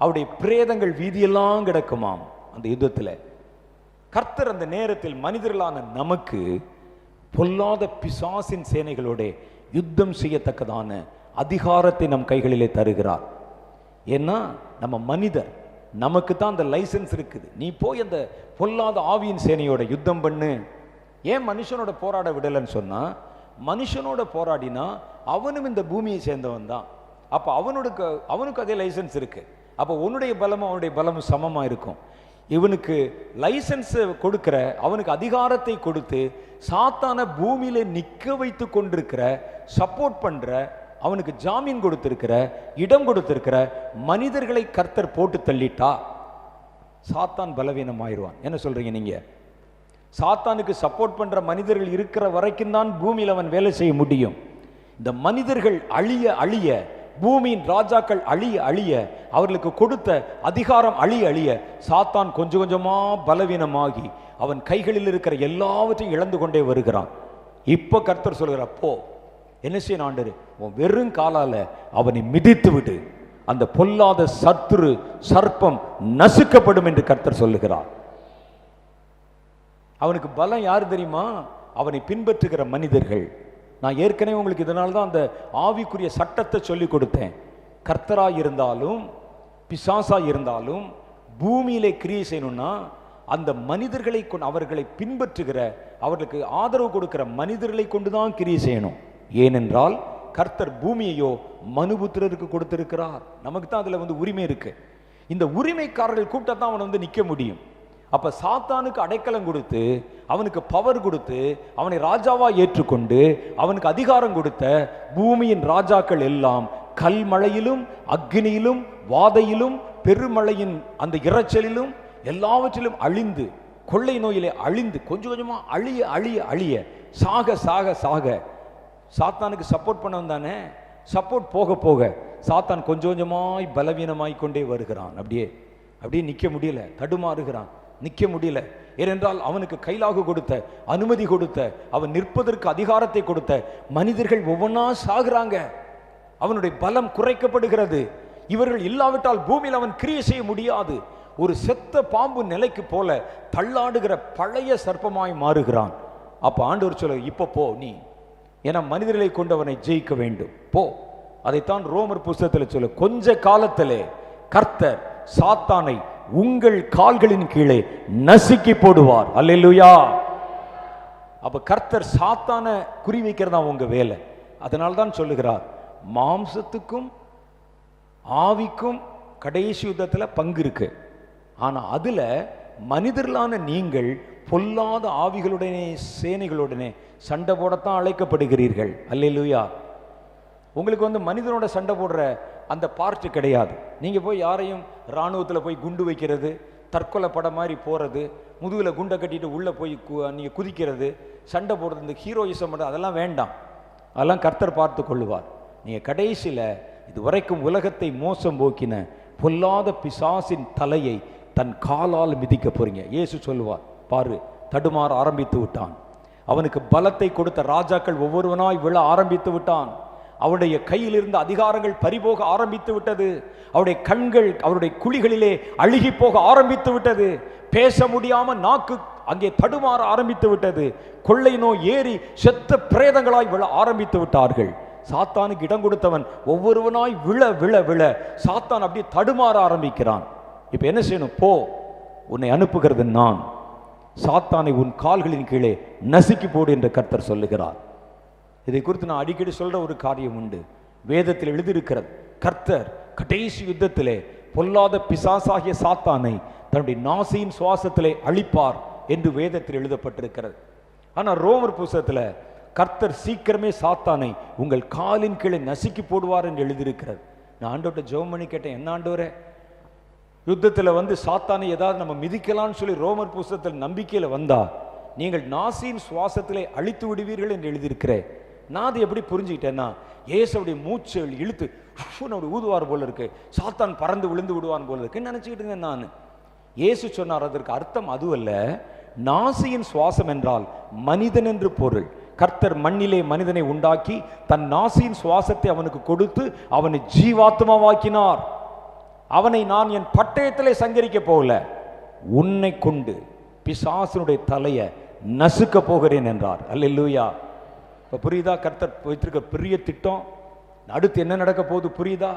அவருடைய பிரேதங்கள் வீதியெல்லாம் கிடக்குமாம் அந்த யுத்தத்தில். கர்த்தர் அந்த நேரத்தில் மனிதர்களான நமக்கு பொல்லாத பிசாசின் சேனைகளோட யுத்தம் செய்யத்தக்கதான அதிகாரத்தை நம் கைகளிலே தருகிறார். ஏன்னா நம்ம மனிதர், நமக்கு தான் அந்த லைசன்ஸ் இருக்குது. நீ போய் அந்த பொல்லாத ஆவியின் சேனையோட யுத்தம் பண்ணு. ஏன் மனுஷனோட போராட விடலைன்னு சொன்னா, மனுஷனோட போராடினா அவனும் இந்த பூமியை சேர்ந்தவன் தான். அப்ப அவனுக்கு அதே லைசன்ஸ் இருக்கு. அப்ப உன்னுடைய பலமும் அவனுடைய பலமும் சமமா இருக்கும். இவனுக்கு லைசன்ஸ் கொடுக்கிற, அவனுக்கு அதிகாரத்தை கொடுத்து சாத்தான பூமியில நிக்க வைத்து கொண்டிருக்கிற, சப்போர்ட் பண்ற, அவனுக்கு ஜாமீன் கொடுத்திருக்கிற, இடம் கொடுத்திருக்கிற மனிதர்களை கர்த்தர் போட்டு தள்ளிட்டா சாத்தான் பலவீனம் ஆயிடுவான். என்ன சொல்றீங்க நீங்க? சாத்தானுக்கு சப்போர்ட் பண்ற மனிதர்கள் இருக்கிற வரைக்கும் தான் பூமியில் அவன் வேலை செய்ய முடியும். இந்த மனிதர்கள் அழிய அழிய, பூமியின் ராஜாக்கள் அழிய அழிய, அவர்களுக்கு கொடுத்த அதிகாரம் அழிய அழிய, சாத்தான் கொஞ்சம் கொஞ்சமா பலவீனமாகி அவன் கைகளில் இருக்கிற எல்லாவற்றையும் இழந்து கொண்டே வருகிறான். இப்ப கர்த்தர் சொல்கிறார், அப்போ என்ன செய்ய ஆண்டவரே, உன் வெறும் காலால அவனை மிதித்து விடு, அந்த பொல்லாத சத்துரு சர்ப்பம் நசுக்கப்படும் என்று கர்த்தர் சொல்லுகிறார். அவனுக்கு பலம் யாரு தெரியுமா? அவனை பின்பற்றுகிற மனிதர்கள். நான் ஏற்கனவே உங்களுக்கு இதனால தான் அந்த ஆவிக்குரிய சட்டத்தை சொல்லி கொடுத்தேன். கர்த்தராய் இருந்தாலும் பிசாசாய் இருந்தாலும் பூமியிலே கிரியை செய்யணும்னா அந்த மனிதர்களை கொண்டு, அவர்களை பின்பற்றுகிற, அவர்களுக்கு ஆதரவு கொடுக்கிற மனிதர்களை கொண்டுதான் கிரியை செய்யணும். ஏனென்றால் கர்த்தர் பூமியையோ மனுபுத்திரருக்கு கொடுத்திருக்கிறார். நமக்கு தான் அதுல உரிமை இருக்கு. இந்த உரிமைக்காரர்கள் கூப்பிட்டா தான் அவன் நிக்க முடியும். அப்ப சாத்தானுக்கு அடைக்கலம் கொடுத்து, அவனுக்கு பவர் கொடுத்து, அவனை ராஜாவா ஏற்றுக்கொண்டு, அவனுக்கு அதிகாரம் கொடுத்த பூமியின் ராஜாக்கள் எல்லாம் கல்மழையிலும் அக்னியிலும் வாதையிலும் பெருமழையின் அந்த இரைச்சலிலும் எல்லாவற்றிலும் அழிந்து, கொள்ளை நோயிலே அழிந்து, கொஞ்சம் கொஞ்சமா அழிய அழிய அழிய, சாக சாக சாக, சாத்தானுக்கு சப்போர்ட் பண்ண தானே, சப்போர்ட் போக போக சாத்தான் கொஞ்சம் கொஞ்சமாய் பலவீனமாய் கொண்டே வருகிறான். அப்படியே நிக்க முடியல, தடுமாறுகிறான், நிக்க முடியல. ஏனென்றால் அவனுக்கு கைலாகு கொடுத்த, அனுமதி கொடுத்த, அவன் நிற்பதற்கு அதிகாரத்தை கொடுத்த மனிதர்கள் ஒவ்வொன்றா சாகுறாங்க. அவனுடைய பலம் குறைக்கப்படுகிறது. இவர்கள் இல்லாவிட்டால் பூமியில் அவன் கிரியை செய்ய முடியாது. ஒரு செத்த பாம்பு நிலைக்கு போல தள்ளாடுகிற பழைய சர்ப்பமாய் மாறுகிறான். அப்ப ஆண்டவர் சொல்ல, இப்ப போ நீ, ஏன்னா மனிதர்களை கொண்டு அவனை ஜெயிக்க வேண்டும், போ. அதைத்தான் ரோமர் புஸ்தகத்தில் சொல்ல, கொஞ்ச காலத்திலே கர்த்தர் சாத்தானை உங்கள் கால்களின் கீழே நசுக்கி போடுவார். அல்லேலூயா. அப்ப கர்த்தர் சாத்தான குறி வைக்கிறதா உங்க வேலை. அதனால தான் சொல்லுகிறார், மாம்சத்துக்கும் ஆவிக்கும் கடைசி யுத்தத்துல பங்கு இருக்கு. ஆனா அதுல மனிதர்களான நீங்கள் பொல்லாத ஆவிகளுடனே சேனைகளுடனே சண்டை போடத்தான் அழைக்கப்படுகிறீர்கள். அல்லேலூயா. உங்களுக்கு மனிதனோட சண்டை போடுற அந்த பார்ட் கிடையாது. நீங்க போய் யாரையும் இராணுவத்தில் போய் குண்டு வைக்கிறது, தற்கொலை படம் மாதிரி போறது, முதுகுல குண்டை கட்டிட்டு உள்ள போய் நீங்க குதிக்கிறது, சண்டை போடுறது, இந்த ஹீரோயிசம் பண்றது, அதெல்லாம் வேண்டாம். அதெல்லாம் கர்த்தர் பார்த்து கொள்ளுவார். நீங்க கடைசியில இதுவரைக்கும் உலகத்தை மோசம் போக்கின பொல்லாத பிசாசின் தலையை தன் காலால் மிதிக்க போறீங்க. இயேசு சொல்லுவார், பாரு தடுமாற ஆரம்பித்து விட்டான். அவனுக்கு பலத்தை கொடுத்த ராஜாக்கள் ஒவ்வொருவனாய் விழ ஆரம்பித்து விட்டான். அவருடைய கையில் இருந்த அதிகாரங்கள் பறிபோக ஆரம்பித்து விட்டது. அவருடைய கண்கள் அவருடைய குழிகளிலே அழுகி போக ஆரம்பித்து விட்டது. பேச முடியாம நாக்கு அங்கே தடுமாற ஆரம்பித்து விட்டது. கொள்ளை நோய் ஏறி செத்த பிரேதங்களாய் விழ ஆரம்பித்து விட்டார்கள். சாத்தானுக்கு இடம் கொடுத்தவன் ஒவ்வொருவனாய் விழ விழ விழ சாத்தான் அப்படியே தடுமாற ஆரம்பிக்கிறான். இப்ப என்ன செய்யணும்? போ, உன்னை அனுப்புகிறது நான். சாத்தானை உன் கால்களின் கீழே நசுக்கி போடு என்று கர்த்தர் சொல்லுகிறார். இதை குறித்து நான் அடிக்கடி சொல்ற ஒரு காரியம் உண்டு. வேதத்தில் எழுதியிருக்கிறது, கர்த்தர் கடைசி யுத்தத்திலே பொல்லாத பிசாசாகிய சாத்தானை தன்னுடைய நாசியின் சுவாசத்திலே அழிப்பார் என்று வேதத்தில் எழுதப்பட்டிருக்கிறது. ஆனா ரோமர் புஸ்தகத்துல கர்த்தர் சீக்கிரமே சாத்தானை உங்கள் காலின் கீழே நசுக்கி போடுவார் என்று எழுதியிருக்கிறது. நான் ஆண்டவர்கிட்ட ஜெபம் பண்ணி கேட்டேன், என்ன ஆண்டவரே, யுத்தத்தில் சாத்தானை ஏதாவது நம்ம மிதிக்கலாம்னு சொல்லி ரோமர் புஸ்தகத்தில் நம்பிக்கையில வந்தா நீங்கள் நாசியின் சுவாசத்திலே அழித்து விடுவீர்கள் என்று எழுதியிருக்கிறேன். நான் அதை எப்படி புரிஞ்சுக்கிட்டேன்னா, ஏசுடைய மூச்சு இழுத்து ஊதுவார் போல இருக்கு, சாத்தான் பறந்து விழுந்து விடுவான் போல இருக்கு நினைச்சுக்கிட்டு இருந்தேன் நான். இயேசு சொன்னார், அதற்கு அர்த்தம் அதுவல்ல. நாசியின் சுவாசம் என்றால் மனிதன் என்று பொருள். கர்த்தர் மண்ணிலே மனிதனை உண்டாக்கி தன் நாசியின் சுவாசத்தை அவனுக்கு கொடுத்து அவனை ஜீவாத்மாவாக்கினார். அவனை நான் என் பட்டயத்திலே சங்கரிக்க போகல, உன்னை கொண்டு பிசாசனுடைய தலையை நசுக்க போகிறேன் என்றார். அல்லேலூயா. இப்ப புரியுதா கர்த்தர் வைத்திருக்க பெரிய திட்டம்? அடுத்து என்ன நடக்க போகுது புரியுதா?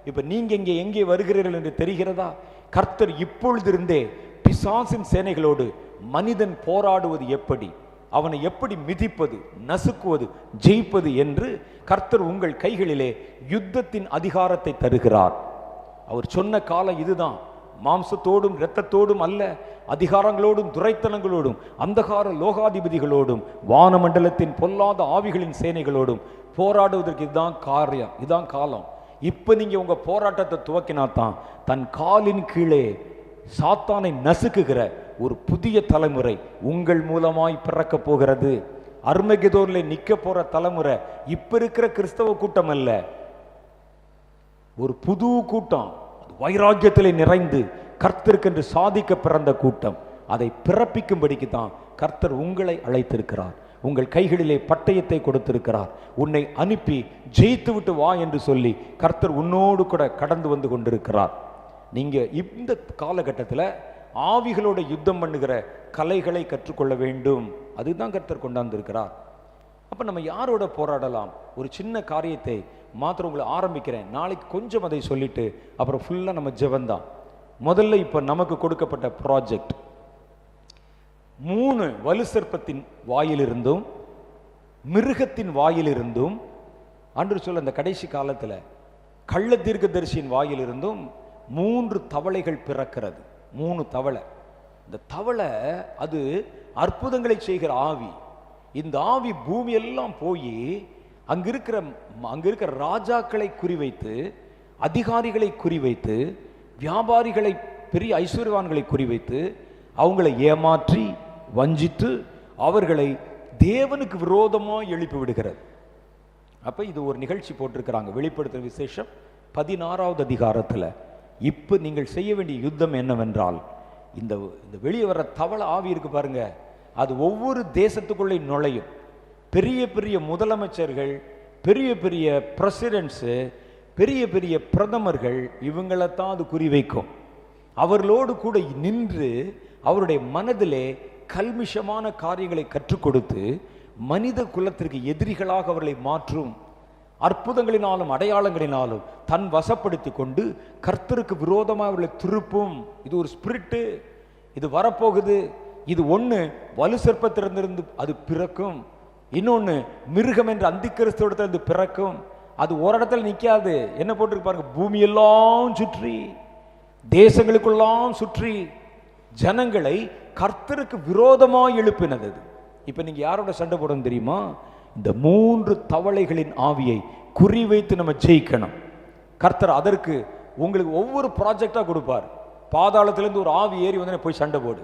இப்ப நீங்க இங்கே எங்கே வருகிறீர்கள் என்று தெரிகிறதா? கர்த்தர் இப்பொழுதிருந்தே பிசாசின் சேனைகளோடு மனிதன் போராடுவது எப்படி, அவனை எப்படி மிதிப்பது, நசுக்குவது, ஜெயிப்பது என்று கர்த்தர் உங்கள் கைகளிலே யுத்தத்தின் அதிகாரத்தை தருகிறார். அவர் சொன்ன காலம் இதுதான். மாம்சத்தோடும் இரத்தத்தோடும் அல்ல, அதிகாரங்களோடும் துரைத்தனங்களோடும் அந்தகார லோகாதிபதிகளோடும் வானமண்டலத்தின் பொல்லாத ஆவிகளின் சேனைகளோடும் போராடுவதற்கு இதுதான் காரியம், இதுதான் காலம். இப்ப நீங்க உங்க போராட்டத்தை துவக்கினாதான் தன் காலின் கீழே சாத்தானை நசுக்குகிற ஒரு புதிய தலைமுறை உங்கள் மூலமாய் பிறக்க போகிறது. அர்மகெதோன்ல நிக்க போற தலைமுறை இப்ப இருக்கிற கிறிஸ்தவ கூட்டம் அல்ல, ஒரு புது கூட்டம், வைராக்கியத்திலே நிறைந்து கர்த்தருக்கென்று சாதிக்க பிறந்த கூட்டம். அதை பிறப்பிக்கும்படிக்கு தான் கர்த்தர் உங்களை அழைத்திருக்கிறார். உங்கள் கைகளிலே பட்டயத்தை கொடுத்திருக்கிறார். உன்னை அனுப்பி ஜெயித்து விட்டு வா என்று சொல்லி கர்த்தர் உன்னோடு கூட கடந்து வந்து கொண்டிருக்கிறார். நீங்க இந்த காலகட்டத்தில் ஆவிகளோட யுத்தம் பண்ணுகிற கலைகளை கற்றுக்கொள்ள வேண்டும். அதுதான் கர்த்தர் கொண்டாந்திருக்கிறார். அப்ப நம்ம யாரோட போராடலாம்? ஒரு சின்ன காரியத்தை மாத்திரம் உங்களை ஆரம்பிக்கிறேன். நாளைக்கு கொஞ்சம் அதை சொல்லிட்டு அப்புறம் ஃபுல்லா நம்ம ஜெபந்தான். முதல்ல இப்ப நமக்கு கொடுக்கப்பட்ட ப்ராஜெக்ட் 3 வலு சர்ப்பத்தின் வாயிலிருந்தும் மிருகத்தின் வாயிலிருந்தும், அன்று சொல்ல அந்த கடைசி காலத்துல கள்ள தீர்க்கதரிசியின் வாயிலிருந்தும் 3 தவளைகள் பிறக்கிறது. 3 தவளை. இந்த தவளை அது அற்புதங்களை செய்கிற ஆவி. இந்த ஆவி பூமி எல்லாம் போய் அங்க இருக்கிற ராஜாக்களை குறிவைத்து, அதிகாரிகளை குறிவைத்து, வியாபாரிகளை, பெரிய ஐஸ்வர்யவான்களை குறிவைத்து அவங்களை ஏமாற்றி வஞ்சித்து அவர்களை தேவனுக்கு விரோதமாக எழுப்பி விடுகிறது. அப்ப இது ஒரு நிகழ்ச்சி போட்டிருக்கிறாங்க, வெளிப்படுத்தும் விசேஷம் 16வது அதிகாரத்தில். இப்ப நீங்கள் செய்ய வேண்டிய யுத்தம் என்னவென்றால், இந்த வெளியே வர்ற தவளை ஆவி இருக்கு பாருங்க, அது ஒவ்வொரு தேசத்துக்குள்ளே நுழையும். பெரிய பெரிய முதலமைச்சர்கள், பெரிய பெரிய பிரசிடென்ட்ஸு, பெரிய பெரிய பிரதமர்கள், இவங்களைத்தான் அது குறிவைக்கும். அவர்களோடு கூட நின்று அவருடைய மனதிலே கல்மிஷமான காரியங்களை கற்றுக் கொடுத்து மனித குலத்திற்கு எதிரிகளாக அவர்களை மாற்றும். அற்புதங்களினாலும் அடையாளங்களினாலும் தன் வசப்படுத்தி கொண்டு கர்த்தருக்கு விரோதமாக அவர்களை திருப்பும். இது ஒரு ஸ்பிரிட்டு, இது வரப்போகுது. இது ஒன்று வலு சர்ப்பத்திலிருந்து அது பிறக்கும், இன்னொன்று மிருகம் என்ற அந்திக்கிறிஸ்துவிடத்திலிருந்து பிறக்கும். அது ஒரு இடத்துல நிற்காது. என்ன போட்டிருக்கு பாருங்க, பூமியெல்லாம் சுற்றி, தேசங்களுக்குள்ளாம் சுற்றி ஜனங்களை கர்த்தருக்கு விரோதமாக எழுப்பினது. இப்ப நீங்க யாரோட சண்டை போடணும் தெரியுமா? இந்த 3 தவளைகளின் ஆவியை குறிவைத்து நம்ம ஜெயிக்கணும். கர்த்தர் அதற்கு உங்களுக்கு ஒவ்வொரு ப்ராஜெக்டா கொடுப்பார். பாதாளத்திலிருந்து ஒரு ஆவி ஏறி வந்து போய் சண்டை போடு.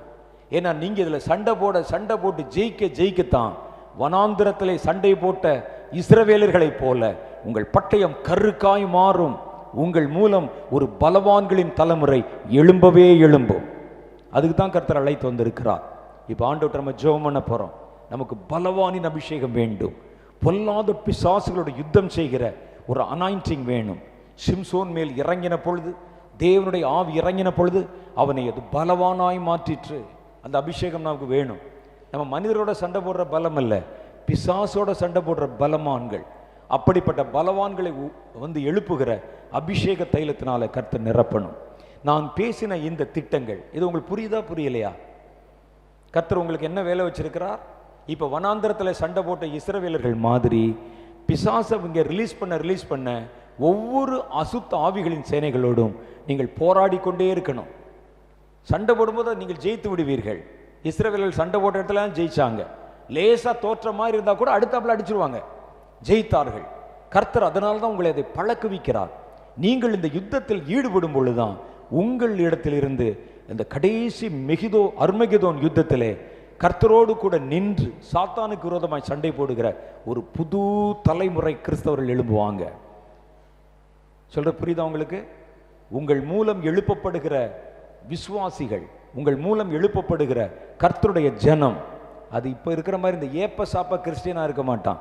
ஏன்னா நீங்க இதுல சண்டை போட்டு ஜெயிக்கத்தான் வனாந்திரத்திலே சண்டை போட்ட இஸ்ரவேலர்களைப் போல உங்கள் பட்டயம் கருக்காய் மாறும். உங்கள் மூலம் ஒரு பலவான்களின் தலைமுறை எழும்பவே எழும்பும். அதுக்கு தான் கர்த்தர் அழைத்து வந்திருக்கிறார். இப்போ ஆண்டவர்கிட்ட நம்ம ஜெபம் பண்ண போறோம். நமக்கு பலவானின் அபிஷேகம் வேண்டும். பொல்லாத பிசாசுகளோட யுத்தம் செய்கிற ஒரு அனாயிண்டிங் வேணும். சிம்சோன் மேல் இறங்கின பொழுது, தேவனுடைய ஆவி இறங்கின பொழுது அவனை அது பலவானாய் மாற்றிற்று. அந்த அபிஷேகம் நமக்கு வேணும். நம்ம மனிதரோட சண்டை போடுற பலம் அல்ல, பிசாசோட சண்டை போடுற பலமான்கள். அப்படிப்பட்ட பலவான்களை வந்து எழுப்புகிற அபிஷேக தைலத்தினால கர்த்தர் நிரப்பணும். நான் பேசின இந்த திட்டங்கள், இது உங்களுக்கு புரியுதா புரியலையா? கர்த்தர் உங்களுக்கு என்ன வேலை வச்சிருக்கிறார்? இப்ப வனாந்திரத்தில் சண்டை போட்ட இஸ்ரவேலர்கள் மாதிரி பிசாசை இங்க ரிலீஸ் பண்ண ஒவ்வொரு அசுத்த ஆவிகளின் சேனைகளோடும் நீங்கள் போராடி கொண்டே இருக்கணும். சண்டை போடும்போது நீங்கள் ஜெயித்து விடுவீர்கள். இஸ்ரவேலர்கள் சண்டை போட்ட இடத்துல ஜெயிச்சாங்க. லேசா தோற்ற மாதிரி இருந்தா கூட அடுத்தாப்புல அடிச்சிருவாங்க, ஜெயித்தார்கள். கர்த்தர் அதனால தான் உங்களை அதை பழக்குவிக்கிறார். நீங்கள் இந்த யுத்தத்தில் ஈடுபடும் பொழுதுதான் உங்கள் இடத்தில் இருந்து இந்த கடைசி அர்மகெதோன் யுத்தத்திலே கர்த்தரோடு கூட நின்று சாத்தானுக்கு விரோதமாய் சண்டை போடுகிற ஒரு புது தலைமுறை கிறிஸ்தவர்கள் எழும்புவாங்க. சொல்ற புரியுதா உங்களுக்கு? உங்கள் மூலம் எழுப்பப்படுகிற விசுவாசிகள், உங்கள் மூலம் எழுப்பப்படுகிற கர்த்தருடைய ஜனம், அது இப்ப இருக்கிற மாதிரி இந்த ஏப்ப சாப்ப கிறிஸ்டியனா இருக்க மாட்டான்.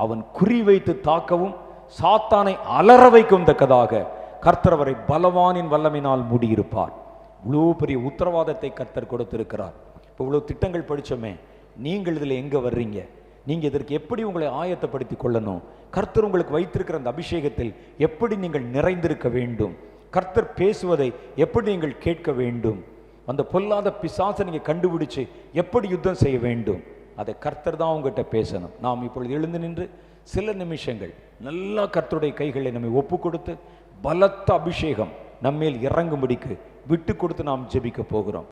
அவன் குறி வைத்து தாக்கவும் சாத்தானை அலற வைக்கும் தக்கதாக கர்த்தர் அவரை பலவானின் வல்லமையினால் மூடியிருப்பார். இவ்வளவு பெரிய உத்தரவாதத்தை கர்த்தர் கொடுத்திருக்கிறார். இப்போ இவ்வளவு திட்டங்கள் படிச்சோமே, நீங்கள் இதுல எங்க வர்றீங்க? நீங்கள் இதற்கு எப்படி உங்களை ஆயத்தப்படுத்தி கொள்ளணும், கர்த்தர் உங்களுக்கு வைத்திருக்கிற அந்த அபிஷேகத்தில் எப்படி நீங்கள் நிறைந்திருக்க வேண்டும், கர்த்தர் பேசுவதை எப்படி நீங்கள் கேட்க வேண்டும், அந்த பொல்லாத பிசாசை நீங்கள் கண்டுபிடிச்சு எப்படி யுத்தம் செய்ய வேண்டும், அதை கர்த்தர் தான் உங்ககிட்ட பேசணும். நாம் இப்பொழுது எழுந்து நின்று சில நிமிஷங்கள் நல்லா கர்த்தருடைய கைகளை நம்மை ஒப்பு கொடுத்து பலத்த அபிஷேகம் நம்மேல் இறங்கும்படிக்கு விட்டு கொடுத்து நாம் ஜெபிக்க போகிறோம்.